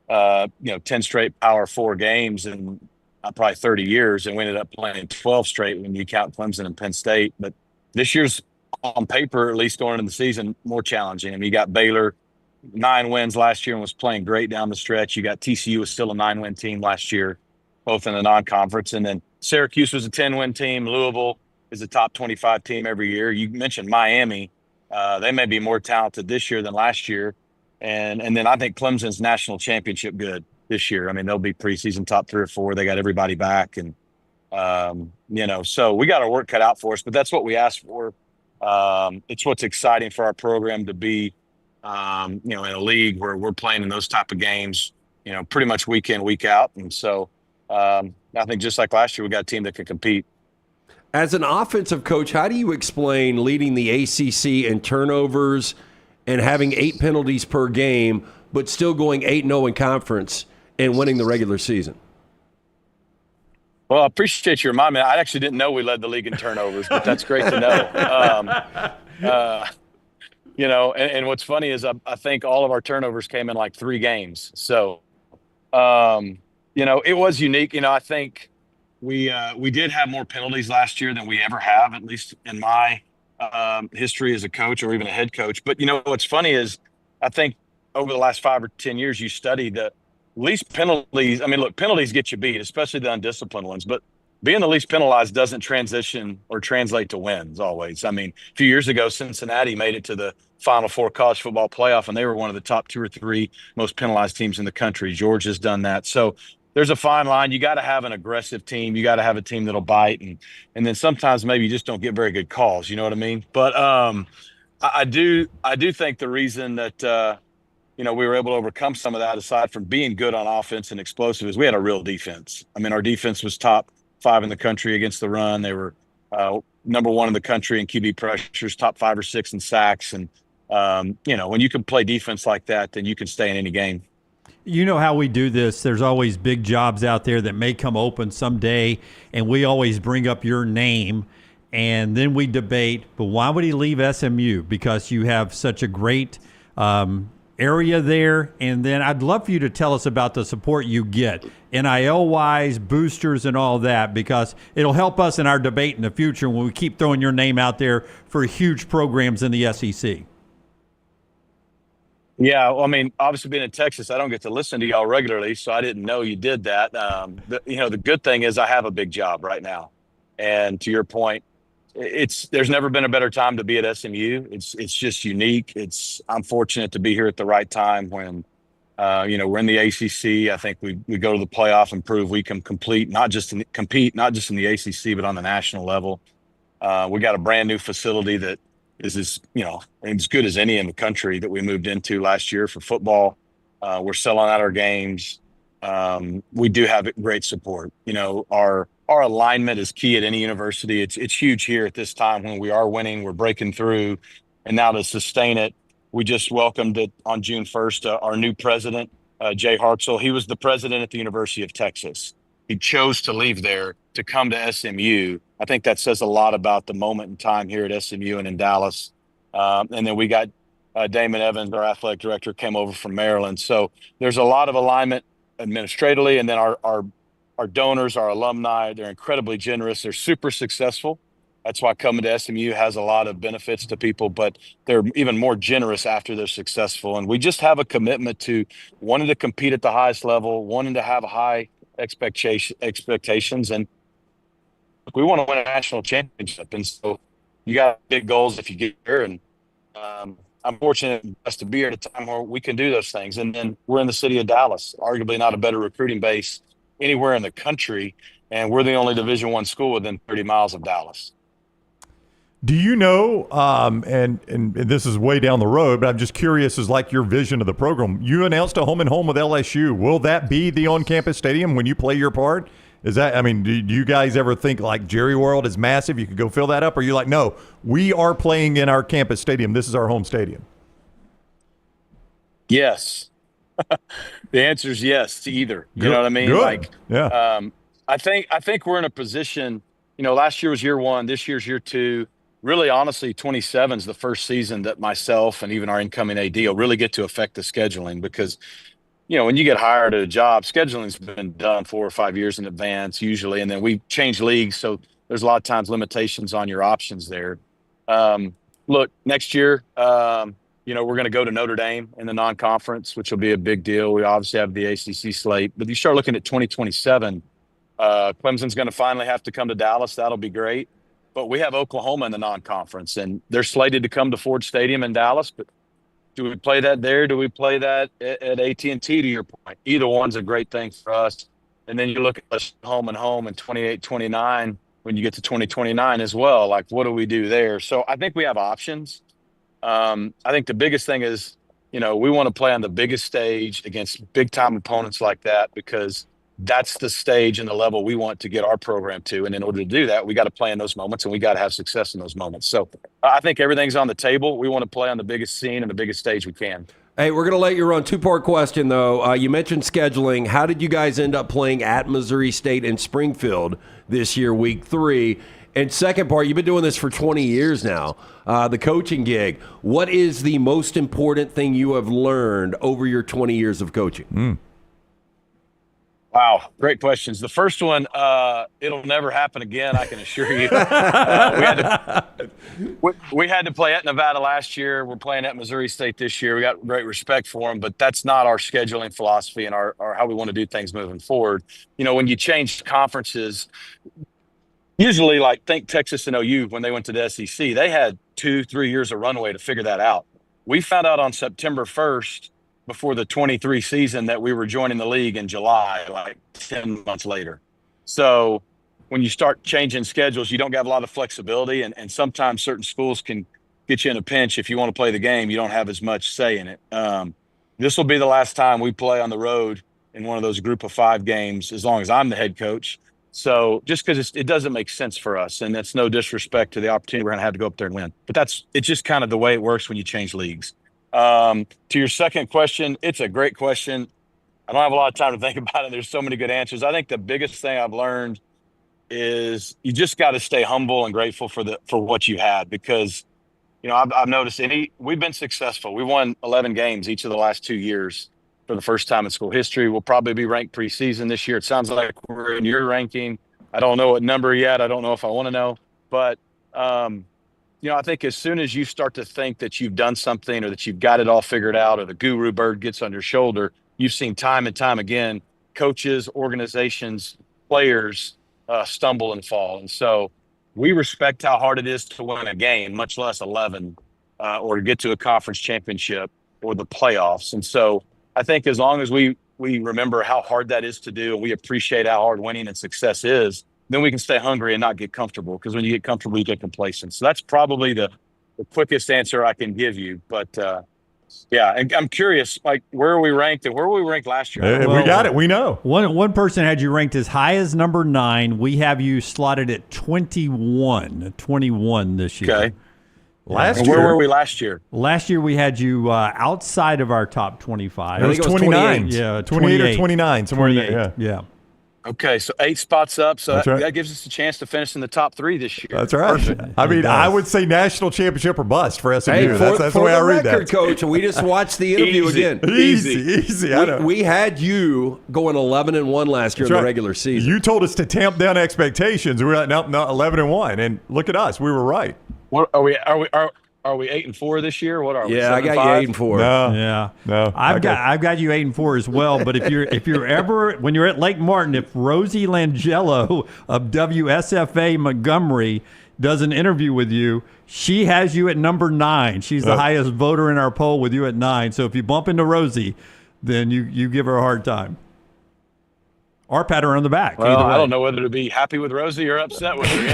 10 straight Power 4 games in probably 30 years, and we ended up playing 12 straight when you count Clemson and Penn State. But this year's, on paper, at least going into the season, more challenging. I mean, you got Baylor, 9 wins last year and was playing great down the stretch. You got TCU was still a 9-win team last year, both in the non-conference. And then Syracuse was a 10-win team. Louisville is a top 25 team every year. You mentioned Miami. They may be more talented this year than last year. And then I think Clemson's national championship good this year. I mean, they'll be preseason top 3 or 4. They got everybody back. And, so we got our work cut out for us, but that's what we asked for. It's what's exciting for our program to be, in a league where we're playing in those type of games, pretty much week in, week out. And so I think just like last year, we got a team that can compete. As an offensive coach, how do you explain leading the ACC in turnovers and having 8 penalties per game, but still going 8-0 in conference and winning the regular season? Well, I appreciate you reminding me. I actually didn't know we led the league in turnovers, but that's great to know. And what's funny is I think all of our turnovers came in like 3 games. So, it was unique. I think we did have more penalties last year than we ever have, at least in my history as a coach or even a head coach. But, what's funny is I think over the last 5 or 10 years, you study the least penalties. I mean, look, penalties get you beat, especially the undisciplined ones. But being the least penalized doesn't transition or translate to wins always. I mean, a few years ago, Cincinnati made it to the Final Four college football playoff, and they were one of the top 2 or 3 most penalized teams in the country. Georgia's done that. So there's a fine line. You got to have an aggressive team. You got to have a team that'll bite. And then sometimes maybe you just don't get very good calls. You know what I mean? But I do think the reason that we were able to overcome some of that, aside from being good on offense and explosive, is we had a real defense. I mean, our defense was top 5 in the country against the run. They were number 1 in the country in QB pressures, top 5 or 6 in sacks. And, when you can play defense like that, then you can stay in any game. You know how we do this. There's always big jobs out there that may come open someday, and we always bring up your name, and then we debate, but why would he leave SMU? Because you have such a great area there. And then I'd love for you to tell us about the support you get, NIL-wise, boosters, and all that, because it'll help us in our debate in the future when we keep throwing your name out there for huge programs in the SEC. Yeah, well, I mean, obviously being in Texas, I don't get to listen to y'all regularly, so I didn't know you did that. The good thing is I have a big job right now. And to your point, there's never been a better time to be at SMU. It's just unique. I'm fortunate to be here at the right time when, we're in the ACC. I think we go to the playoff and prove we can compete, not just in the ACC, but on the national level. We got a brand new facility that is as good as any in the country that we moved into last year for football. We're selling out our games. We do have great support. Our alignment is key at any university. It's huge here at this time when we are winning, we're breaking through, and now to sustain it. We just welcomed it on June 1st, our new president, Jay Hartzell. He was the president at the University of Texas. He chose to leave there to come to SMU. I think that says a lot about the moment in time here at SMU and in Dallas. And then we got Damon Evans, our athletic director, came over from Maryland. So there's a lot of alignment administratively. And then our donors, our alumni, they're incredibly generous. They're super successful. That's why coming to SMU has a lot of benefits to people, but they're even more generous after they're successful. And we just have a commitment to wanting to compete at the highest level, wanting to have high expectations. And we want to win a national championship. And so you got big goals if you get here. And I'm fortunate to be here at a time where we can do those things. And then we're in the city of Dallas, arguably not a better recruiting base anywhere in the country. And we're the only Division I school within 30 miles of Dallas. Do you know, and this is way down the road, but I'm just curious, is like your vision of the program. You announced a home and home with LSU. Will that be the on-campus stadium when you play your part? Do you guys ever think like Jerry World is massive, you could go fill that up? Or are you like, no, we are playing in our campus stadium. This is our home stadium. Yes. The answer is yes to either. You know what I mean? Good. Yeah. I think we're in a position, last year was year one, this year's year two. Really, honestly, 27 is the first season that myself and even our incoming AD will really get to affect the scheduling because, when you get hired at a job, scheduling's been done 4 or 5 years in advance usually, and then we change leagues, so there's a lot of times limitations on your options there. Look, next year, we're going to go to Notre Dame in the non-conference, which will be a big deal. We obviously have the ACC slate, but you start looking at 2027, Clemson's going to finally have to come to Dallas. That'll be great. But we have Oklahoma in the non-conference, and they're slated to come to Ford Stadium in Dallas. But do we play that there? Do we play that at AT&T, to your point? Either one's a great thing for us. And then you look at home and home in 28, 29, when you get to 2029 as well. Like, what do we do there? So I think we have options. I think the biggest thing is, we want to play on the biggest stage against big-time opponents like that because that's the stage and the level we want to get our program to. And in order to do that, we got to play in those moments and we got to have success in those moments. So I think everything's on the table. We want to play on the biggest scene and the biggest stage we can. Hey, we're going to let you run. 2-part question, though. You mentioned scheduling. How did you guys end up playing at Missouri State and Springfield this year, week 3? And second part, you've been doing this for 20 years now, the coaching gig. What is the most important thing you have learned over your 20 years of coaching? Wow, great questions. The first one, it'll never happen again, I can assure you. We had to play at Nevada last year. We're playing at Missouri State this year. We got great respect for them, but that's not our scheduling philosophy and our how we want to do things moving forward. When you change conferences, usually think Texas and OU when they went to the SEC, they had 2-3 years of runway to figure that out. We found out on September 1st, before the 23 season, that we were joining the league in July, 10 months later. So when you start changing schedules, you don't have a lot of flexibility. And sometimes certain schools can get you in a pinch. If you want to play the game, you don't have as much say in it. This will be the last time we play on the road in one of those group of 5 games, as long as I'm the head coach. So just because it doesn't make sense for us, and that's no disrespect to the opportunity we're going to have to go up there and win. But it's just kind of the way it works when you change leagues. To your second question, it's a great question. I don't have a lot of time to think about it. There's so many good answers. I think the biggest thing I've learned is you just got to stay humble and grateful for what you had, because, I've noticed we've been successful. We won 11 games each of the last 2 years for the first time in school history. We'll probably be ranked preseason this year. It sounds like we're in your ranking. I don't know what number yet. I don't know if I want to know, but, I think as soon as you start to think that you've done something or that you've got it all figured out or the guru bird gets on your shoulder, you've seen time and time again, coaches, organizations, players stumble and fall. And so we respect how hard it is to win a game, much less 11, or to get to a conference championship or the playoffs. And so I think as long as we remember how hard that is to do, and we appreciate how hard winning and success is, then we can stay hungry and not get comfortable. Because when you get comfortable, you get complacent. So that's probably the quickest answer I can give you. But yeah, and I'm curious, like, where are we ranked, and where were we ranked last year? We got it. We know. One person had you ranked as high as number 9. We have you slotted at 21 this year. Okay. Last year. Where were we last year? Last year we had you outside of our top 25. It was 29. Yeah, 28 or 29, somewhere in there. Yeah. Okay, so 8 spots up. So That's right. that gives us a chance to finish in the top 3 this year. That's right. Perfect. I mean, I would say national championship or bust for SMU. Hey, that's the way I read record, that. Coach, we just watched the interview again. Easy. I know. We had you going 11-1 last year in the regular season. You told us to tamp down expectations. We were like, no, 11-1, and look at us. We were right. What are we? Are we 8-4 this year? What are we? Yeah, I got you 8-4. No. I've got you 8-4 as well. But if you're ever, when you're at Lake Martin, if Rosie Langelo of WSFA Montgomery does an interview with you, she has you at number 9. She's the highest voter in our poll with you at 9. So if you bump into Rosie, then you give her a hard time. Or pat her on the back. Well, I don't know whether to be happy with Rosie or upset with her.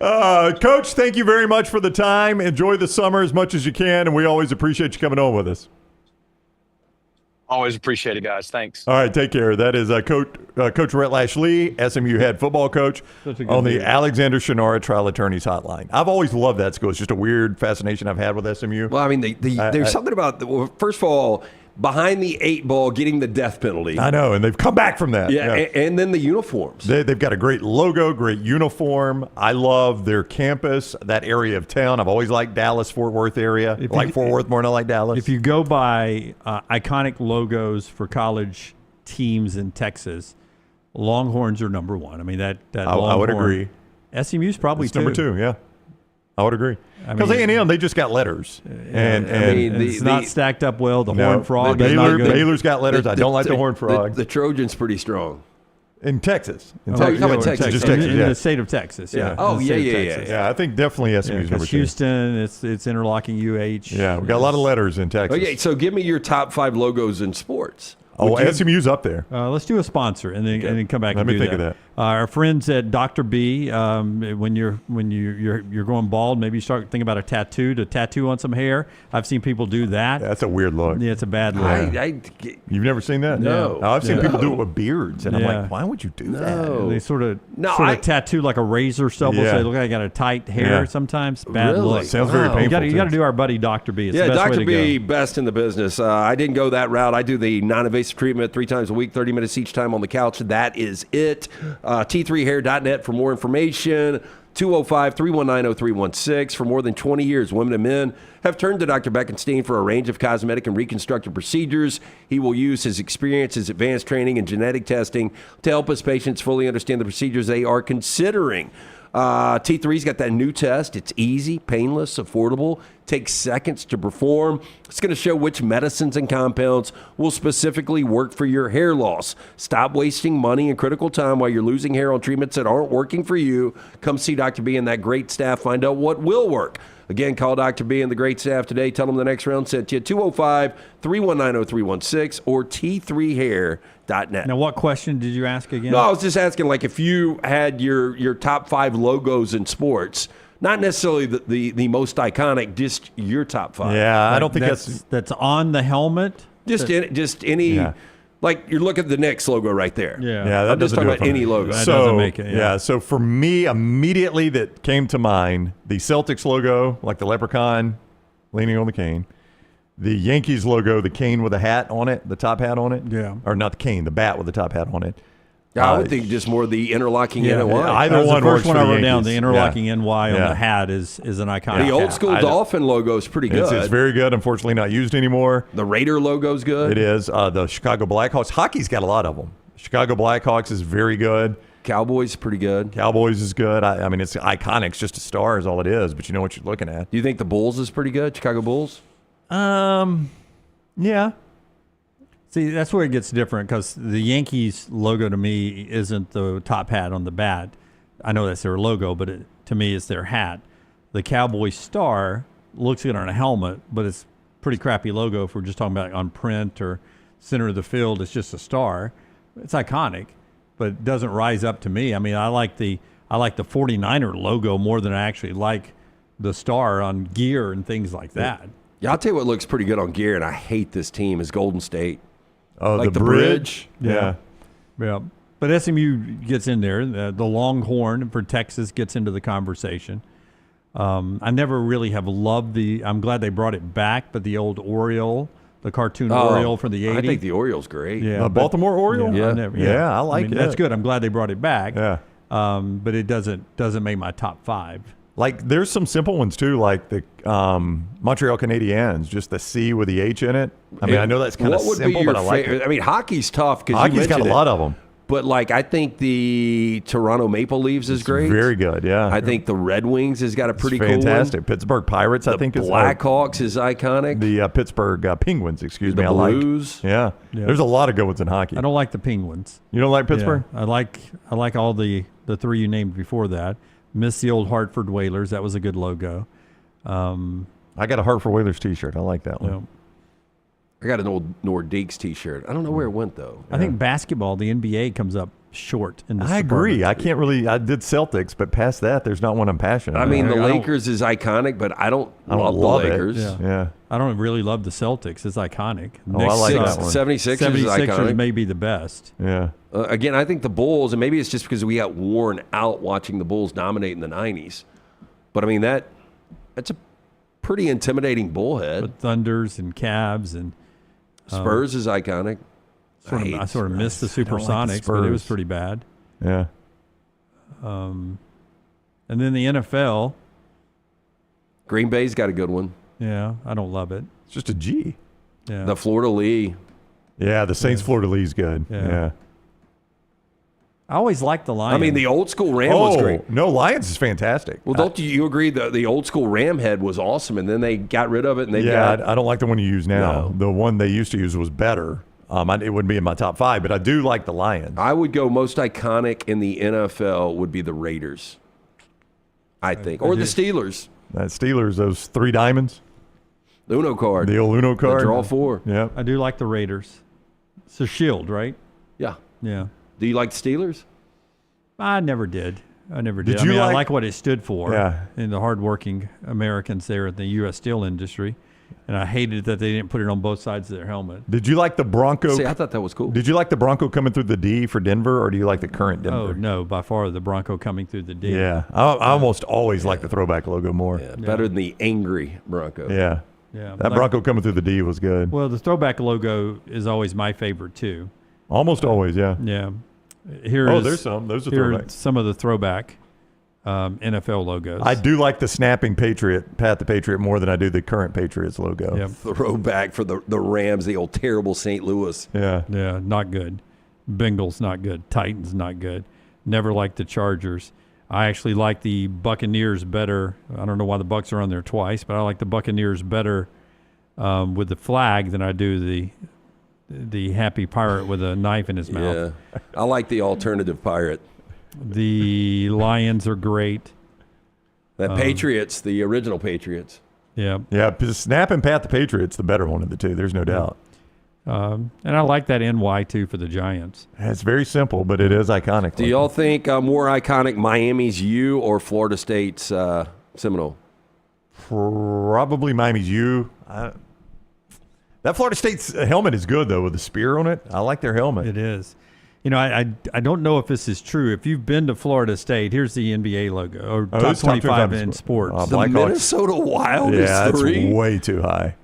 Yeah. Coach, thank you very much for the time. Enjoy the summer as much as you can, and we always appreciate you coming on with us. Always appreciate it, guys. Thanks. All right, take care. That is Coach Rhett Lashlee, SMU head football coach, on the Alexander Shunnarah Trial Attorneys Hotline. I've always loved that school. It's just a weird fascination I've had with SMU. Well, I mean, there's something about, first of all, behind the 8 ball, getting the death penalty. I know, and they've come back from that. Yeah. And then the uniforms. They've got a great logo, great uniform. I love their campus, that area of town. I've always liked Dallas-Fort Worth area. Fort Worth more than I like Dallas. If you go by iconic logos for college teams in Texas, Longhorns are number 1. I mean, that I would agree. SMU's probably number 2, yeah. I would agree. Because A&M, they just got letters. And it's not stacked up well. The Horned Frog is not good. Baylor's got letters. I don't like the Horned Frog. The Trojan's pretty strong. In Texas. You're talking about Texas. Just Texas, in the state of Texas, yeah. Oh, yeah. Yeah, I think definitely SMU's number 2. Houston, it's interlocking UH. Yeah, we got a lot of letters in Texas. Okay, so give me your top 5 logos in sports. SMU's up there. Let's do a sponsor and then come back. Let me think of that. Our friends at Dr. B. When you're going bald, maybe you start thinking about a tattoo on some hair. I've seen people do that. That's a weird look. Yeah, it's a bad look. You've never seen that? No. I've seen people do it with beards, and I'm like, why would you do that? They sort of tattoo like a razor stubble, so they look like they got a tight hair sometimes. Bad look. Sounds very painful. You got to do our buddy Dr. B. It's the best Dr. way to B, go. best in the business. I didn't go that route. I do the non-invasive treatment 3 times a week, 30 minutes each time on the couch. That is it. T3hair.net for more information. 205-319-0316. For more than 20 years, women and men have turned to Dr. Beckenstein for a range of cosmetic and reconstructive procedures. He will use his experience, his advanced training, and genetic testing to help his patients fully understand the procedures they are considering. T3's got that new test. It's easy, painless, affordable, takes seconds to perform. It's going to show which medicines and compounds will specifically work for your hair loss. Stop wasting money and critical time while you're losing hair on treatments that aren't working for you. Come see Dr. B and that great staff. Find out what will work. Again, call Dr. B and the great staff today. Tell them the next round sent you. 205-319-0316 or T3hair.net. Now, what question did you ask again? No, I was just asking, like, if you had your top 5 logos in sports, not necessarily the most iconic, just your top 5. Yeah, I don't think that's on the helmet. Just any. Yeah. Like, you're looking at the Knicks logo right there. Yeah, I'm just talking about any logo. That doesn't make it. Yeah, so for me, immediately that came to mind, the Celtics logo, like the leprechaun leaning on the cane. The Yankees logo, the cane with a hat on it, the top hat on it. Yeah. Or not the cane, the bat with the top hat on it. I would think just more the interlocking NY. Either one the first one I wrote Yankees. down. The interlocking NY on the hat is an iconic. The old school Dolphin logo is pretty good. It's very good. Unfortunately, not used anymore. The Raider logo's good. It is. The Chicago Blackhawks. Hockey's got a lot of them. Chicago Blackhawks is very good. Cowboys pretty good. Cowboys is good. I mean, it's iconic. It's just a star is all it is, but you know what you're looking at. Do you think the Bulls is pretty good? Chicago Bulls? Yeah. See, that's where it gets different because the Yankees logo to me isn't the top hat on the bat. I know that's their logo, but to me, it's their hat. The Cowboy star looks good on a helmet, but it's pretty crappy logo if we're just talking about on print or center of the field. It's just a star. It's iconic, but it doesn't rise up to me. I mean, I like the 49er logo more than I actually like the star on gear and things like that. Yeah, I'll tell you what looks pretty good on gear, and I hate this team, is Golden State. Oh, like the bridge? Yeah. But SMU gets in there. The Longhorn for Texas gets into the conversation. I never really have loved I'm glad they brought it back, but the old Oriole, the cartoon Oriole from the 80s. I think the Oriole's great. Yeah, the Baltimore Oriole? Yeah, I like it. That's good. I'm glad they brought it back. Yeah. But it doesn't make my top 5. Like, there's some simple ones, too, like the Montreal Canadiens, just the C with the H in it. I mean, I know that's kind of simple, but I like it. I mean, hockey's tough because hockey's got a lot of them. But, like, I think the Toronto Maple Leafs is great. Very good, yeah. I think the Red Wings has got a pretty cool one. Fantastic. Pittsburgh Pirates, I think, is Blackhawks is iconic. The Pittsburgh Penguins, excuse me. The Blues. Yeah. There's a lot of good ones in hockey. I don't like the Penguins. You don't like Pittsburgh? Yeah. I like all the 3 you named before that. Miss the old Hartford Whalers. That was a good logo. I got a Hartford Whalers T-shirt. I like that one. Yeah. I got an old Nordiques T-shirt. I don't know where it went, though. I think basketball, the NBA, comes up short in this I agree. department. I can't really – I did Celtics, but past that, there's not one I'm passionate about. I mean, the Lakers is iconic, but I don't love the Lakers. Yeah. I don't really love the Celtics. It's iconic. Oh, I like that one. 76ers is iconic. may be the best. Yeah. Again, I think the Bulls, and maybe it's just because we got worn out watching the Bulls dominate in the 90s. But, I mean, that's a pretty intimidating bullhead. But Thunders and Cavs and Spurs is iconic. I sort of missed the Supersonics, but it was pretty bad. Yeah. And then the NFL. Green Bay's got a good one. Yeah, I don't love it. It's just a G. Yeah. The Florida Lee. Yeah, the Saints Florida Lee's good. Yeah. I always liked the Lions. I mean, the old school Ram was great. No, Lions is fantastic. Well, don't you agree that the old school Ram head was awesome, and then they got rid of it, and I don't like the one you use now. No. The one they used to use was better. It wouldn't be in my top 5, but I do like the Lions. I would go most iconic in the NFL would be the Raiders, I think, or the Steelers. That Steelers, those 3 diamonds. Uno card. The old Uno card. The draw 4. Yeah. I do like the Raiders. It's a shield, right? Yeah. Yeah. Do you like the Steelers? I never did. I like what it stood for. Yeah. And the hardworking Americans there at the U.S. steel industry. And I hated that they didn't put it on both sides of their helmet. Did you like the Bronco? See, I thought that was cool. Did you like the Bronco coming through the D for Denver, or do you like the current Denver? Oh, no, by far the Bronco coming through the D. Yeah. I almost always like the throwback logo more. Yeah, better than the angry Bronco. Yeah. Yeah. That Bronco coming through the D was good. Well, the throwback logo is always my favorite, too. Almost always, yeah. Yeah. There's some. Those are throwbacks. Some of the throwback NFL logos. I do like the snapping Patriot, Pat the Patriot, more than I do the current Patriots logo. Yep. Throwback for the Rams, the old terrible St. Louis. Yeah. Yeah, not good. Bengals, not good. Titans, not good. Never liked the Chargers. I actually like the Buccaneers better. I don't know why the Bucs are on there twice, but I like the Buccaneers better with the flag than I do the happy pirate with a knife in his mouth. Yeah. I like the alternative pirate. The Lions are great. The Patriots, the original Patriots. Yeah. Yeah, Snap and Pat the Patriot's the better one of the two. There's no doubt. And I like that NY, too, for the Giants. It's very simple, but it is iconic. Do y'all think more iconic Miami's U or Florida State's Seminole? Probably Miami's U. That Florida State's helmet is good, though, with the spear on it. I like their helmet. It is. You know, I don't know if this is true. If you've been to Florida State, here's the NBA logo, or top 25 in sports. The Minnesota Wild is 3? Yeah, that's way too high.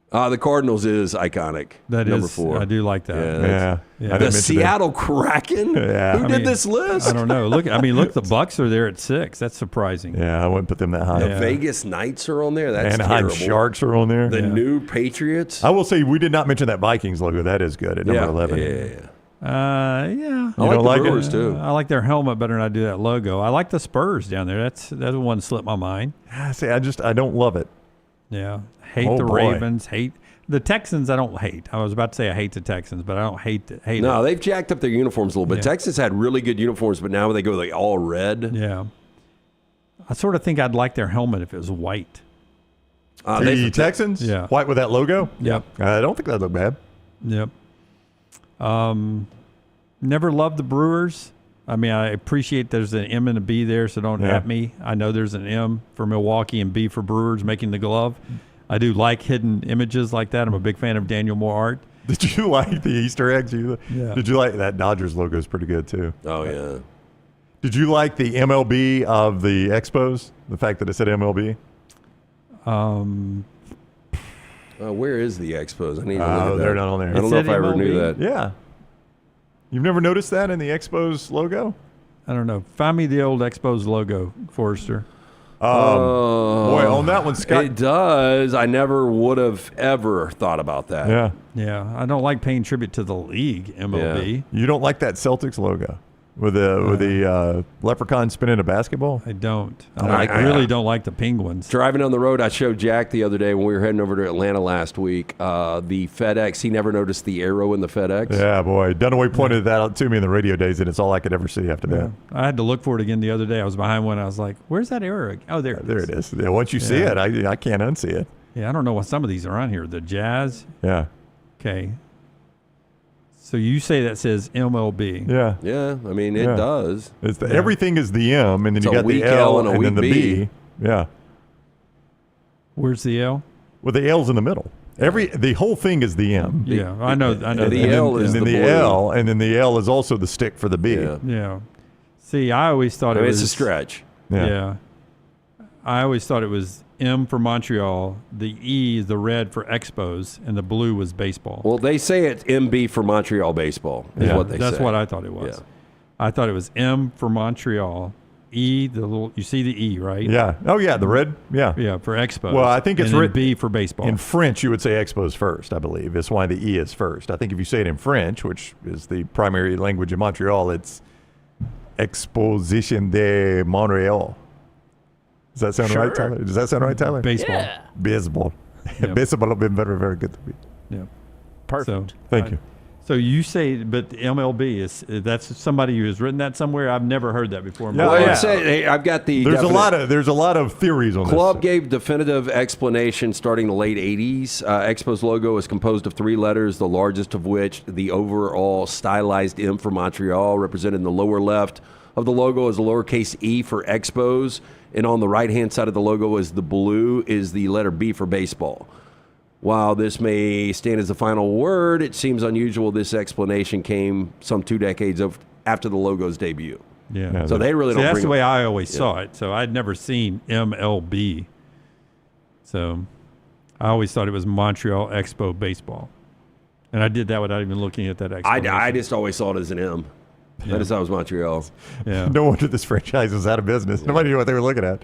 The Cardinals is iconic. That number is, 4. I do like that. Yeah. The Seattle Kraken? Yeah. Who did this list? I don't know. Look, the Bucks are there at 6. That's surprising. Yeah, I wouldn't put them that high. The Vegas Knights are on there. That's Anaheim terrible. Sharks are on there. The new Patriots. I will say we did not mention that Vikings logo. That is good at number 11. Yeah. You I like the like Brewers it? too. I like their helmet better than I do that logo. I like the Spurs down there. That's one that slipped my mind. See, I don't love it. Yeah. Hate Oh, the boy. Ravens. The Texans, I don't hate. I was about to say I hate the Texans, but I don't hate it. No, they've jacked up their uniforms a little bit. Yeah. Texas had really good uniforms, but now they go like all red. Yeah. I sort of think I'd like their helmet if it was white. The Texans? Yeah. White with that logo? Yep. I don't think that'd look bad. Yep. Never loved the Brewers. I mean, I appreciate there's an M and a B there, so don't at me. I know there's an M for Milwaukee and B for Brewers making the glove. I do like hidden images like that. I'm a big fan of Daniel Moore art. Did you like the Easter eggs? Yeah. Did you like that Dodgers logo is pretty good, too. Oh, yeah. Did you like the MLB of the Expos? The fact that it said MLB? Where is the Expos? I need to look at that. They're not on there. I don't know if I ever knew that. Yeah. You've never noticed that in the Expos logo? I don't know. Find me the old Expos logo, Forrester. Boy, on that one, Scott. It does. I never would have ever thought about that. Yeah. Yeah. I don't like paying tribute to the league, MLB. You don't like that Celtics logo with the leprechaun spinning a basketball? I don't. I really don't like the Penguins. Driving on the road, I showed Jack the other day when we were heading over to Atlanta last week, the FedEx. He never noticed the arrow in the FedEx. Yeah, boy. Dunaway pointed that out to me in the radio days, and it's all I could ever see after that. I had to look for it again the other day. I was behind one. I was like, where's that arrow? Oh, there it is. There it is. Yeah, once you see it, I can't unsee it. Yeah, I don't know what some of these are on here. The Jazz. Yeah. Okay. So you say that says MLB. Yeah. Yeah, I mean, it does. It's everything is the M, and then It's you a got the weak L L and a then the weak B. B. Yeah. Where's the L? Well, the L's in the middle. The whole thing is the M. Yeah, I know. The L is and then the the blue. L, and then the L is also the stick for the B. Yeah. See, I always thought I mean, it was it's a stretch. Yeah. I always thought it was M for Montreal, the E is the red for Expos, and the blue was baseball. Well, they say it's MB for Montreal baseball is what they say. That's what I thought it was. Yeah. I thought it was M for Montreal, E, you see the E, right? Yeah. Oh, yeah, the red. Yeah. Yeah, for Expos. Well, I think it's and then written B for baseball. In French, you would say Expos first, I believe. That's why the E is first. I think if you say it in French, which is the primary language in Montreal, it's Exposition de Montreal. Does that sound right, Tyler? Does that sound right, Tyler? Baseball. Yeah. Baseball. Yep. Baseball has been very, very good to me. Yeah. Perfect. Thank you. So you say, but the MLB that's somebody who has written that somewhere. I've never heard that before. Yeah, Well, yeah. I've got the. There's a lot of theories on Club this. gave definitive explanation starting the late 80s. Expos logo is composed of 3 letters, the largest of which, the overall stylized M for Montreal, represented in the lower left of the logo is a lowercase e for Expos, and on the right-hand side of the logo is the blue, is the letter B for baseball. While this may stand as the final word, it seems unusual this explanation came some 2 decades after the logo's debut. Yeah. So they really don't that's bring the way it. I always saw it. So I'd never seen MLB. So I always thought it was Montreal Expo Baseball. And I did that without even looking at that explanation. I just always saw it as an M. I just thought it was Montreal. Yeah. No wonder this franchise was out of business. Nobody knew what they were looking at.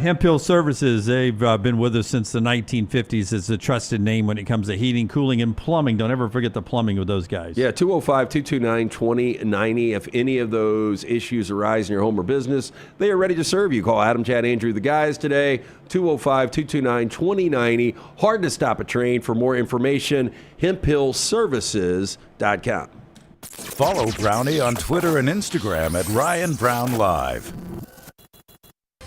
Hemp Hill Services, they've been with us since the 1950s. It's a trusted name when it comes to heating, cooling, and plumbing. Don't ever forget the plumbing with those guys. Yeah, 205-229-2090. If any of those issues arise in your home or business, they are ready to serve you. Call Adam, Chad, Andrew, the guys today, 205-229-2090. Hard to stop a train. For more information, hemphillservices.com. Follow Brownie on Twitter and Instagram at Ryan Brown Live.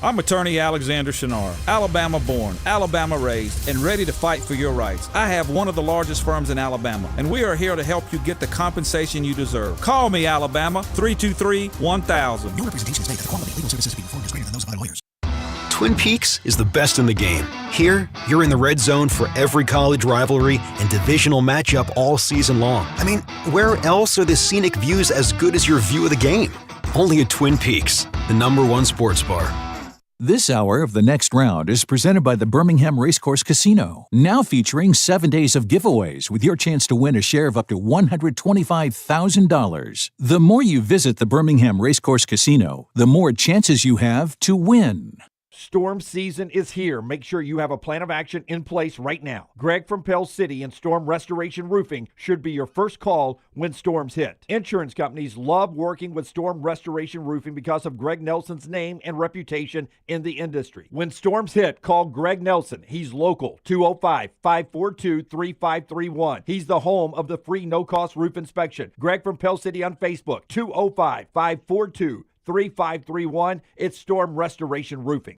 I'm attorney Alexander Shunnarah, Alabama born, Alabama raised, and ready to fight for your rights. I have one of the largest firms in Alabama, and we are here to help you get the compensation you deserve. Call me, Alabama, 323-1000. Your representation is made that the quality of legal services being performed is greater than those of other lawyers. Twin Peaks is the best in the game. Here, you're in the red zone for every college rivalry and divisional matchup all season long. I mean, where else are the scenic views as good as your view of the game? Only at Twin Peaks, the #1 sports bar. This hour of The Next Round is presented by the Birmingham Racecourse Casino, now featuring 7 days of giveaways with your chance to win a share of up to $125,000. The more you visit the Birmingham Racecourse Casino, the more chances you have to win. Storm season is here. Make sure you have a plan of action in place right now. Greg from Pell City and Storm Restoration Roofing should be your first call when storms hit. Insurance companies love working with Storm Restoration Roofing because of Greg Nelson's name and reputation in the industry. When storms hit, call Greg Nelson. He's local, 205-542-3531. He's the home of the free no-cost roof inspection. Greg from Pell City on Facebook, 205-542-3531. It's Storm Restoration Roofing.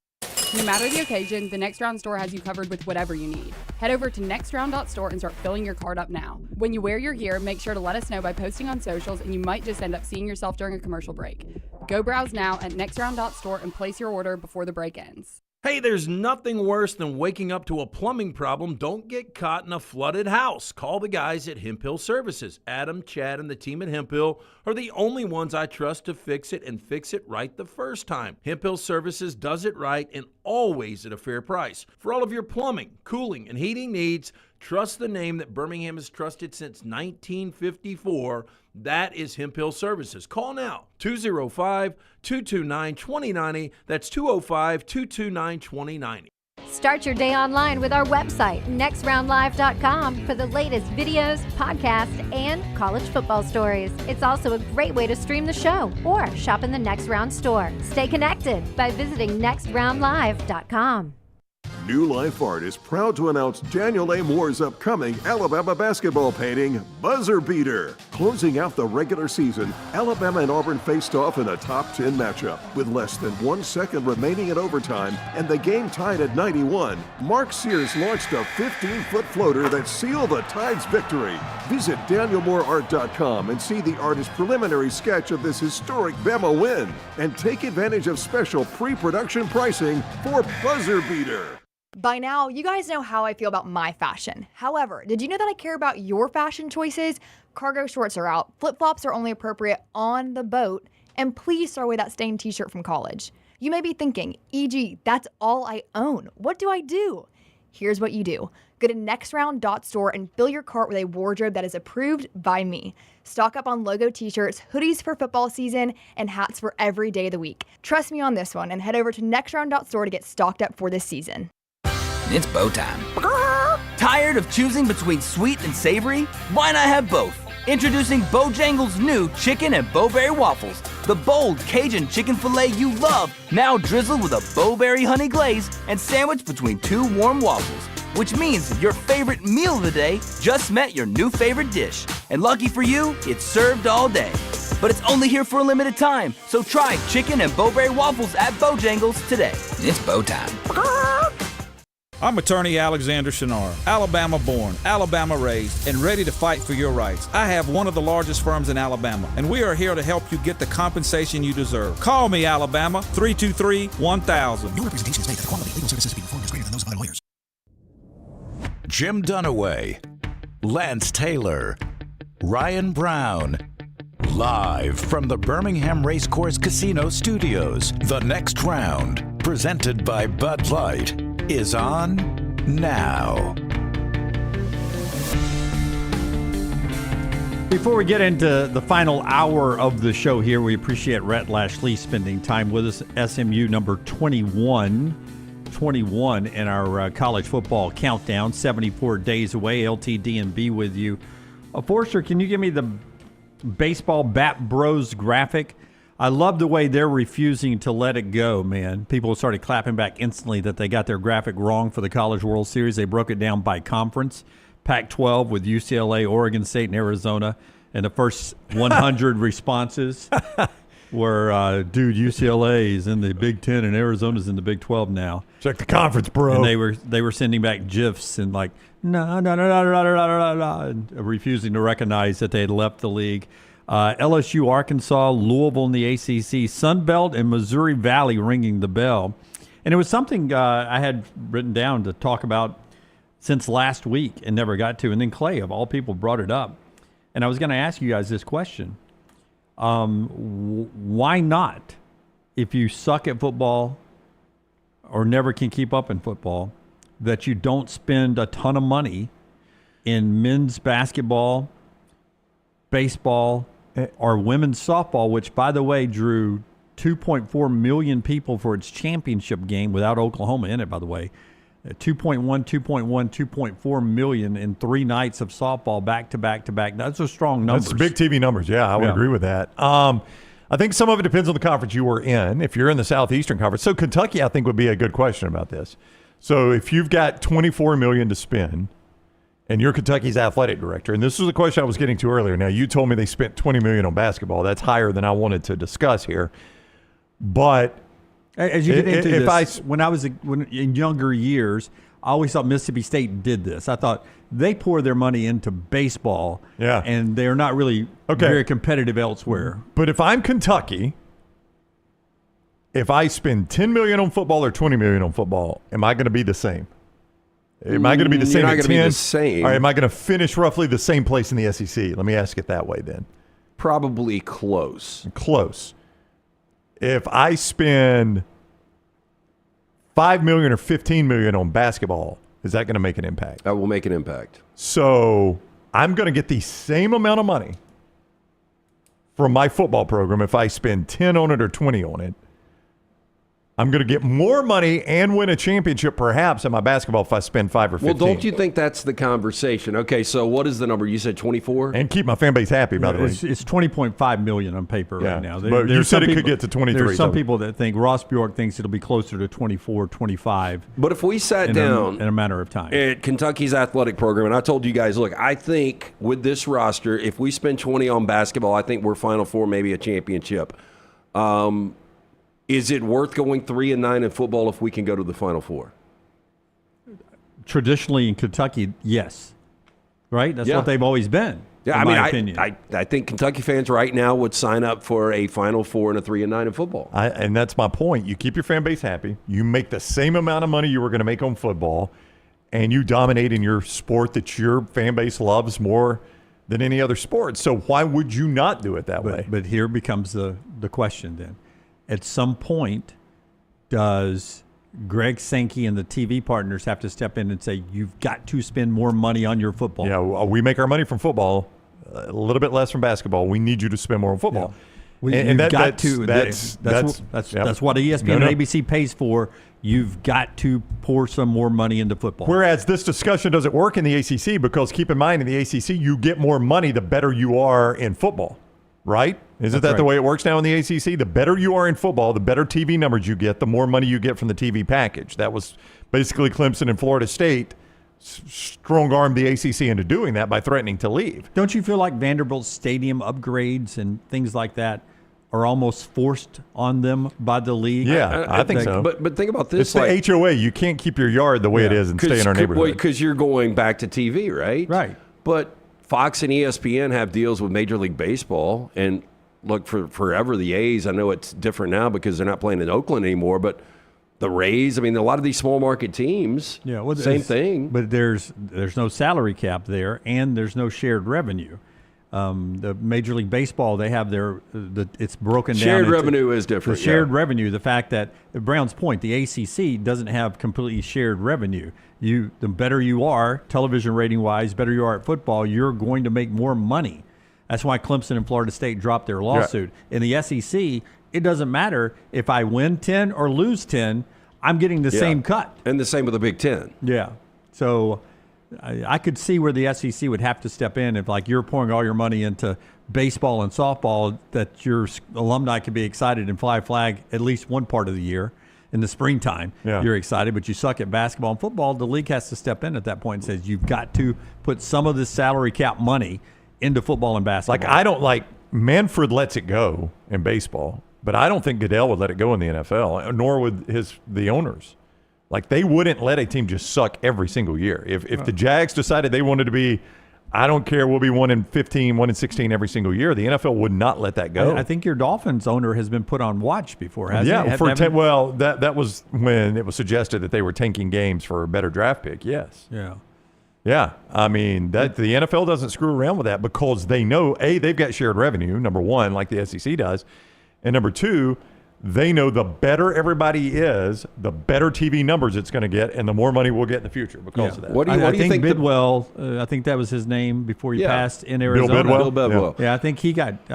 No matter the occasion, the Next Round store has you covered with whatever you need. Head over to nextround.store and start filling your cart up now. When you wear your gear, make sure to let us know by posting on socials, and you might just end up seeing yourself during a commercial break. Go browse now at nextround.store and place your order before the break ends. Hey, there's nothing worse than waking up to a plumbing problem. Don't get caught in a flooded house. Call the guys at Hemp Hill Services. Adam, Chad, and the team at Hemp Hill are the only ones I trust to fix it and fix it right the first time. Hemp Hill Services does it right and always at a fair price. For all of your plumbing, cooling, and heating needs, trust the name that Birmingham has trusted since 1954. That is Hemp Hill Services. Call now, 205-229-2090. That's 205-229-2090. Start your day online with our website, nextroundlive.com, for the latest videos, podcasts, and college football stories. It's also a great way to stream the show or shop in the Next Round store. Stay connected by visiting nextroundlive.com. New Life Art is proud to announce Daniel A. Moore's upcoming Alabama basketball painting, Buzzer Beater. Closing out the regular season, Alabama and Auburn faced off in a top 10 matchup. With less than 1 second remaining in overtime and the game tied at 91, Mark Sears launched a 15-foot floater that sealed the Tide's victory. Visit DanielMooreArt.com and see the artist's preliminary sketch of this historic Bama win. And take advantage of special pre-production pricing for Buzzer Beater. By now, you guys know how I feel about my fashion. However, did you know that I care about your fashion choices? Cargo shorts are out, flip-flops are only appropriate on the boat, and please throw away that stained t-shirt from college. You may be thinking, EG, that's all I own. What do I do? Here's what you do. Go to nextround.store and fill your cart with a wardrobe that is approved by me. Stock up on logo t-shirts, hoodies for football season, and hats for every day of the week. Trust me on this one and head over to nextround.store to get stocked up for this season. It's bow time. Tired of choosing between sweet and savory? Why not have both? Introducing Bojangles' new chicken and bowberry waffles. The bold Cajun chicken filet you love, now drizzled with a bowberry honey glaze and sandwiched between two warm waffles. Which means your favorite meal of the day just met your new favorite dish. And lucky for you, it's served all day. But it's only here for a limited time, so try chicken and bowberry waffles at Bojangles today. It's bow time. I'm attorney Alexander Shunnarah, Alabama born, Alabama raised, and ready to fight for your rights. I have one of the largest firms in Alabama, and we are here to help you get the compensation you deserve. Call me, Alabama, 323-1000. No representation is made that the quality of legal services being performed is greater than those of other lawyers. Jim Dunaway, Lance Taylor, Ryan Brown. Live from the Birmingham Racecourse Casino Studios, the Next Round, presented by Bud Light, is on now. Before we get into the final hour of the show here, we appreciate Rhett Lashlee spending time with us. SMU number 21 in our college football countdown, 74 days away. LTD&B with you. Forster, can you give me the baseball bat bros graphic? I love the way they're refusing to let it go, man. People started clapping back instantly that they got their graphic wrong for the College World Series. They broke it down by conference. Pac-12 with UCLA, Oregon State, and Arizona. And the first 100 responses were, dude, UCLA is in the Big Ten and Arizona's in the Big 12 now. Check the conference, bro. And they were sending back GIFs and like, no, and refusing to recognize that they had left the league. LSU, Arkansas, Louisville in the ACC, Sun Belt, and Missouri Valley ringing the bell. And it was something I had written down to talk about since last week and never got to. And then Clay, of all people, brought it up. And I was going to ask you guys this question. Why not, if you suck at football or never can keep up in football, that you don't spend a ton of money in men's basketball, baseball, or women's softball, which, by the way, drew 2.4 million people for its championship game without Oklahoma in it, by the way. 2.4 million in 3 nights of softball back to back to back. That's a strong number. That's big TV numbers. Yeah, I would agree with that. I think some of it depends on the conference you were in. If you're in the Southeastern Conference, so Kentucky, I think, would be a good question about this. So if you've got $24 million to spend, and you're Kentucky's athletic director, and this was a question I was getting to earlier. Now, you told me they spent $20 million on basketball. That's higher than I wanted to discuss here. But as you get into this, when I was in younger years, I always thought Mississippi State did this. I thought they pour their money into baseball, and they're not really very competitive elsewhere. But if I'm Kentucky, if I spend $10 million on football or $20 million on football, am I going to be the same? Am I going to be the same? You're not going to be the same. Or am I going to finish roughly the same place in the SEC? Let me ask it that way then. Probably close. Close. If I spend $5 million or $15 million on basketball, is that going to make an impact? That will make an impact. So I'm going to get the same amount of money from my football program if I spend 10 on it or 20 on it. I'm going to get more money and win a championship perhaps in my basketball if I spend 5 or 15. Well, don't you think that's the conversation? Okay, so what is the number? You said 24? And keep my fan base happy, by the way. It's 20.5 million on paper right now. But you said it could get to 23. There's some people that think Ross Bjork thinks it'll be closer to 24, 25. But if we sat down in a matter of time at Kentucky's athletic program, and I told you guys, look, I think with this roster, if we spend 20 on basketball, I think we're Final Four, maybe a championship. Is it worth going 3-9 in football if we can go to the Final Four? Traditionally in Kentucky, yes. Right? That's what they've always been. Yeah, in my opinion. I think Kentucky fans right now would sign up for a Final Four and a 3-9 in football. And that's my point. You keep your fan base happy. You make the same amount of money you were going to make on football, and you dominate in your sport that your fan base loves more than any other sport. So why would you not do it that way? But here becomes the question then. At some point, does Greg Sankey and the TV partners have to step in and say, you've got to spend more money on your football? Yeah, we make our money from football, a little bit less from basketball. We need you to spend more on football. Yeah. That's what ESPN and ABC pays for. You've got to pour some more money into football. Whereas this discussion doesn't work in the ACC because keep in mind in the ACC, you get more money the better you are in football, right? Isn't that the way it works now in the ACC? The better you are in football, the better TV numbers you get, the more money you get from the TV package. That was basically Clemson and Florida State strong-armed the ACC into doing that by threatening to leave. Don't you feel like Vanderbilt's stadium upgrades and things like that are almost forced on them by the league? Yeah, I think so. But think about this. It's the HOA. You can't keep your yard the way it is and stay in our neighborhood. Because you're going back to TV, right? Right. But Fox and ESPN have deals with Major League Baseball, and look, for forever, the A's, I know it's different now because they're not playing in Oakland anymore, but the Rays, I mean, a lot of these small market teams, same thing. But there's no salary cap there, and there's no shared revenue. The Major League Baseball, they have it's broken down. Shared revenue is different. The shared revenue, the fact that, Brown's point, the ACC doesn't have completely shared revenue. The better you are, television rating-wise, better you are at football, you're going to make more money. That's why Clemson and Florida State dropped their lawsuit. Yeah. In the SEC, it doesn't matter if I win 10 or lose 10, I'm getting the same cut. And the same with the Big Ten. Yeah. So I could see where the SEC would have to step in if, like, you're pouring all your money into baseball and softball, that your alumni could be excited and fly a flag at least one part of the year. In the springtime, you're excited, but you suck at basketball and football. The league has to step in at that point and says, you've got to put some of this salary cap money into football and basketball. Manfred lets it go in baseball, but I don't think Goodell would let it go in the NFL, nor would the owners. Like, they wouldn't let a team just suck every single year. If the Jags decided they wanted to be, I don't care, we'll be 1-15, 1-16 every single year, the NFL would not let that go. I think your Dolphins owner has been put on watch before, hasn't he? That was when it was suggested that they were tanking games for a better draft pick, yes. Yeah, I mean, the NFL doesn't screw around with that because they know, A, they've got shared revenue, number one, like the SEC does, and number two, they know the better everybody is, the better TV numbers it's going to get, and the more money we'll get in the future because of that. What do you think Bidwell, I think that was his name before he passed in Arizona. Bill Bidwell. Yeah, I think he got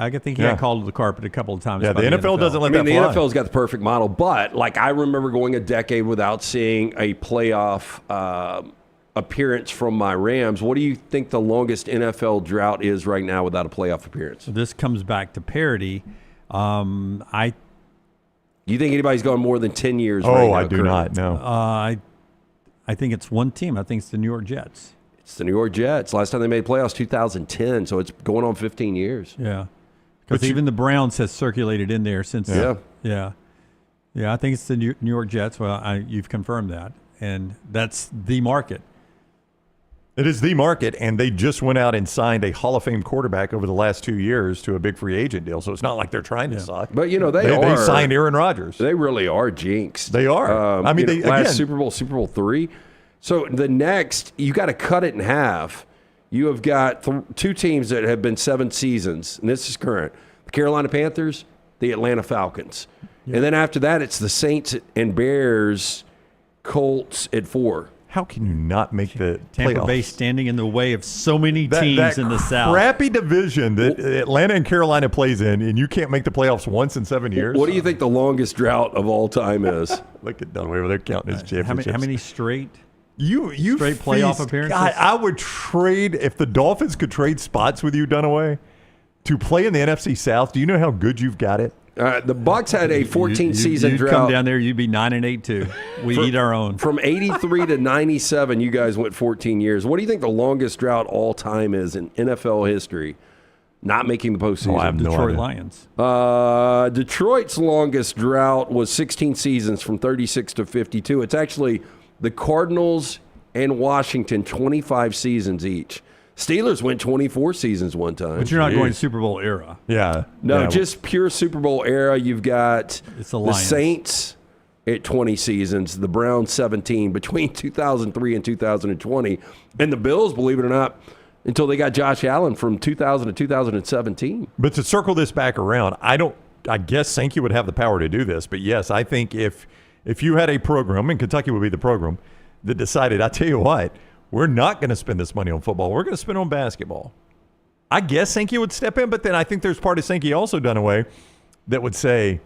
called to the carpet a couple of times. Yeah, the NFL doesn't let that fly. The NFL's got the perfect model, but like I remember going a decade without seeing a playoff appearance from my Rams. What do you think the longest NFL drought is right now without a playoff appearance? So this comes back to parity. Do you think anybody's gone more than 10 years right now? I do not, no. I think it's one team. I think it's the New York Jets. It's the New York Jets. Last time they made playoffs, 2010, so it's going on 15 years. Yeah. Because even the Browns has circulated in there since. Yeah, I think it's the New York Jets. Well, you've confirmed that. And that's the market. It is the market, and they just went out and signed a Hall of Fame quarterback over the last 2 years to a big free agent deal. So it's not like they're trying to suck. But, you know, they signed Aaron Rodgers. They really are jinxed. They are. I mean, they last Super Bowl, Super Bowl III. So the next, you got to cut it in half. You have got two teams that have been 7 seasons, and this is current. The Carolina Panthers, the Atlanta Falcons. Yeah. And then after that, it's the Saints and Bears, Colts at 4. How can you not make the Tampa playoffs? Bay standing in the way of so many teams in the South? Crappy division that Atlanta and Carolina plays in, and you can't make the playoffs once in 7 years. What do you think the longest drought of all time is? Look at Dunaway over there counting his championships. How many straight? Straight playoff appearances? God, I would trade if the Dolphins could trade spots with you, Dunaway, to play in the NFC South. Do you know how good you've got it? The Bucs had a 14-season you'd drought. Come down there, you'd be 9-8 too. We eat our own. From 83 to 97, you guys went 14 years. What do you think the longest drought all time is in NFL history? Not making the postseason. I have no Detroit idea. Lions. Detroit's longest drought was 16 seasons from 36 to 52. It's actually the Cardinals and Washington, 25 seasons each. Steelers went 24 seasons one time. But you're not going Super Bowl era. Yeah. No, just pure Super Bowl era. You've got the Lions. Saints at 20 seasons, the Browns 17 between 2003 and 2020, and the Bills, believe it or not, until they got Josh Allen from 2000 to 2017. But to circle this back around, I guess Sankey would have the power to do this, but yes, I think if you had a program, and Kentucky would be the program, that decided, I tell you what, we're not going to spend this money on football. We're going to spend it on basketball. I guess Sankey would step in, but then I think there's part of Sankey also done away that would say,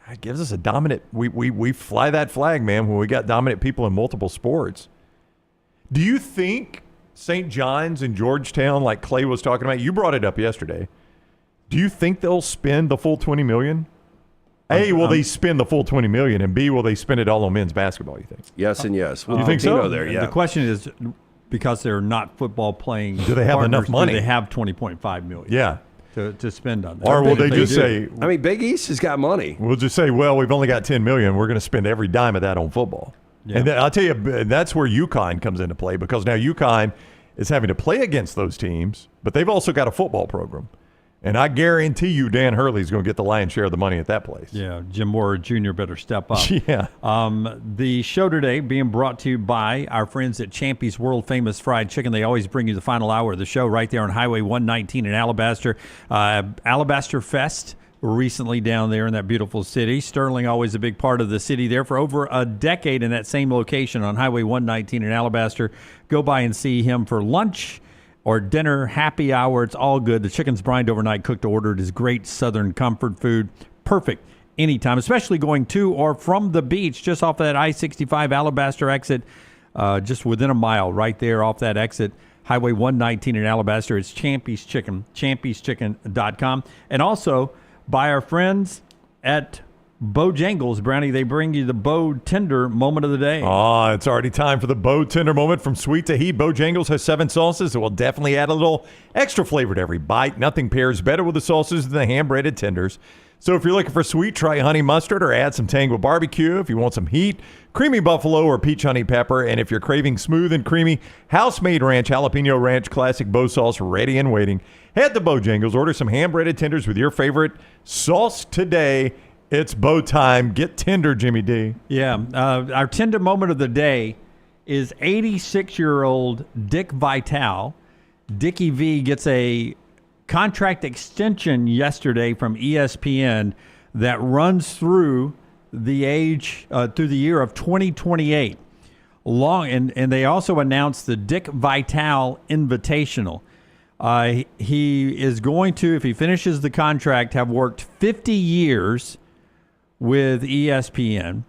it gives us a dominant, we fly that flag, man, when we got dominant people in multiple sports. Do you think St. John's and Georgetown, like Clay was talking about, you brought it up yesterday, do you think they'll spend the full $20 million? A, will they spend the full $20 million, and B, will they spend it all on men's basketball, you think? Yes and yes. You think so? There, yeah. The question is, because they're not football playing, do they have enough money? Do they have $20.5 million? Yeah. To spend on that. Or will they just say, I mean, Big East has got money. We'll just say, well, we've only got $10 million. We're going to spend every dime of that on football. Yeah. And then, I'll tell you, that's where UConn comes into play, because now UConn is having to play against those teams, but they've also got a football program. And I guarantee you Dan Hurley's going to get the lion's share of the money at that place. Yeah, Jim Moore Jr. better step up. Yeah. The show today being brought to you by our friends at Champy's World Famous Fried Chicken. They always bring you the final hour of the show right there on Highway 119 in Alabaster. Alabaster Fest recently down there in that beautiful city. Sterling, always a big part of the city there for over a decade in that same location on Highway 119 in Alabaster. Go by and see him for lunch or dinner, happy hour. It's all good. The chicken's brined overnight, cooked to order. It is great Southern comfort food. Perfect anytime, especially going to or from the beach, just off that I-65 Alabaster exit, just within a mile right there off that exit, Highway 119 in Alabaster. It's Champy's Chicken, champyschicken.com. And also by our friends at Bojangles, Brownie. They bring you the Bo Tender moment of the day. Oh, it's already time for the Bo Tender moment. From sweet to heat, Bojangles has 7 sauces that will definitely add a little extra flavor to every bite. Nothing pairs better with the sauces than the hand-breaded tenders. So if you're looking for sweet, try honey mustard or add some Tango barbecue. If you want some heat, creamy buffalo or peach honey pepper. And if you're craving smooth and creamy, house-made ranch, jalapeno ranch, classic Bo sauce ready and waiting. Head to Bojangles, order some hand-breaded tenders with your favorite sauce today. It's Bo time. Get tender, Jimmy D. Yeah. Our tender moment of the day is 86-year-old Dick Vitale. Dickie V gets a contract extension yesterday from ESPN. that runs through the year of 2028. And they also announced the Dick Vitale Invitational. He is going to, if he finishes the contract, have worked 50 years with ESPN.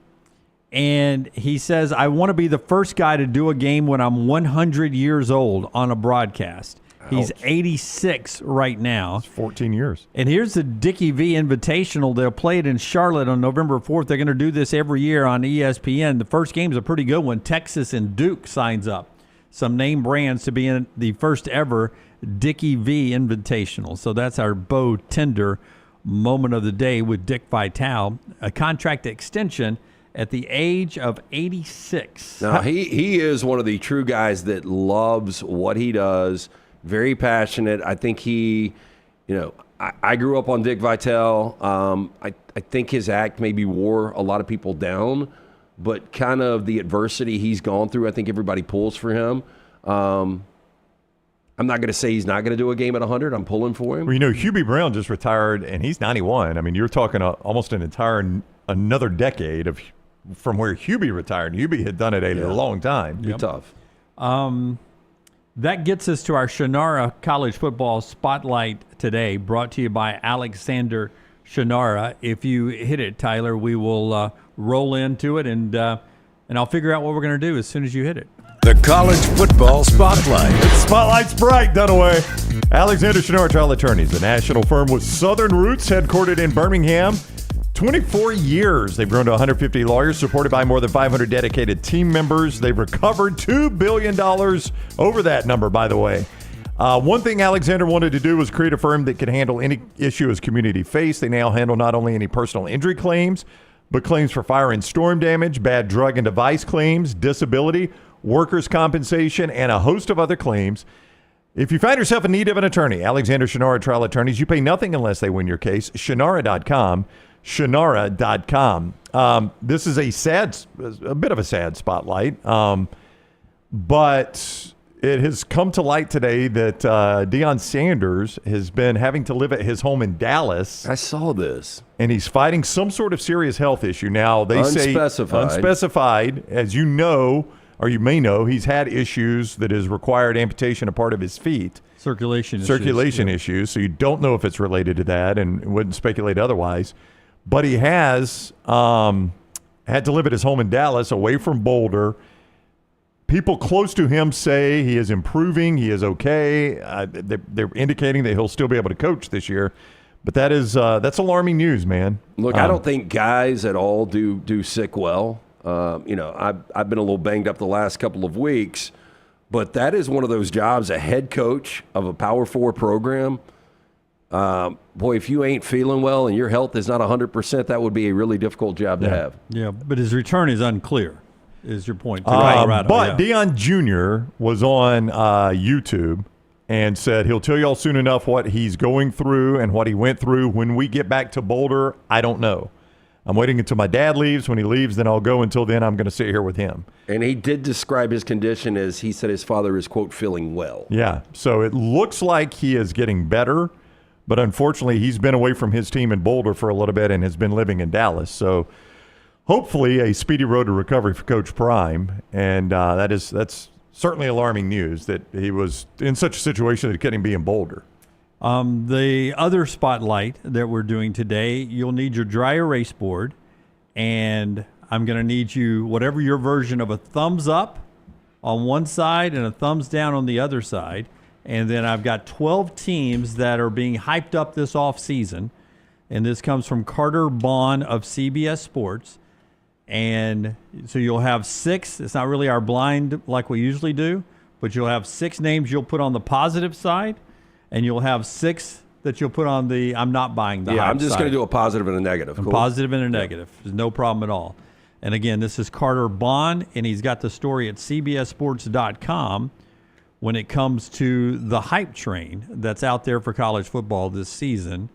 And he says, I want to be the first guy to do a game when I'm 100 years old on a broadcast. Ouch. He's 86 right now. It's 14 years. And here's the Dickie V Invitational. They'll play it in Charlotte on November 4th. They're going to do this every year on ESPN. The first game's a pretty good one. Texas and Duke signs up some name brands to be in the first ever Dickie V Invitational. So that's our Bo Tender moment of the day with Dick Vitale. A contract extension at the age of 86. Now, he is one of the true guys that loves what he does, very passionate. I think I grew up on Dick Vitale. I think his act maybe wore a lot of people down, but kind of the adversity he's gone through, I think everybody pulls for him. I'm not going to say he's not going to do a game at 100. I'm pulling for him. Well, Hubie Brown just retired, and he's 91. I mean, you're talking almost another decade from where Hubie retired. Hubie had done it a long time. Yep. Tough. That gets us to our Shunnarah College Football Spotlight today, brought to you by Alexander Shunnarah. If you hit it, Tyler, we will roll into it, and I'll figure out what we're going to do as soon as you hit it. The College Football Spotlight. Spotlight's bright, Dunaway. Alexander Shunnarah Trial Attorneys, a national firm with Southern roots, headquartered in Birmingham. 24 years. They've grown to 150 lawyers, supported by more than 500 dedicated team members. They've recovered $2 billion over that number, by the way. One thing Alexander wanted to do was create a firm that could handle any issue as community face. They now handle not only any personal injury claims, but claims for fire and storm damage, bad drug and device claims, disability, workers' compensation, and a host of other claims. If you find yourself in need of an attorney, Alexander Shunnarah Trial Attorneys, you pay nothing unless they win your case. Shunnarah.com. Shunnarah.com. This is a bit of a sad spotlight, but it has come to light today that Deion Sanders has been having to live at his home in Dallas. I saw this. And he's fighting some sort of serious health issue. Now, they say unspecified, as you know, or you may know, he's had issues that has required amputation of part of his feet. Circulation issues. So you don't know if it's related to that and wouldn't speculate otherwise. But he has had to live at his home in Dallas, away from Boulder. People close to him say he is improving. He is okay. They're indicating that he'll still be able to coach this year. But that's alarming news, man. Look, I don't think guys at all do sick well. I've been a little banged up the last couple of weeks, but that is one of those jobs, a head coach of a Power 4 program. Boy, if you ain't feeling well and your health is not 100%, that would be a really difficult job to have. Yeah, but his return is unclear, is your point. But Deion Jr. was on YouTube and said he'll tell y'all soon enough what he's going through and what he went through. When we get back to Boulder, I don't know. I'm waiting until my dad leaves. When he leaves, then I'll go. Until then, I'm going to sit here with him. And he did describe his condition as he said his father is, quote, feeling well. Yeah, so it looks like he is getting better. But unfortunately, he's been away from his team in Boulder for a little bit and has been living in Dallas. So hopefully a speedy road to recovery for Coach Prime. And that's certainly alarming news that he was in such a situation that he couldn't be in Boulder. The other spotlight that we're doing today, you'll need your dry erase board. And I'm going to need you, whatever your version of a thumbs up on one side and a thumbs down on the other side. And then I've got 12 teams that are being hyped up this offseason. And this comes from Carter Bond of CBS Sports. And so you'll have 6. It's not really our blind like we usually do, but you'll have 6 names you'll put on the positive side, and you'll have 6 that you'll put on the I'm not buying the hype I'm just going side. to do a positive and a negative. Cool. Positive and a negative. There's no problem at all. And again, this is Carter Bond, and he's got the story at cbssports.com. When it comes to the hype train that's out there for college football this season,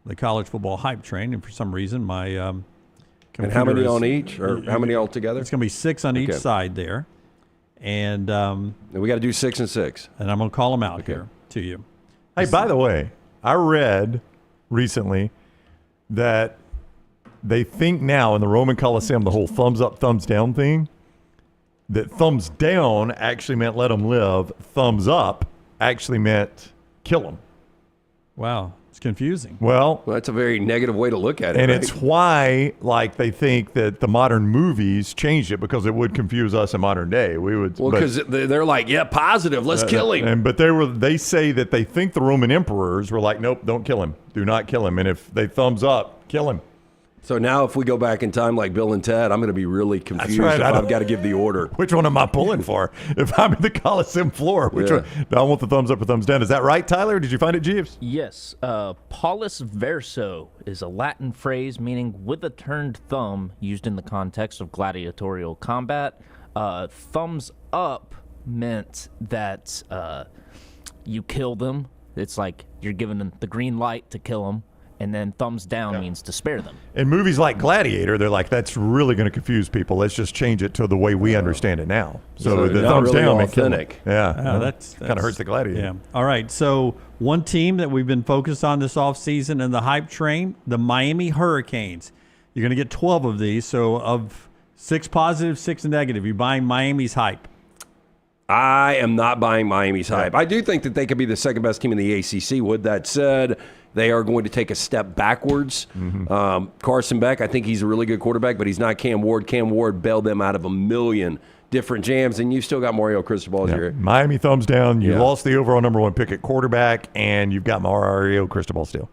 the college football hype train, and for some reason my and how many on each, or how many altogether? It's going to be 6 on each side there, and we got to do 6 and 6, and I'm going to call them out here to you. Hey, by the way, I read recently that they think now in the Roman Coliseum, the whole thumbs up, thumbs down thing, that thumbs down actually meant let them live. Thumbs up actually meant kill them. Wow. It's confusing. Well, that's a very negative way to look at it. And right? it's why, like, they think that the modern movies changed it because it would confuse us in modern day. We would, well, because they're like, yeah, positive, let's kill him. But they say that they think the Roman emperors were like, nope, don't kill him, do not kill him, and if they thumbs up, kill him. So now, if we go back in time like Bill and Ted, I'm going to be really confused. That's right. I've got to give the order. Which one am I pulling for? If I'm in the Coliseum floor, which one? Do I want the thumbs up or thumbs down? Is that right, Tyler? Did you find it, Jeeves? Yes. Paulus verso is a Latin phrase meaning with a turned thumb, used in the context of gladiatorial combat. Thumbs up meant that you kill them. It's like you're giving them the green light to kill them. And then thumbs down means to spare them. In movies like Gladiator, they're like, that's really going to confuse people. Let's just change it to the way we understand it now. So the thumbs really down authentic. That's kind of hurts the Gladiator. Yeah. All right. So one team that we've been focused on this offseason in the hype train, the Miami Hurricanes. You're going to get 12 of these. So of 6 positive, 6 negative, you're buying Miami's hype. I am not buying Miami's hype. I do think that they could be the second best team in the ACC. With that said, they are going to take a step backwards. Carson Beck, I think he's a really good quarterback, but he's not Cam Ward. Cam Ward bailed them out of a million different jams, and you've still got Mario Cristobal as your Miami thumbs down. You lost the overall number 1 pick at quarterback, and you've got Mario Cristobal still.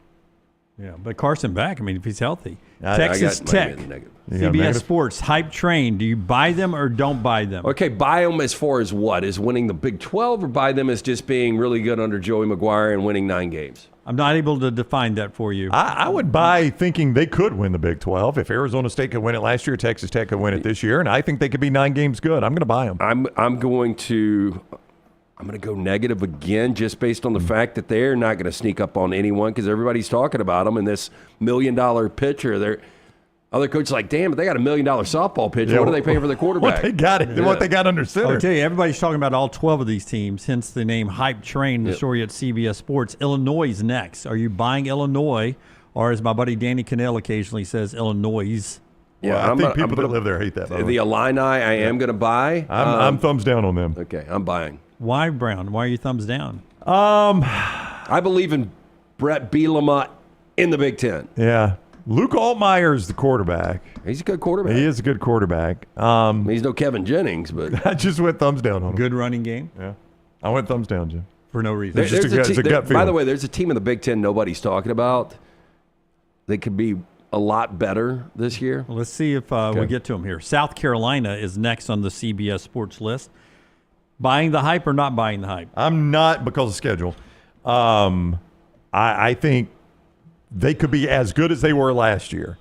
Yeah, but Carson Beck, I mean, if he's healthy. I Texas got Tech, negative. CBS Sports, hype train. Do you buy them or don't buy them? Okay, buy them as far as what? Is winning the Big 12, or buy them as just being really good under Joey McGuire and winning 9 games? I'm not able to define that for you. I would buy thinking they could win the Big 12. If Arizona State could win it last year, Texas Tech could win it this year, and I think they could be 9 games good. I'm going to buy them. I'm going to go negative again, just based on the fact that they're not going to sneak up on anyone because everybody's talking about them. And this $1 million pitcher, other coaches like, damn, but they got $1 million softball pitcher. What are they paying for their quarterback? What they got under center. I'll tell you, everybody's talking about all 12 of these teams, hence the name Hype Train, the story at CBS Sports. Illinois is next. Are you buying Illinois, or as my buddy Danny Cannell occasionally says, Illinois? Yeah, I think people that live there hate that. The Illini, I am going to buy. I'm thumbs down on them. Okay, I'm buying. Why, Brown? Why are you thumbs down? I believe in Brett Bielema in the Big Ten. Yeah. Luke Altmaier's the quarterback. He's a good quarterback. He is a good quarterback. He's no Kevin Jennings, but I just went thumbs down on him. Good running game? Yeah. I went thumbs down, Jim. For no reason. It's just a gut feeling. By the way, there's a team in the Big Ten nobody's talking about. They could be a lot better this year. Well, let's see if we get to them here. South Carolina is next on the CBS Sports list. Buying the hype or not buying the hype? I'm not because of schedule. I think they could be as good as they were last year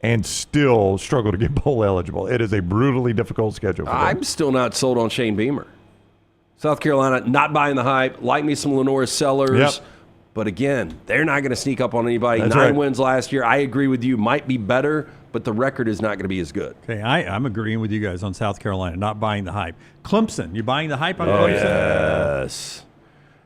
and still struggle to get bowl eligible. It is a brutally difficult schedule for them. I'm still not sold on Shane Beamer. South Carolina, not buying the hype. Like me some Lenore Sellers. Yep. But again, they're not going to sneak up on anybody. That's 9 right. wins last year. I agree with you. Might be better, but the record is not going to be as good. Okay, I'm agreeing with you guys on South Carolina, not buying the hype. Clemson, you buying the hype on Clemson? Yes.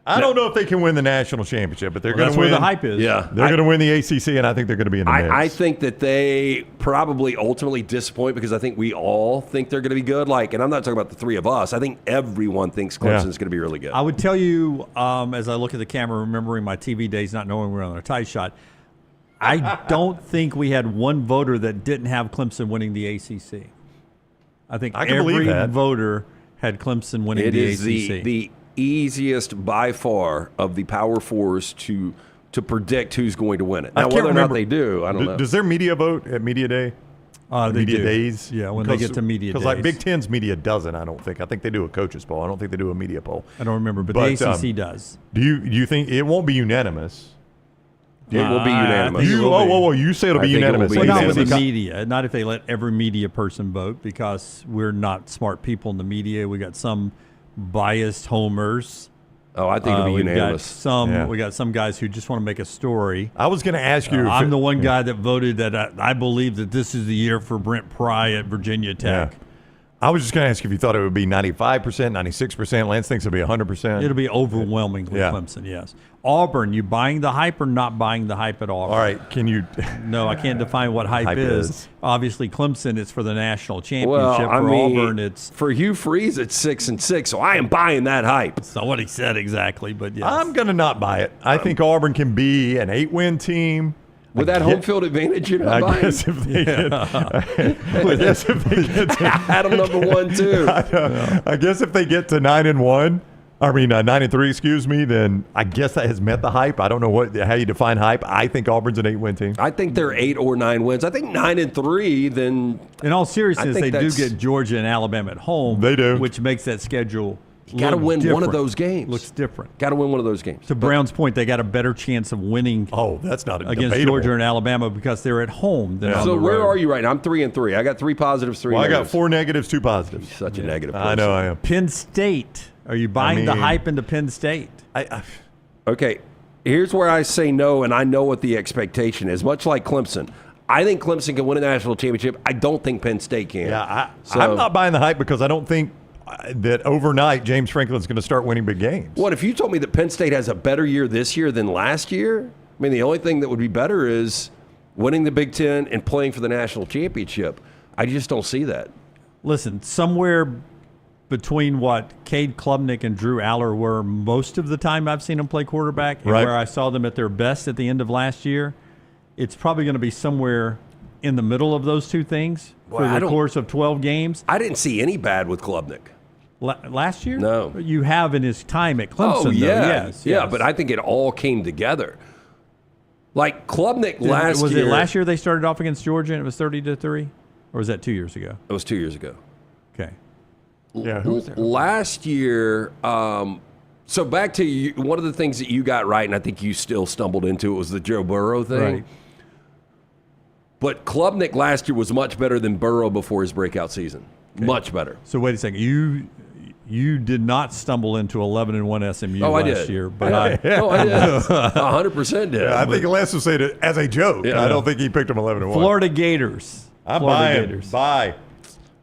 I don't know if they can win the national championship, but they're going to win. That's where the hype is. Yeah. They're going to win the ACC, and I think they're going to be in the mix. I think that they probably ultimately disappoint because I think we all think they're going to be good. And I'm not talking about the 3 of us. I think everyone thinks Clemson's going to be really good. I would tell you, as I look at the camera, remembering my TV days, not knowing we're on a tie shot, I don't think we had one voter that didn't have Clemson winning the ACC. I think every voter had Clemson winning the ACC. It is the easiest by far of the Power Fours to predict who's going to win it. Now, whether or not they do, I don't know. Does their media vote at media day? They media do. days? Yeah, when they get to media days. Because like Big Ten's media doesn't, I don't think. I think they do a coaches poll. I don't think they do a media poll. I don't remember, but the ACC does. Do you think it won't be unanimous? It will be unanimous. You say it'll be unanimous. Well, not with the media. Not if they let every media person vote, because we're not smart people in the media. We got some biased homers. Oh, I think it'll be unanimous. We got some guys who just want to make a story. I was going to ask you. I'm the one guy that voted that I believe that this is the year for Brent Pry at Virginia Tech. I was just going to ask if you thought it would be 95%, 96%. Lance thinks it'll be 100%. It'll be overwhelmingly Clemson, yes. Auburn, you buying the hype or not buying the hype at Auburn? All right, can you? No, I can't define what hype is. Obviously, Clemson, it's for the national championship. Well, for Auburn, it's for Hugh Freeze. It's 6-6, so I am buying that hype. That's not what he said exactly, but yes. I'm going to not buy it. I think Auburn can be an 8-win team. With that home field advantage, you're not buying? Guess if they get, I guess if they get to, Adam number 1, too. I guess if they get to 9-1, 9-3, excuse me, then I guess that has met the hype. I don't know how you define hype. I think Auburn's an 8-win team. I think they're 8 or 9 wins. I think 9-3. Then, in all seriousness, they do get Georgia and Alabama at home. They do, which makes that schedule. You got to win one of those games. Looks different. Got to win one of those games. To Brown's point, they got a better chance of winning. Oh, that's not against debatable. Georgia and Alabama because they're at home. Than on So the where road. are you right now? I'm 3-3. I got 3 positives, 3 Well, negatives. I got 4 negatives, 2 positives. Such a negative person. I know I am. Penn State. Are you buying the hype into Penn State? Okay, here's where I say no, and I know what the expectation is. Much like Clemson. I think Clemson can win a national championship. I don't think Penn State can. Yeah, I'm not buying the hype because I don't think that overnight James Franklin's going to start winning big games. What if you told me that Penn State has a better year this year than last year? I mean, the only thing that would be better is winning the Big Ten and playing for the national championship. I just don't see that. Listen, somewhere between what Cade Klubnik and Drew Aller were most of the time I've seen them play quarterback and where I saw them at their best at the end of last year, it's probably going to be somewhere in the middle of those two things for the course of 12 games. I didn't see any bad with Klubnik. Last year? No. You have in his time at Clemson, though. Yes. Yeah, but I think it all came together. Like Klubnik last year. Was it last year they started off against Georgia and it was 30-3? Or was that 2 years ago? It was 2 years ago. Okay. Yeah, who was there? Last year, so back to you, one of the things that you got right, and I think you still stumbled into it, was the Joe Burrow thing. Right. But Klubnik last year was much better than Burrow before his breakout season. Okay. Much better. So wait a second. You did not stumble into 11-1 SMU last year, but I did. 100% did. Yeah, I think Lance will say it as a joke. Yeah. I don't think he picked them 11-1. Florida Gators. I'm Florida buying. Bye.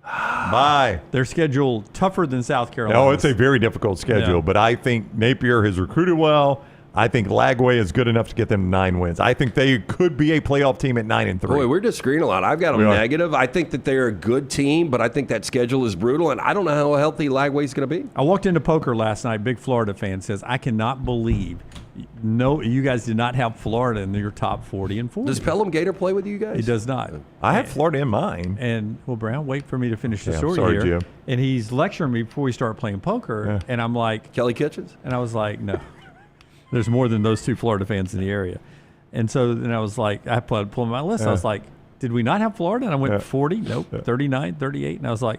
Bye. Their schedule tougher than South Carolina. No, it's a very difficult schedule, but I think Napier has recruited well. I think Lagway is good enough to get them 9 wins. I think they could be a playoff team at 9-3. Boy, we're disagreeing a lot. I've got them negative. I think that they're a good team, but I think that schedule is brutal, and I don't know how healthy Lagway's going to be. I walked into poker last night. Big Florida fan says, I cannot believe you guys did not have Florida in your top 40 and 40. Does Pelham Gator play with you guys? He does not. I have Florida in mine. And, well, Brown, wait for me to finish the Yeah, story sorry, here. Jim. And he's lecturing me before we start playing poker, and I'm like... Kelly Kitchens? And I was like, no. There's more than those 2 Florida fans in the area. And so then I was like, I pulled my list. I was like, did we not have Florida? And I went 40, nope, 39, 38. And I was like,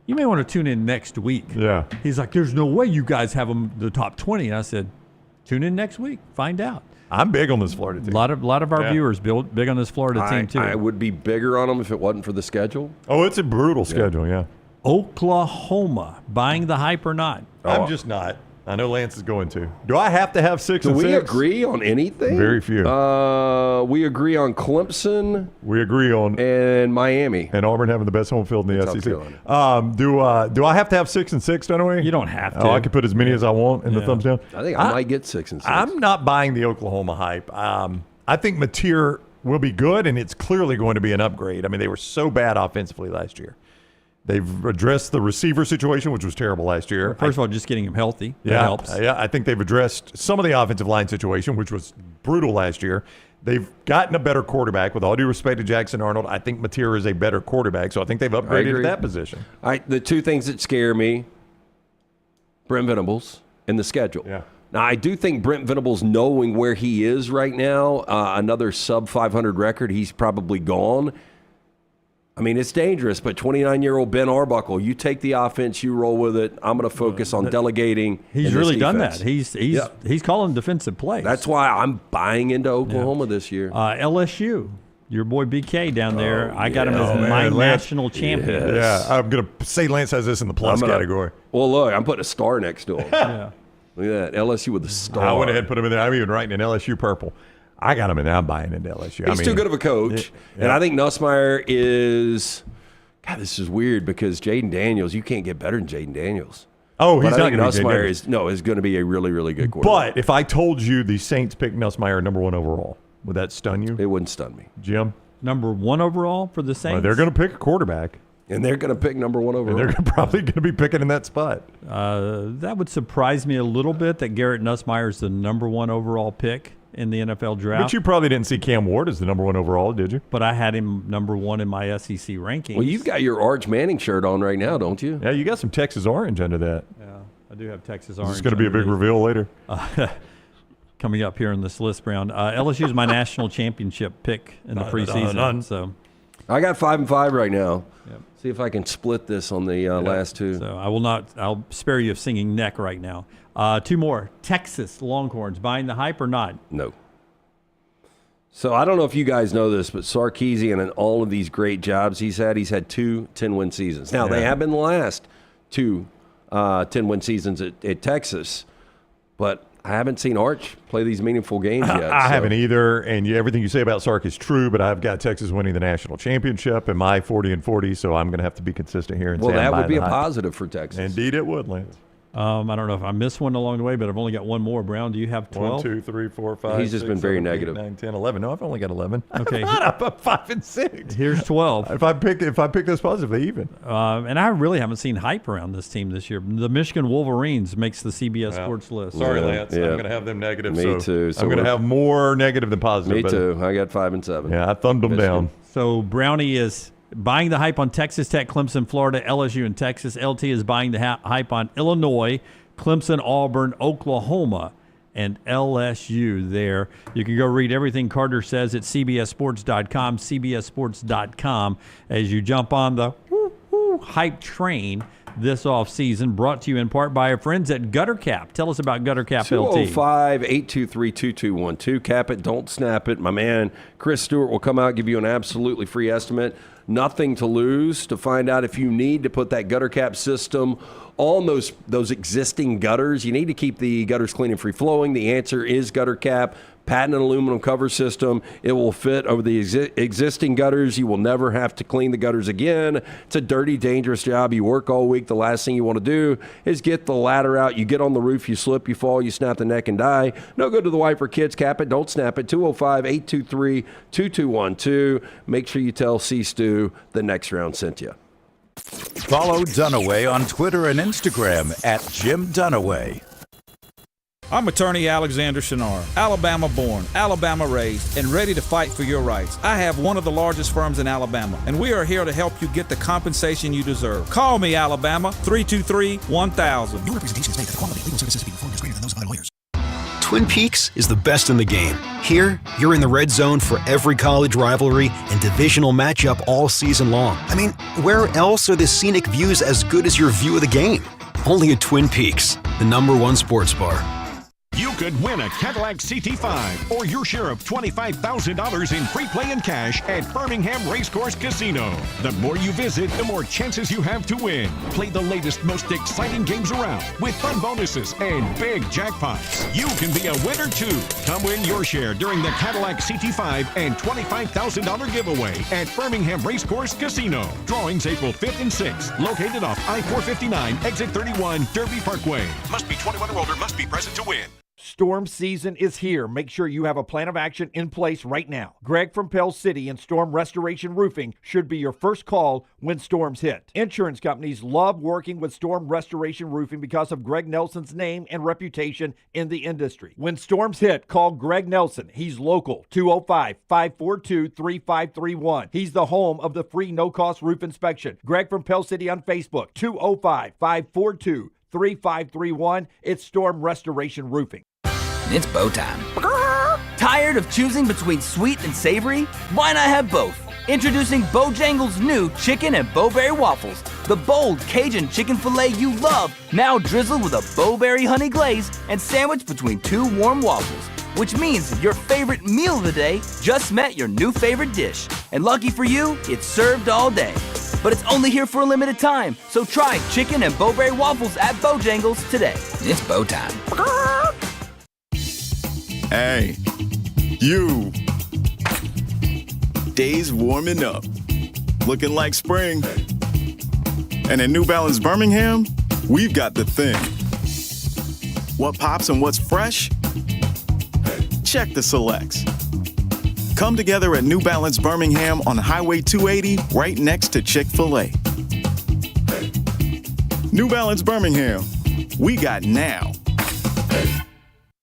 you may want to tune in next week. Yeah. He's like, there's no way you guys have them the top 20. And I said, tune in next week. Find out. I'm big on this Florida team. A lot of our viewers big on this Florida team, too. I would be bigger on them if it wasn't for the schedule. Oh, it's a brutal schedule, yeah. Oklahoma, buying the hype or not? I'm just not. I know Lance is going to. Do I have to have 6 Do and 6? we agree on anything? Very few. We agree on Clemson. We agree on and Miami and Auburn having the best home field in the South SEC. Carolina. Do I have to have 6 and 6? Dunaway? You don't have to. Oh, I can put as many as I want in the thumbs down. I think I might get 6 and 6. I'm not buying the Oklahoma hype. I think Mateer will be good, and it's clearly going to be an upgrade. I mean, they were so bad offensively last year. They've addressed the receiver situation, which was terrible last year. First of all, just getting him healthy. That helps. Yeah, I think they've addressed some of the offensive line situation, which was brutal last year. They've gotten a better quarterback. With all due respect to Jackson Arnold, I think Mateer is a better quarterback, so I think they've upgraded at that position. The 2 things that scare me, Brent Venables and the schedule. Yeah. Now, I do think Brent Venables, knowing where he is right now, another sub-500 record, he's probably gone. I mean, it's dangerous, but 29-year-old Ben Arbuckle, you take the offense, you roll with it. I'm going to focus on delegating. He's really done that. He's calling defensive plays. That's why I'm buying into Oklahoma this year. LSU, your boy BK down there, I got him as my national champion. Yeah, I'm going to say Lance has this in the plus category. Well, look, I'm putting a star next to him. Yeah. Look at that, LSU with the star. I went ahead and put him in there. I'm even writing an LSU purple. I got him in there. I'm buying into LSU. He's too good of a coach. And I think Nussmeier is, God, this is weird because Jaden Daniels, you can't get better than Jaden Daniels. Oh, he's but not I think going to be Nussmeier Jaden is going to be a really, really good quarterback. But if I told you the Saints picked Nussmeier number 1 overall, would that stun you? It wouldn't stun me. Jim? Number 1 overall for the Saints? Well, they're going to pick a quarterback. And they're going to pick number 1 overall. And they're probably going to be picking in that spot. That would surprise me a little bit that Garrett Nussmeier is the number 1 overall pick in the NFL draft. But you probably didn't see Cam Ward as the number 1 overall, did you? But I had him number 1 in my SEC rankings. Well, you've got your Arch Manning shirt on right now, don't you? Yeah, you got some Texas orange under that. Yeah, I do have Texas orange. It's going to be a big reveal later. Coming up here in this list, Brown. LSU is my national championship pick in the preseason. So I got 5-5 right now. Yep. See if I can split this on the last two. So I will not. I'll spare you of singing neck right now. 2 more. Texas Longhorns buying the hype or not? No. So I don't know if you guys know this, but Sarkisian and all of these great jobs he's had 2 10-win seasons. Now, they have been the last 2 10-win seasons at Texas, but I haven't seen Arch play these meaningful games yet. I haven't either, and everything you say about Sark is true, but I've got Texas winning the national championship and my 40-40, so I'm going to have to be consistent here. And well, say that would be a positive for Texas. Indeed it would, Lance. I don't know if I missed one along the way, but I've only got 1 more. Brown, do you have 12? 1, 2, 3, 4, 5. He's just 6, been very 7, 8, negative. 9, 10, 11. No, I've only got 11. Okay. I'm up 5 and 6. Here's 12. If I pick this positively, even. And I really haven't seen hype around this team this year. The Michigan Wolverines makes the CBS Sports list. Sorry, Lance. I'm going to have them negative. Me too. So I'm going to have more negative than positive. Me too. I got 5 and 7. Yeah, I thumbed them down. So Brownie is buying the hype on Texas Tech, Clemson, Florida, LSU, and Texas. LT is buying the hype on Illinois, Clemson, Auburn, Oklahoma, and LSU there. You can go read everything Carter says at cbssports.com, cbssports.com, as you jump on the hype train this offseason, brought to you in part by our friends at Gutter Cap. Tell us about Gutter Cap, LT. 205-823-2212. Cap it, don't snap it. My man Chris Stewart will come out and give you an absolutely free estimate. Nothing to lose to find out if you need to put that gutter cap system on those existing gutters. You need to keep the gutters clean and free flowing. The answer is Gutter Cap. Patented aluminum cover system. It will fit over the existing gutters. You will never have to clean the gutters again. It's a dirty, dangerous job. You work all week. The last thing you want to do is get the ladder out. You get on the roof, you slip, you fall, you snap the neck and die. No good to the wiper, kids. Cap it, don't snap it. 205-823-2212. Make sure you tell C-Stew the next round sent you. Follow Dunaway on Twitter and Instagram at Jim Dunaway. I'm attorney Alexander Shunnarah, Alabama born, Alabama raised, and ready to fight for your rights. I have one of the largest firms in Alabama, and we are here to help you get the compensation you deserve. Call me, Alabama, 323-1000. No representation is made that the quality of legal services being performed is greater than those of other lawyers. Twin Peaks is the best in the game. Here, you're in the red zone for every college rivalry and divisional matchup all season long. I mean, where else are the scenic views as good as your view of the game? Only at Twin Peaks, the #1 sports bar. You could win a Cadillac CT5 or your share of $25,000 in free play and cash at Birmingham Racecourse Casino. The more you visit, the more chances you have to win. Play the latest, most exciting games around with fun bonuses and big jackpots. You can be a winner too. Come win your share during the Cadillac CT5 and $25,000 giveaway at Birmingham Racecourse Casino. Drawings April 5th and 6th. Located off I-459, exit 31, Derby Parkway. Must be 21 or older, must be present to win. Storm season is here. Make sure you have a plan of action in place right now. Greg from Pell City and Storm Restoration Roofing should be your first call when storms hit. Insurance companies love working with Storm Restoration Roofing because of Greg Nelson's name and reputation in the industry. When storms hit, call Greg Nelson. He's local, 205-542-3531. He's the home of the free no-cost roof inspection. Greg from Pell City on Facebook, 205-542-3531. It's Storm Restoration Roofing. It's bow time. Tired of choosing between sweet and savory? Why not have both? Introducing Bojangles' new chicken and bowberry waffles. The bold Cajun chicken filet you love, now drizzled with a bowberry honey glaze and sandwiched between 2 warm waffles. Which means your favorite meal of the day just met your new favorite dish. And lucky for you, it's served all day. But it's only here for a limited time, so try chicken and bowberry waffles at Bojangles today. It's bow time. Hey, you. Days warming up. Looking like spring. And at New Balance Birmingham, we've got the thing. What pops and what's fresh? Check the selects. Come together at New Balance Birmingham on Highway 280, right next to Chick-fil-A. New Balance Birmingham, we got now.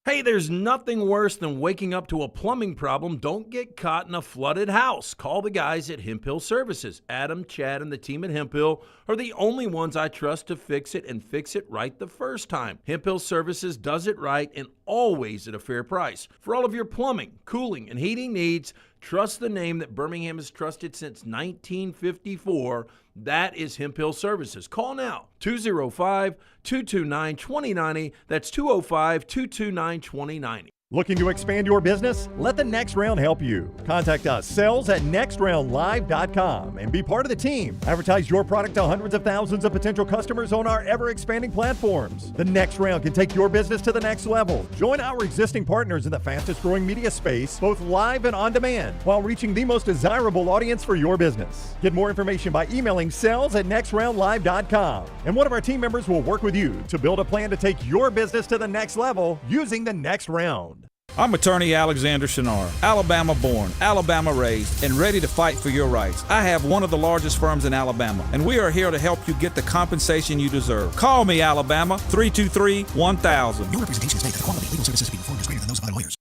Hey, there's nothing worse than waking up to a plumbing problem. Don't get caught in a flooded house. Call the guys at Hemp Hill Services. Adam, Chad, and the team at Hemp Hill are the only ones I trust to fix it and fix it right the first time. Hemp Hill Services does it right and always at a fair price. For all of your plumbing, cooling, and heating needs, trust the name that Birmingham has trusted since 1954. That is Hemp Hill Services. Call now, 205-229-2090. That's 205-229-2090. Looking to expand your business? Let the Next Round help you. Contact us, sales@nextroundlive.com, and be part of the team. Advertise your product to hundreds of thousands of potential customers on our ever-expanding platforms. The Next Round can take your business to the next level. Join our existing partners in the fastest-growing media space, both live and on demand, while reaching the most desirable audience for your business. Get more information by emailing sales@nextroundlive.com, and one of our team members will work with you to build a plan to take your business to the next level using the Next Round. I'm attorney Alexander Shunnarah, Alabama born, Alabama raised, and ready to fight for your rights. I have one of the largest firms in Alabama, and we are here to help you get the compensation you deserve. Call me, Alabama, 323-1000. Your representation is made that the quality of legal services being performed is greater than those of other lawyers.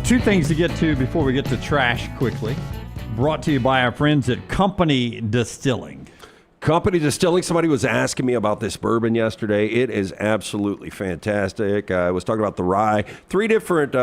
Two things to get to before we get to trash quickly. Brought to you by our friends at Company Distilling. Company Distilling. Somebody was asking me about this bourbon yesterday. It is absolutely fantastic. I was talking about the rye. 3 different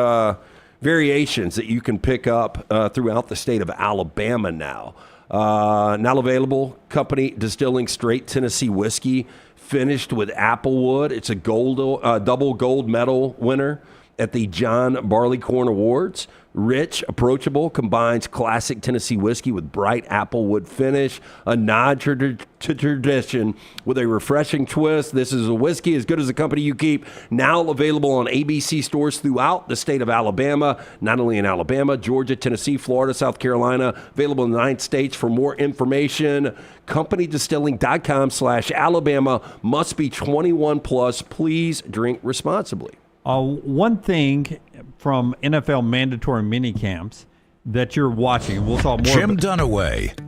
variations that you can pick up throughout the state of Alabama now. Now available, Company Distilling Straight Tennessee Whiskey, finished with Applewood. It's a double gold medal winner at the John Barleycorn Awards. Rich, approachable, combines classic Tennessee whiskey with bright applewood finish, a nod to tradition with a refreshing twist. This is a whiskey as good as the company you keep. Now available on ABC stores throughout the state of Alabama, not only in Alabama, Georgia, Tennessee, Florida, South Carolina, available in the 9 states. For more information, CompanyDistilling.com/Alabama. Must be 21 plus. Please drink responsibly. One thing from NFL mandatory minicamps that you're watching, we'll talk more. Jim Dunaway,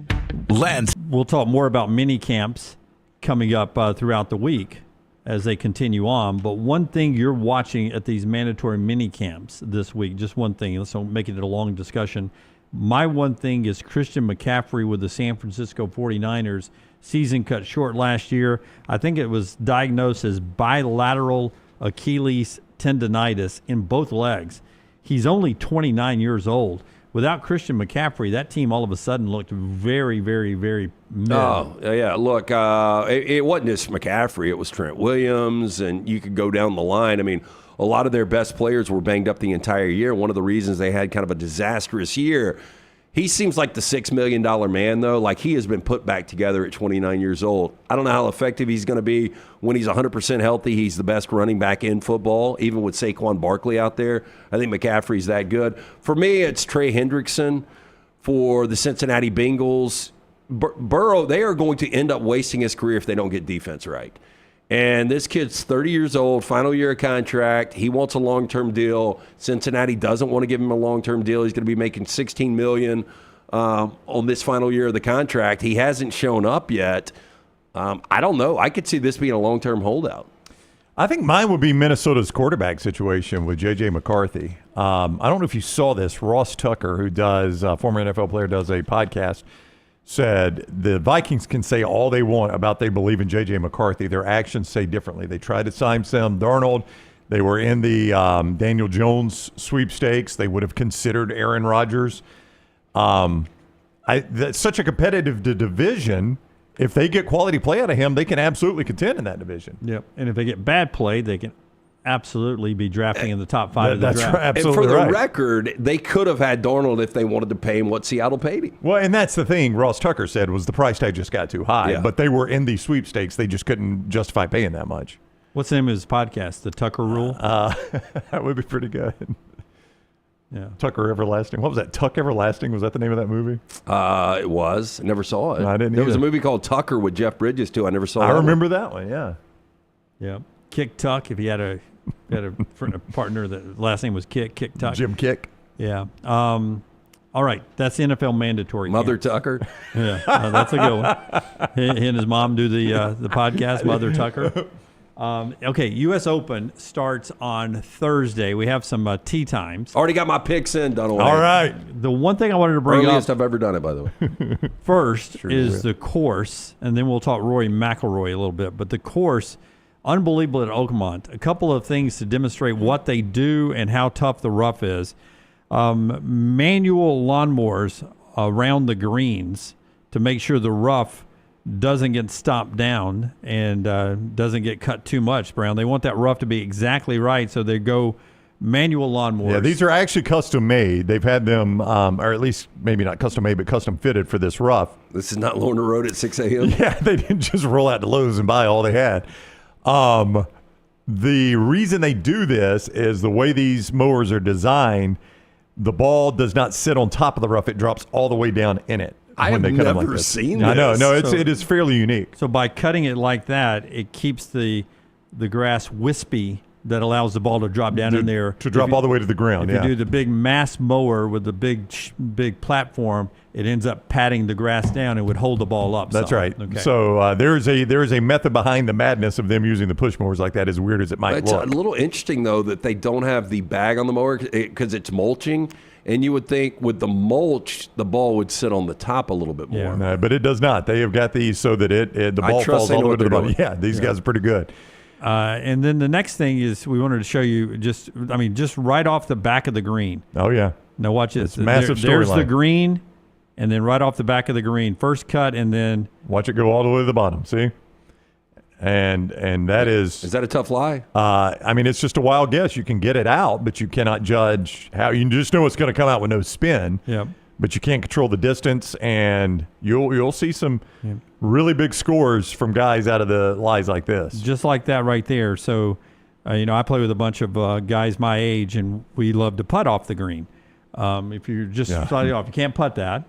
Lance. We'll talk more about minicamps coming up throughout the week as they continue on. But one thing you're watching at these mandatory minicamps this week, just one thing. Let's not make it a long discussion. My one thing is Christian McCaffrey with the San Francisco 49ers. Season cut short last year. I think it was diagnosed as bilateral Achilles tendonitis in both legs. He's only 29 years old. Without Christian McCaffrey, that team all of a sudden looked very, very, very mid. Oh, yeah. Look, it wasn't just McCaffrey. It was Trent Williams, and you could go down the line. I mean, a lot of their best players were banged up the entire year. One of the reasons they had kind of a disastrous year. He seems like the $6 million man, though. Like, he has been put back together at 29 years old. I don't know how effective he's going to be when he's 100% healthy. He's the best running back in football, even with Saquon Barkley out there. I think McCaffrey's that good. For me, it's Trey Hendrickson for the Cincinnati Bengals. Burrow, they are going to end up wasting his career if they don't get defense right. And this kid's 30 years old, final year of contract. He wants a long-term deal. Cincinnati doesn't want to give him a long-term deal. He's going to be making $16 million on this final year of the contract. He hasn't shown up yet. I don't know. I could see this being a long-term holdout. I think mine would be Minnesota's quarterback situation with J.J. McCarthy. I don't know if you saw this. Ross Tucker, who does, former NFL player, does a podcast, said the Vikings can say all they want about they believe in J.J. McCarthy. Their actions say differently. They tried to sign Sam Darnold. They were in the Daniel Jones sweepstakes. They would have considered Aaron Rodgers. That's such a competitive division. If they get quality play out of him, they can absolutely contend in that division. Yep. And if they get bad play, they can absolutely be drafting in the top 5 of the draft. Absolutely. And for the record, they could have had Darnold if they wanted to pay him what Seattle paid him. Well, and that's the thing Ross Tucker said was the price tag just got too high. Yeah. But they were in the sweepstakes. They just couldn't justify paying that much. What's the name of his podcast? The Tucker Rule? That would be pretty good. Yeah. Tucker Everlasting. What was that? Tuck Everlasting? Was that the name of that movie? It was. I never saw it. No, I didn't There was a either. movie called Tucker with Jeff Bridges, too. I never saw I that remember that one, yeah. Yeah. Kick Tuck, if he had a partner that last name was Kick Tuck. Jim Kick. Yeah. All right. That's NFL mandatory. Mother Tucker. Yeah. That's a good one. He and his mom do the podcast, Mother Tucker. Okay, U.S. Open starts on Thursday. We have some tee times. Already got my picks in, done away. All right. The one thing I wanted to bring Earliest up I've ever done it, by the way. first Sure is the course, and then we'll talk Rory McIlroy a little bit. But the course, unbelievable at Oakmont. A couple of things to demonstrate what they do and how tough the rough is. Manual lawnmowers around the greens to make sure the rough doesn't get stomped down and doesn't get cut too much, Brown. They want that rough to be exactly right, so they go manual lawnmowers. Yeah, these are actually custom made. They've had them, or at least maybe not custom made, but custom fitted for this rough. This is not Lorna Road at 6 a.m.? Yeah, they didn't just roll out to Lowe's and buy all they had. The reason they do this is the way these mowers are designed, the ball does not sit on top of the rough. It drops all the way down in it. I have never seen this. I know. No, it is fairly unique. So by cutting it like that, it keeps the grass wispy. That allows the ball to drop down in there. To drop all the way to the ground, If you do the big mass mower with the big platform, it ends up patting the grass down and would hold the ball up. That's some. right. Okay. So there is a method behind the madness of them using the push mowers like that, as weird as it might It's look. a little interesting, though, that they don't have the bag on the mower because it's mulching. And you would think with the mulch, the ball would sit on the top a little bit more. Yeah. No, but it does not. They have got these so that the ball falls all the way to the bottom. Yeah, these guys are pretty good. And then the next thing is we wanted to show you just right off the back of the green. Oh, yeah. Now watch this. It's massive There's the storyline. green, and then right off the back of the green, first cut, and then watch it go all the way to the bottom. See, and that is that a tough lie? I mean, it's just a wild guess. You can get it out, but you cannot judge how. You just know it's going to come out with no spin. Yep. But you can't control the distance, and you'll see some really big scores from guys out of the lies like this. just like that right there. So, I play with a bunch of guys my age, and we love to putt off the green. If you're just slightly off, you can't putt that.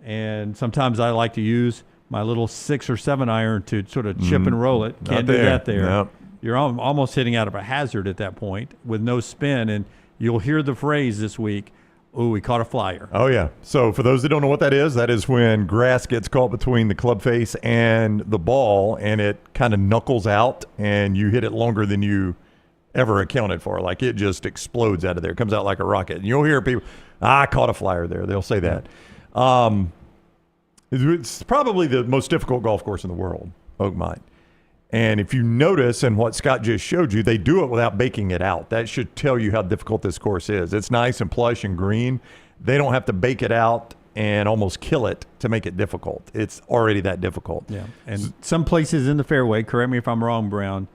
And sometimes I like to use my little 6 or 7 iron to sort of chip and roll it. Can't do that there. Nope. You're almost hitting out of a hazard at that point with no spin, and you'll hear the phrase this week, "Oh, we caught a flyer." Oh, yeah. So for those that don't know what that is when grass gets caught between the club face and the ball, and it kind of knuckles out, and you hit it longer than you ever accounted for. Like it just explodes out of there. It comes out like a rocket. And you'll hear people, "I caught a flyer there." They'll say that. It's probably the most difficult golf course in the world, Oakmont. And if you notice, and what Scott just showed you, they do it without baking it out. That should tell you how difficult this course is. It's nice and plush and green. They don't have to bake it out and almost kill it to make it difficult. It's already that difficult. Yeah. And some places in the fairway, correct me if I'm wrong, Brown,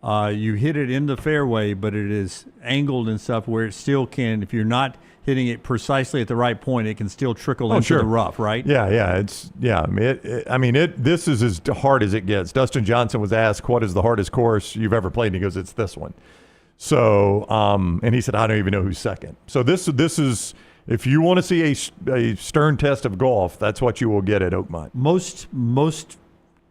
you hit it in the fairway, but it is angled and stuff where it still can, if you're not hitting it precisely at the right point, it can still trickle into the rough, right? Yeah. This is as hard as it gets. Dustin Johnson was asked, "What is the hardest course you've ever played?" And he goes, "It's this one." So, and he said, "I don't even know who's second." So this is, if you want to see a stern test of golf, that's what you will get at Oakmont. Most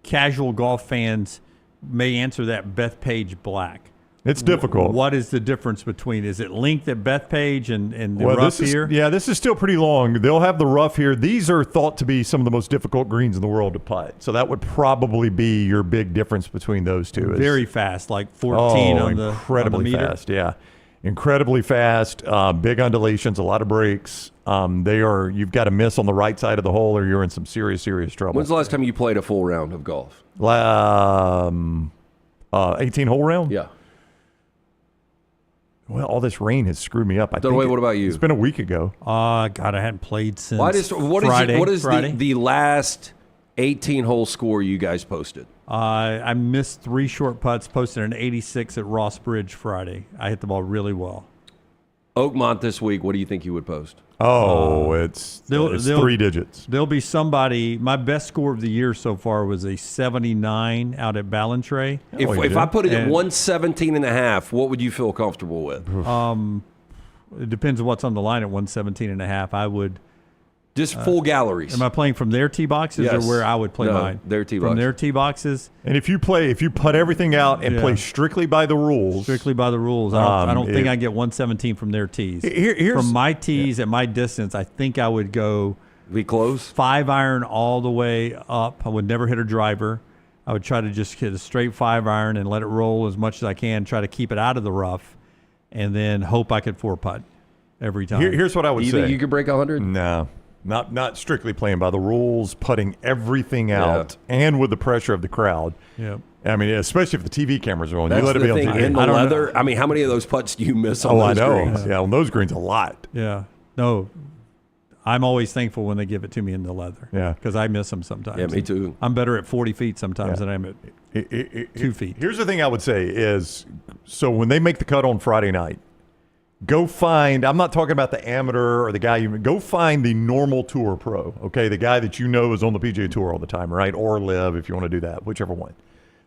casual golf fans may answer that Bethpage black. It's difficult. What is the difference between, is it length at Bethpage and the rough here? This is still pretty long. They'll have the rough here. These are thought to be some of the most difficult greens in the world to putt. So that would probably be your big difference between those two. Very fast, like 14 on the incredibly meter. fast, yeah. Incredibly fast, big undulations, a lot of breaks. You've got to miss on the right side of the hole or you're in some serious trouble. When's the last time you played a full round of golf? 18-hole round? Yeah. Well, all this rain has screwed me up. What about you? It's been a week ago. God, I hadn't played since What Friday. is the last 18-hole score you guys posted? I missed 3 short putts, posted an 86 at Ross Bridge Friday. I hit the ball really well. Oakmont this week, what do you think you would post? Oh, it's 3 digits. There'll be somebody. My best score of the year so far was a 79 out at Ballantrae. If I put it at 117.5, what would you feel comfortable with? It depends on what's on the line at 117.5. I would. Just full galleries. Am I playing from their tee boxes Yes. or where I would play mine? Their tee From boxes. their tee boxes. And if you put everything out and play strictly by the rules. Strictly by the rules. I don't think I get 117 from their tees. From my tees at my distance, I think I would go. Be close? 5-iron all the way up. I would never hit a driver. I would try to just hit a straight 5-iron and let it roll as much as I can, try to keep it out of the rough, and then hope I could 4-putt every time. Here's what I would say. You think you could break 100? No. Not strictly playing by the rules, putting everything out, and with the pressure of the crowd. Yeah. I mean, especially if the TV cameras are on. That's you let it the be on thing. TV. In the leather, I mean, how many of those putts do you miss on those greens? Yeah, on those greens, a lot. Yeah. No, I'm always thankful when they give it to me in the leather. Yeah. Because I miss them sometimes. Yeah, me too. I'm better at 40 feet sometimes than I am at 2 feet. Here's the thing I would say is, so when they make the cut on Friday night, go find, I'm not talking about the amateur or the guy, go find the normal tour pro, okay? The guy that you know is on the PGA Tour all the time, right? Or live if you want to do that, whichever one.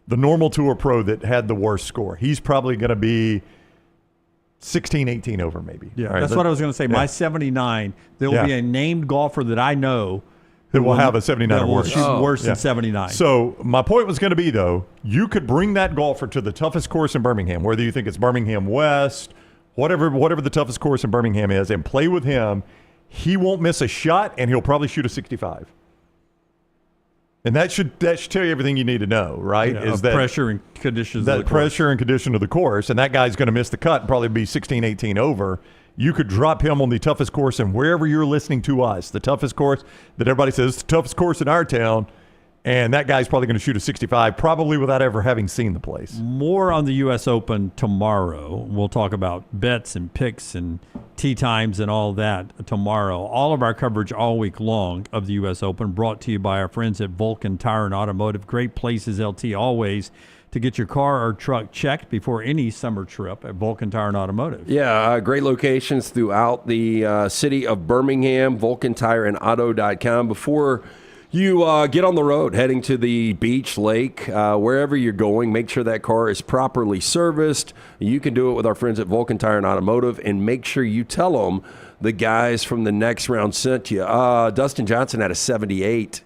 The normal tour pro that had the worst score, he's probably going to be 16, 18 over maybe. Yeah, right, that's what I was going to say. My 79, there will be a named golfer that I know that will have a 79 that or will worse. shoot worse than 79. So my point was going to be, though, you could bring that golfer to the toughest course in Birmingham, whether you think it's Birmingham West, whatever the toughest course in Birmingham is, and play with him. He won't miss a shot, and he'll probably shoot a 65. And that should tell you everything you need to know, right? Yeah, is that pressure and conditions that of the pressure course. and condition of the course, and that guy's going to miss the cut and probably be 16, 18 over. You could drop him on the toughest course, and wherever you're listening to us, the toughest course that everybody says is the toughest course in our town, and that guy's probably going to shoot a 65, probably without ever having seen the place. More on the U.S. Open tomorrow. We'll talk about bets and picks and tee times and all that tomorrow. All of our coverage all week long of the U.S. Open brought to you by our friends at Vulcan Tire and Automotive. Great places, LT, always, to get your car or truck checked before any summer trip at Vulcan Tire and Automotive. Yeah, great locations throughout the city of Birmingham, VulcanTireandAuto.com. Before you get on the road, heading to the beach, lake, wherever you're going, make sure that car is properly serviced. You can do it with our friends at Vulcan Tire and Automotive, and make sure you tell them the guys from the next round sent you. Dustin Johnson had a 78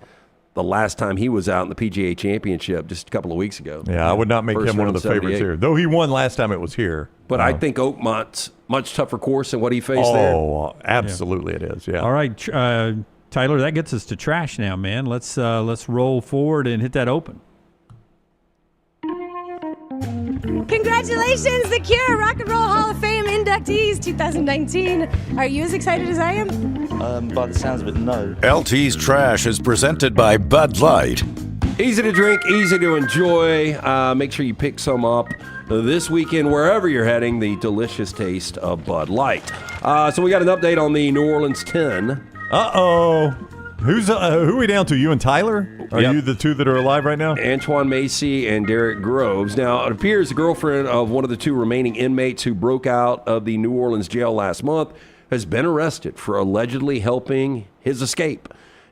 the last time he was out in the PGA Championship just a couple of weeks ago. Yeah, I would not make him one of the favorites here, though he won last time it was here. But I think Oakmont's much tougher course than what he faced there. Oh, absolutely it is, yeah. All right, Tyler, that gets us to trash now, man. Let's roll forward and hit that open. Congratulations, The Cure Rock and Roll Hall of Fame inductees 2019. Are you as excited as I am? By the sounds of it, no. LT's Trash is presented by Bud Light. Easy to drink, easy to enjoy. Make sure you pick some up this weekend, wherever you're heading, the delicious taste of Bud Light. So we got an update on the New Orleans 10. Uh-oh. Who are we down to? You and Tyler? Are you the two that are alive right now? Antoine Macy and Derek Groves. Now, it appears the girlfriend of one of the two remaining inmates who broke out of the New Orleans jail last month has been arrested for allegedly helping his escape.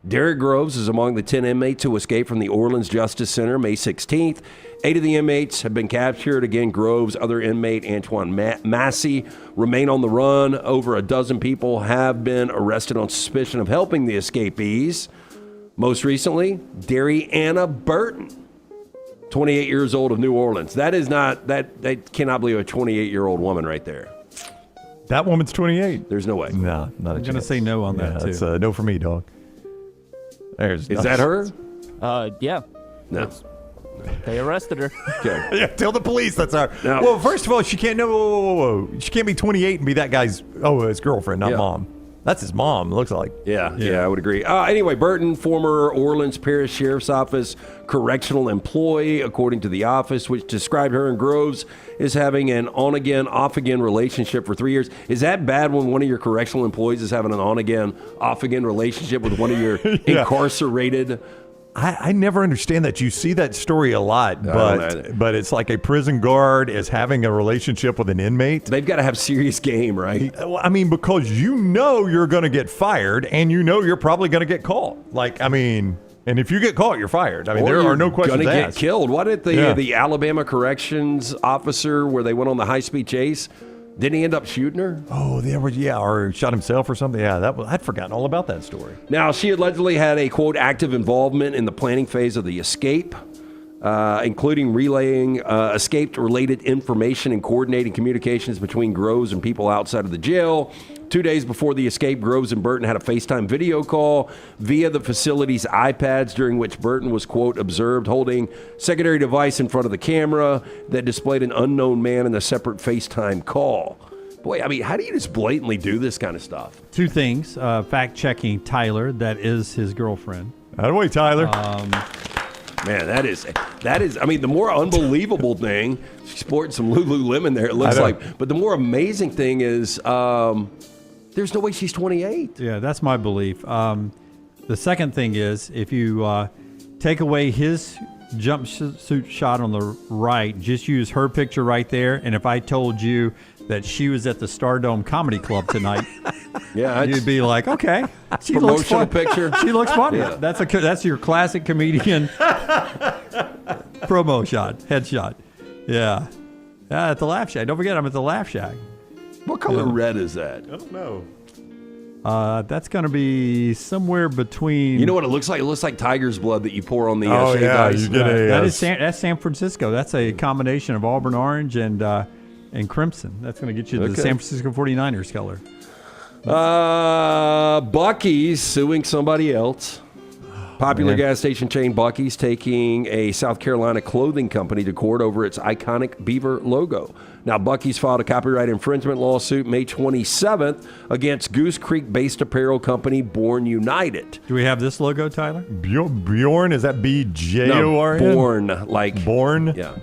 Derek Groves is among the 10 inmates who escaped from the Orleans Justice Center May 16th. 8 of the inmates have been captured. Again, Groves, other inmate Antoine Massey remain on the run. Over a dozen people have been arrested on suspicion of helping the escapees. Most recently, Dariana Burton, 28 years old of New Orleans. That is not, that cannot believe a 28-year-old woman right there. That woman's 28. There's no way. No, not a I'm going to say no on that, too. It's a no for me, dog. Is that her? Yeah. No. They arrested her. Okay. Yeah, tell the police that's her. No. Well, first of all, she can't. No, whoa. She can't be 28 and be that guy's. His girlfriend, not mom. That's his mom. It looks like. Yeah, I would agree. Anyway, Burton, former Orleans Parish Sheriff's Office correctional employee, according to the office, which described her and Groves as having an on-again, off-again relationship for 3 years. Is that bad when one of your correctional employees is having an on-again, off-again relationship with one of your incarcerated I never understand that. You see that story a lot, but it's like a prison guard is having a relationship with an inmate. They've got to have serious game, right? Well, I mean, because you know you're going to get fired, and you know you're probably going to get caught. Like, I mean, and if you get caught, you're fired. I mean, there are no questions asked. Going to get killed. What did the Alabama corrections officer, where they went on the high-speed chase, didn't he end up shooting her? Oh, or shot himself or something. Yeah, I'd forgotten all about that story. Now, she allegedly had a, quote, active involvement in the planning phase of the escape, including relaying escape-related information and coordinating communications between Groves and people outside of the jail. 2 days before the escape, Groves and Burton had a FaceTime video call via the facility's iPads, during which Burton was, quote, observed holding secondary device in front of the camera that displayed an unknown man in a separate FaceTime call. Boy, I mean, how do you just blatantly do this kind of stuff? 2 things. Fact-checking Tyler, that is his girlfriend. Attaboy, Tyler. Man, that is. I mean, the more unbelievable thing, she's sporting some Lululemon there, it looks like. But the more amazing thing is, there's no way she's 28. Yeah, that's my belief. The second thing is, if you take away his jumpsuit shot on the right, just use her picture right there. And if I told you that she was at the Stardome Comedy Club tonight, you'd be like, okay, she looks fun. Picture. She looks funny. Yeah. That's your classic comedian promo shot, headshot. Yeah. At the Laugh Shack. Don't forget, I'm at the Laugh Shack. What color red is that? I don't know. That's going to be somewhere between. You know what it looks like? It looks like tiger's blood that you pour on the shaved ice. You get that's San Francisco. That's a combination of Auburn orange and crimson. That's going to get you the San Francisco 49ers color. Buc-ee's suing somebody else. Popular gas station chain Buc-ee's taking a South Carolina clothing company to court over its iconic beaver logo. Now, Buc-ee's filed a copyright infringement lawsuit May 27th against Goose Creek-based apparel company Born United. Do we have this logo, Tyler? Bjorn, is that B-J-O-R-N? No, Born, like... Born? Yeah.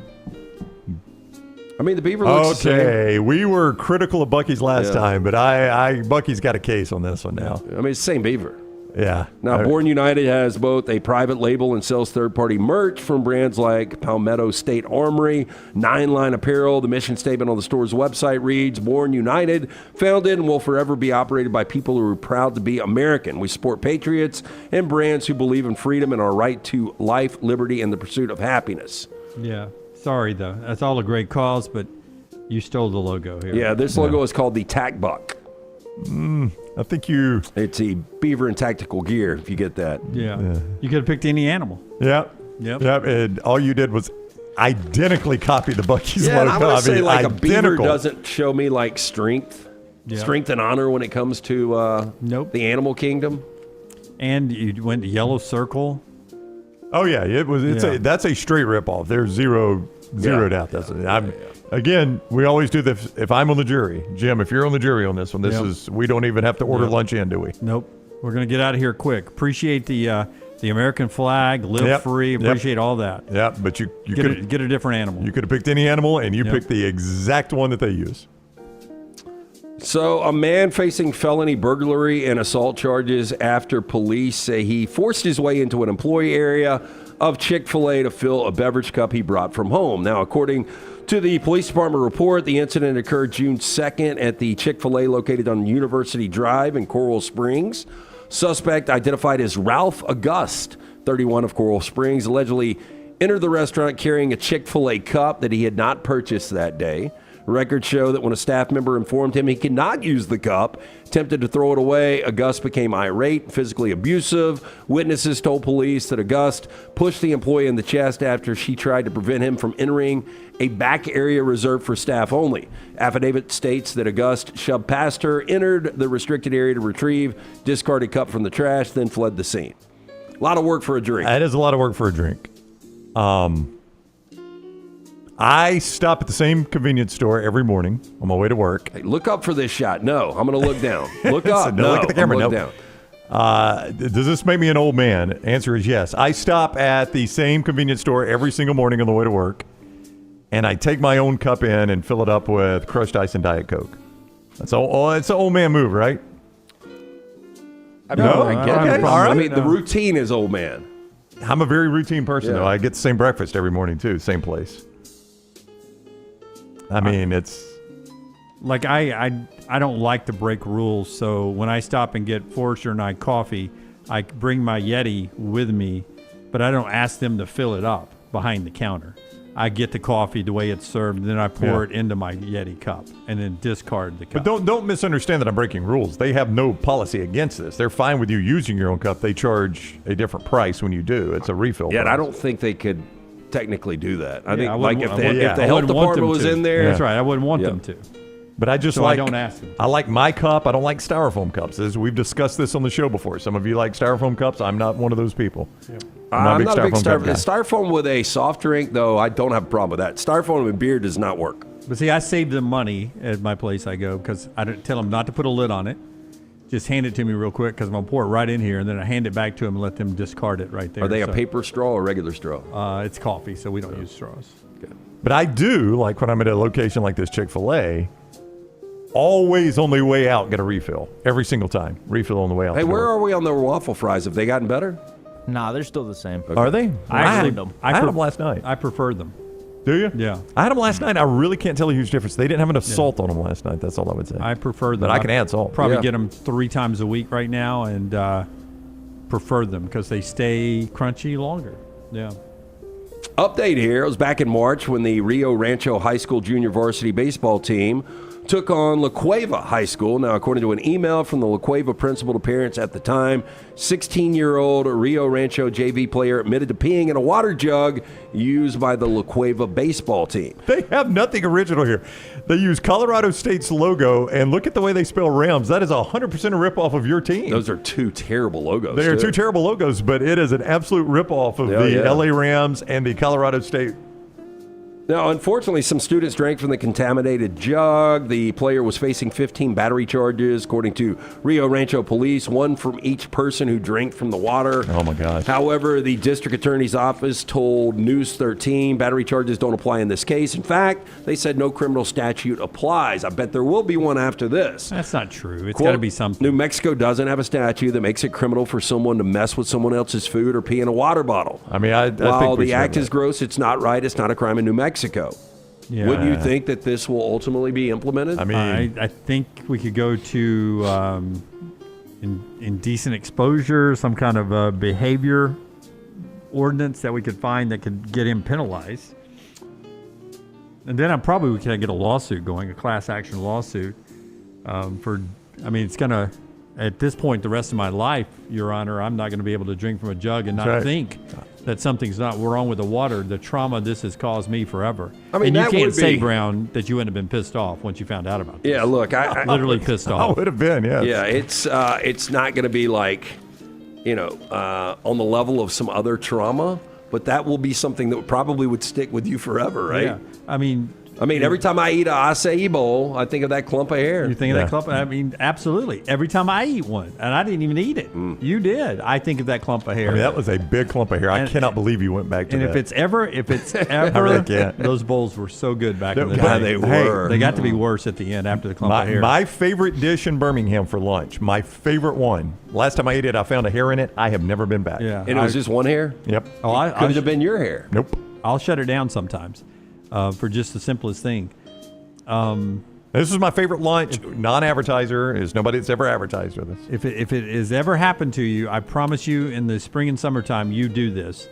I mean, the beaver looks the same. Okay, we were critical of Buc-ee's last time, but Buc-ee's got a case on this one now. I mean, it's the same beaver. Yeah. Now, Born United has both a private label and sells third-party merch from brands like Palmetto State Armory, 9-Line Apparel. The mission statement on the store's website reads, Born United, founded and will forever be operated by people who are proud to be American. We support patriots and brands who believe in freedom and our right to life, liberty, and the pursuit of happiness. Yeah. Sorry, though. That's all a great cause, but you stole the logo here. Yeah, this logo is called the Tac Buck. I think you... It's a beaver and tactical gear, if you get that. Yeah. You could have picked any animal. Yep. And all you did was identically copy the Buc-ee's logo. I would say like identical. A beaver doesn't show me like strength and honor when it comes to the animal kingdom. And you went to Yellow Circle. Oh yeah, that's a straight ripoff. There's zero doubt. That's Again, we always do this. If I'm on the jury, Jim, if you're on the jury on this one, we don't even have to order lunch in, do we? Nope. We're going to get out of here quick. Appreciate the American flag, live free, appreciate all that. Yeah, but you get a different animal. You could have picked any animal, and you picked the exact one that they use. So, a man facing felony burglary and assault charges after police say he forced his way into an employee area of Chick-fil-A to fill a beverage cup he brought from home. Now, according to the police department report, the incident occurred June 2nd at the Chick-fil-A located on University Drive in Coral Springs. Suspect, identified as Ralph August, 31 of Coral Springs, allegedly entered the restaurant carrying a Chick-fil-A cup that he had not purchased that day. Records show that when a staff member informed him he could not use the cup, attempted to throw it away, August became irate, physically abusive. Witnesses told police that August pushed the employee in the chest after she tried to prevent him from entering a back area reserved for staff only. Affidavit states that August shoved past her, entered the restricted area to retrieve discarded cup from the trash, then fled the scene. A lot of work for a drink. That is a lot of work for a drink. I stop at the same convenience store every morning on my way to work. Hey, look up for this shot. No, I'm going to look down. Look up. No, look at the camera. Look down. Does this make me an old man? Answer is yes. I stop at the same convenience store every single morning on the way to work, and I take my own cup in and fill it up with crushed ice and Diet Coke. It's an old man move, right? I get it. All right. I mean, the routine is old man. I'm a very routine person, Yeah. though. I get the same breakfast every morning, too. Same place. I mean, it's... Like, I don't like to break rules, so when I stop and get Forrester and I coffee, I bring my Yeti with me, but I don't ask them to fill it up behind the counter. I get the coffee the way it's served, and then I pour it into my Yeti cup and then discard the cup. But don't misunderstand that I'm breaking rules. They have no policy against this. They're fine with you using your own cup. They charge a different price when you do. It's a refill. Yeah, and price. I don't think they could technically do that. I think I like wouldn't- if the I health wouldn't want department them was to. in there. That's right. I wouldn't want them to. But I just So like. I don't ask them. I like my cup. I don't like styrofoam cups. As we've discussed this on the show before. Some of you like styrofoam cups. I'm not one of those people. I'm not a big cup guy. styrofoam with a soft drink, though. I don't have a problem with that. Styrofoam with beer does not work. But see, I save them money at my place I go because I don't tell them not to put a lid on it. Just hand it to me real quick because I'm going to pour it right in here, and then I hand it back to them and let them discard it right there. Are they a paper straw or regular straw? It's coffee, so we don't use straws. Good. But I do, like when I'm at a location like this Chick-fil-A, always on the way out get a refill. Every single time. Refill on the way out. Hey, the where door. are we on the waffle fries? Have they gotten better? Nah, they're still the same. Are they? I had them. I had them last night. I prefer them. Do you? Yeah. I had them last night. I really can't tell a huge difference. They didn't have enough salt on them last night. That's all I would say. I prefer them. But I can add salt. Probably Yeah. get them 3 times a week right now and prefer them because they stay crunchy longer. Yeah. Update here. It was back in March when the Rio Rancho High School junior varsity baseball team took on La Cueva High School. Now, according to an email from the La Cueva principal to parents at the time, 16-year-old Rio Rancho JV player admitted to peeing in a water jug used by the La Cueva baseball team. They have nothing original here. They use Colorado State's logo, and look at the way they spell Rams. That is 100% a ripoff of your team. Those are 2 terrible logos. They are too. 2 terrible logos, but it is an absolute ripoff of the yeah. LA Rams and the Colorado State. Now, unfortunately, some students drank from the contaminated jug. The player was facing 15 battery charges, according to Rio Rancho police, 1 from each person who drank from the water. Oh, my gosh. However, the district attorney's office told News 13 battery charges don't apply in this case. In fact, they said no criminal statute applies. I bet there will be one after this. That's not true. It's Quote, got to be something. New Mexico doesn't have a statute that makes it criminal for someone to mess with someone else's food or pee in a water bottle. I mean, I While think we the should act have is gross, it's not right. It's not a crime in New Mexico. Yeah. Wouldn't you think that this will ultimately be implemented? I mean, I think we could go to indecent exposure, some kind of behavior ordinance that we could find that could get him penalized. And then we could get a lawsuit going, a class action lawsuit it's going to, at this point, the rest of my life, Your Honor, I'm not going to be able to drink from a jug and not That's right. think that something's not wrong with the water. The trauma this has caused me forever. I mean, and you that can't would say, be- Brown, that you wouldn't have been pissed off once you found out about this. Yeah, look, I literally pissed I off. would have been, yes. Yeah, it's not going to be like, on the level of some other trauma, but that will be something that probably would stick with you forever, right? Yeah. I mean, every time I eat a acai bowl, I think of that clump of hair. You think of that clump? I mean, absolutely. Every time I eat one, and I didn't even eat it. You did. I think of that clump of hair. I mean, that was a big clump of hair. I cannot believe you went back to And that. if it's ever, I really can't. those bowls were so good back in the God, day. they were. They got to be worse at the end after the clump of hair. My favorite dish in Birmingham for lunch, my favorite one. Last time I ate it, I found a hair in it. I have never been back. Yeah. And it was just one hair? Yep. Oh, Could it have been your hair? Nope. I'll shut it down sometimes for just the simplest thing. This is my favorite lunch. Non-advertiser is nobody that's ever advertised with us. If it has ever happened to you, I promise you, in the spring and summertime, you do this.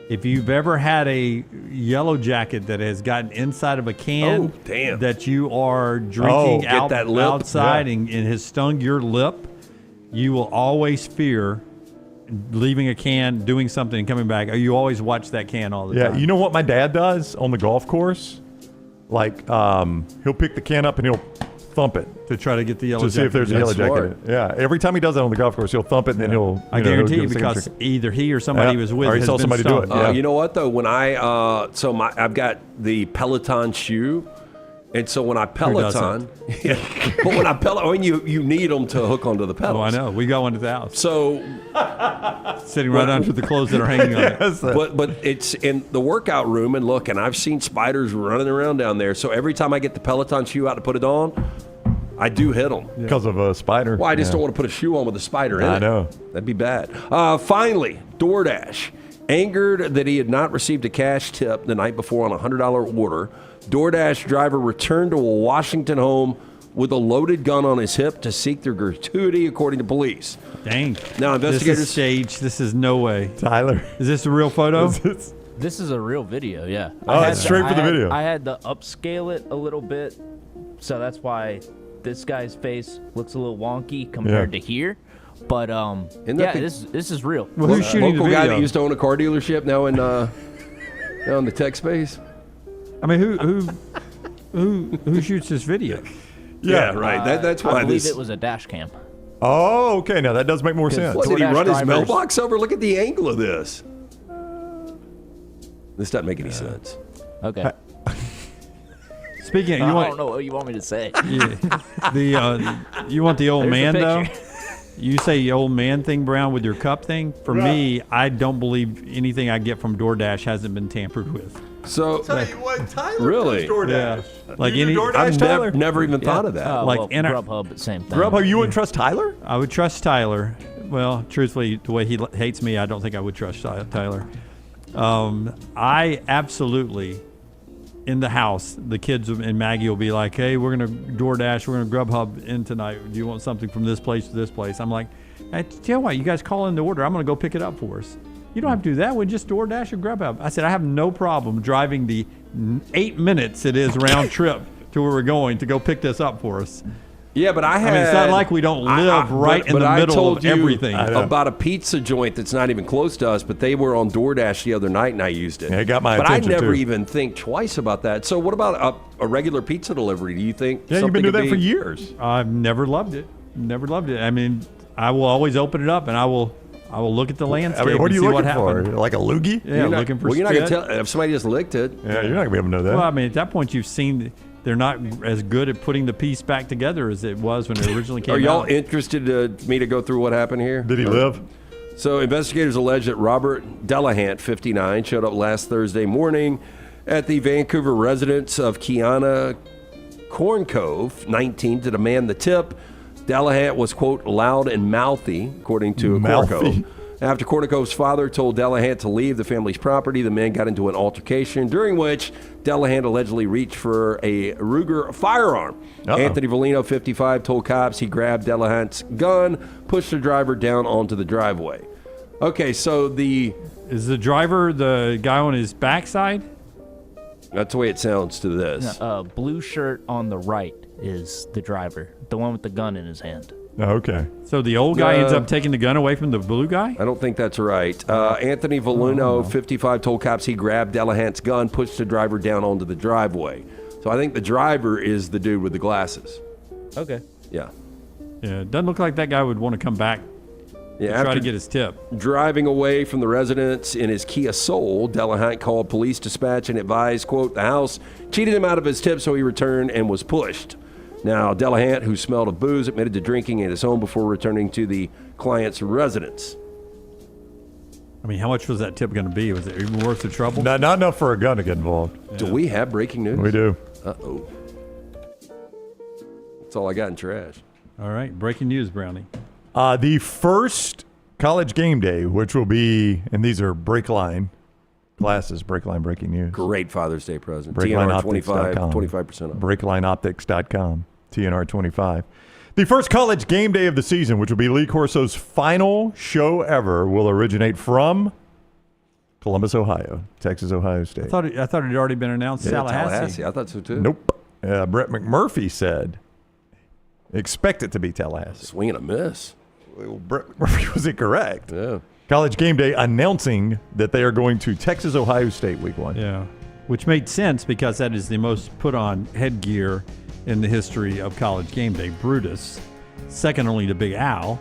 If you've ever had a yellow jacket that has gotten inside of a can that you are drinking get that lip. outside and has stung your lip, you will always fear leaving a can, doing something, and coming back. You always watch that can all the time. Yeah, you know what my dad does on the golf course? Like, he'll pick the can up and he'll thump it. To try to get the yellow to see if there's a yellow jacket in it. Yeah, every time he does that on the golf course, he'll thump it and then he'll. I guarantee you, because either he or somebody he was with or he has saw been somebody do it. stung. Yeah. You know what though? When I've got the Peloton shoe, and so when I Peloton, but when I Peloton, you need them to hook onto the pedals. Oh, I know. We got one at the house. So sitting right under the clothes that are hanging on it. But it's in the workout room, and look, and I've seen spiders running around down there. So every time I get the Peloton shoe out to put it on, I do hit them. Because of a spider. Well, I just don't want to put a shoe on with a spider in it. I know. That'd be bad. Finally, DoorDash Angered that he had not received a cash tip the night before on a $100 order, DoorDash driver returned to a Washington home with a loaded gun on his hip to seek their gratuity, according to police. Dang. Now, investigators... This is staged. This is no way. Tyler. Is this a real photo? This is a real video, yeah. Oh, it's straight for the video. I had to upscale it a little bit, so that's why this guy's face looks a little wonky compared to here. But this is real. Well, who's shooting the video? Guy that used to own a car dealership now in the tech space. I mean, who shoots this video? Yeah, right. That's why I believe it was a dash cam. Oh, okay. Now that does make more sense. What, did he run his mailbox over? Look at the angle of this. This doesn't make any sense. Okay. Speaking, I don't know what you want me to say. You want the old There's man the though? picture. You say the old man thing, Brown, with your cup thing. For me, I don't believe anything I get from DoorDash hasn't been tampered with. So, Tell you what, Tyler really? does DoorDash. Yeah. Like You do any, DoorDash, I've Tyler? never even thought of that. Grubhub, same thing. Grubhub, you wouldn't trust Tyler? I would trust Tyler. Well, truthfully, the way he hates me, I don't think I would trust Tyler. I absolutely, in the house, the kids and Maggie will be like, hey, we're going to DoorDash, we're going to Grubhub in tonight. Do you want something from this place to this place? I'm like, hey, tell you what, you guys call in the order. I'm going to go pick it up for us. You don't have to do that. We just DoorDash or Grubhub. I said, I have no problem driving the 8 minutes it is round trip to where we're going to go pick this up for us. Yeah, but I mean, it's not like we don't live right in the middle of everything. I about a pizza joint that's not even close to us, but they were on DoorDash the other night, and I used it. Yeah, it got my attention, attention, But I never too. even think twice about that. So what about a regular pizza delivery? Do you think Yeah, you've something been doing could that for be- years. I've never loved it. Never loved it. I mean, I will always open it up and I will look at the landscape. I mean, what are you and see looking what for? happened. Like a loogie? Yeah, looking for. Well, you're not going to spit. tell if somebody just licked it. Yeah, you're not going to be able to know that. Well, I mean, at that point, you've seen they're not as good at putting the piece back together as it was when it originally came out. Are y'all interested me to go through what happened here? Did he live? So investigators allege that Robert Delahant, 59, showed up last Thursday morning at the Vancouver residence of Kiana Corncove, 19, to demand the tip. Delahant was, quote, loud and mouthy, according to Corncove. After Cornicove's father told Delahant to leave the family's property, the men got into an altercation, during which Delahant allegedly reached for a Ruger firearm. Anthony Volino, 55, told cops he grabbed Delahant's gun, pushed the driver down onto the driveway. Okay, so Is the driver the guy on his backside? That's the way it sounds to this. Blue shirt on the right is the driver, the one with the gun in his hand. Okay. So the old guy ends up taking the gun away from the blue guy? I don't think that's right. Anthony Volino, 55, told cops he grabbed Delahant's gun, pushed the driver down onto the driveway. So I think the driver is the dude with the glasses. Okay. Yeah. Yeah, it doesn't look like that guy would want to come back to try to get his tip. Driving away from the residence in his Kia Soul, Delahant called police dispatch and advised, quote, the house cheated him out of his tip, so he returned and was pushed. Now, Delahant, who smelled of booze, admitted to drinking at his home before returning to the client's residence. I mean, how much was that tip going to be? Was it even worth the trouble? Not enough for a gun to get involved. Yeah. Do we have breaking news? We do. Uh-oh. That's all I got in trash. All right, breaking news, Brownie. The first college game day, which will be, and these are Breakline glasses, Breakline breaking news. Great Father's Day present. TNR 25% off. BreaklineOptics.com. TNR 25. The first college game day of the season, which will be Lee Corso's final show ever, will originate from Columbus, Ohio, Texas, Ohio State. I thought it had already been announced. Yeah, Tallahassee. I thought so too. Nope. Brett McMurphy said, expect it to be Tallahassee. Swing and a miss. Well, Brett McMurphy was incorrect. Yeah. College game day announcing that they are going to Texas, Ohio State week 1. Yeah, which made sense because that is the most put on headgear in the history of college game day. Brutus, second only to Big Al,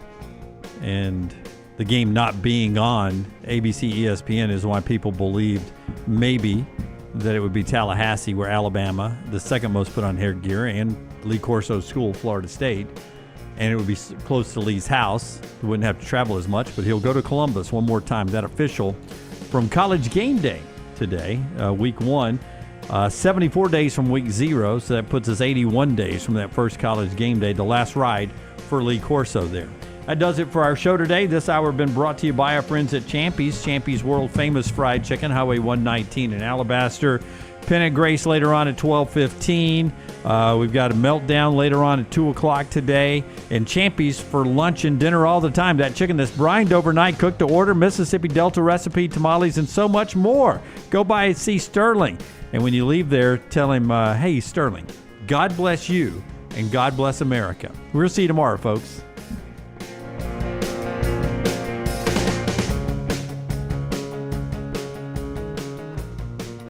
and the game not being on ABC, ESPN is why people believed maybe that it would be Tallahassee, where Alabama, the second most put on headgear, and Lee Corso's school, Florida State. And it would be close to Lee's house. He wouldn't have to travel as much, but he'll go to Columbus one more time. That official from College Game Day today, week 1. 74 days from week 0, so that puts us 81 days from that first College Game Day, the last ride for Lee Corso there. That does it for our show today. This hour has been brought to you by our friends at Champy's. Champy's world-famous fried chicken, Highway 119 in Alabaster. Penn and Grace later on at 12:15. We've got a meltdown later on at 2 o'clock today. And Champy's for lunch and dinner all the time. That chicken that's brined overnight, cooked to order, Mississippi Delta recipe, tamales, and so much more. Go by and see Sterling. And when you leave there, tell him, hey, Sterling, God bless you and God bless America. We'll see you tomorrow, folks.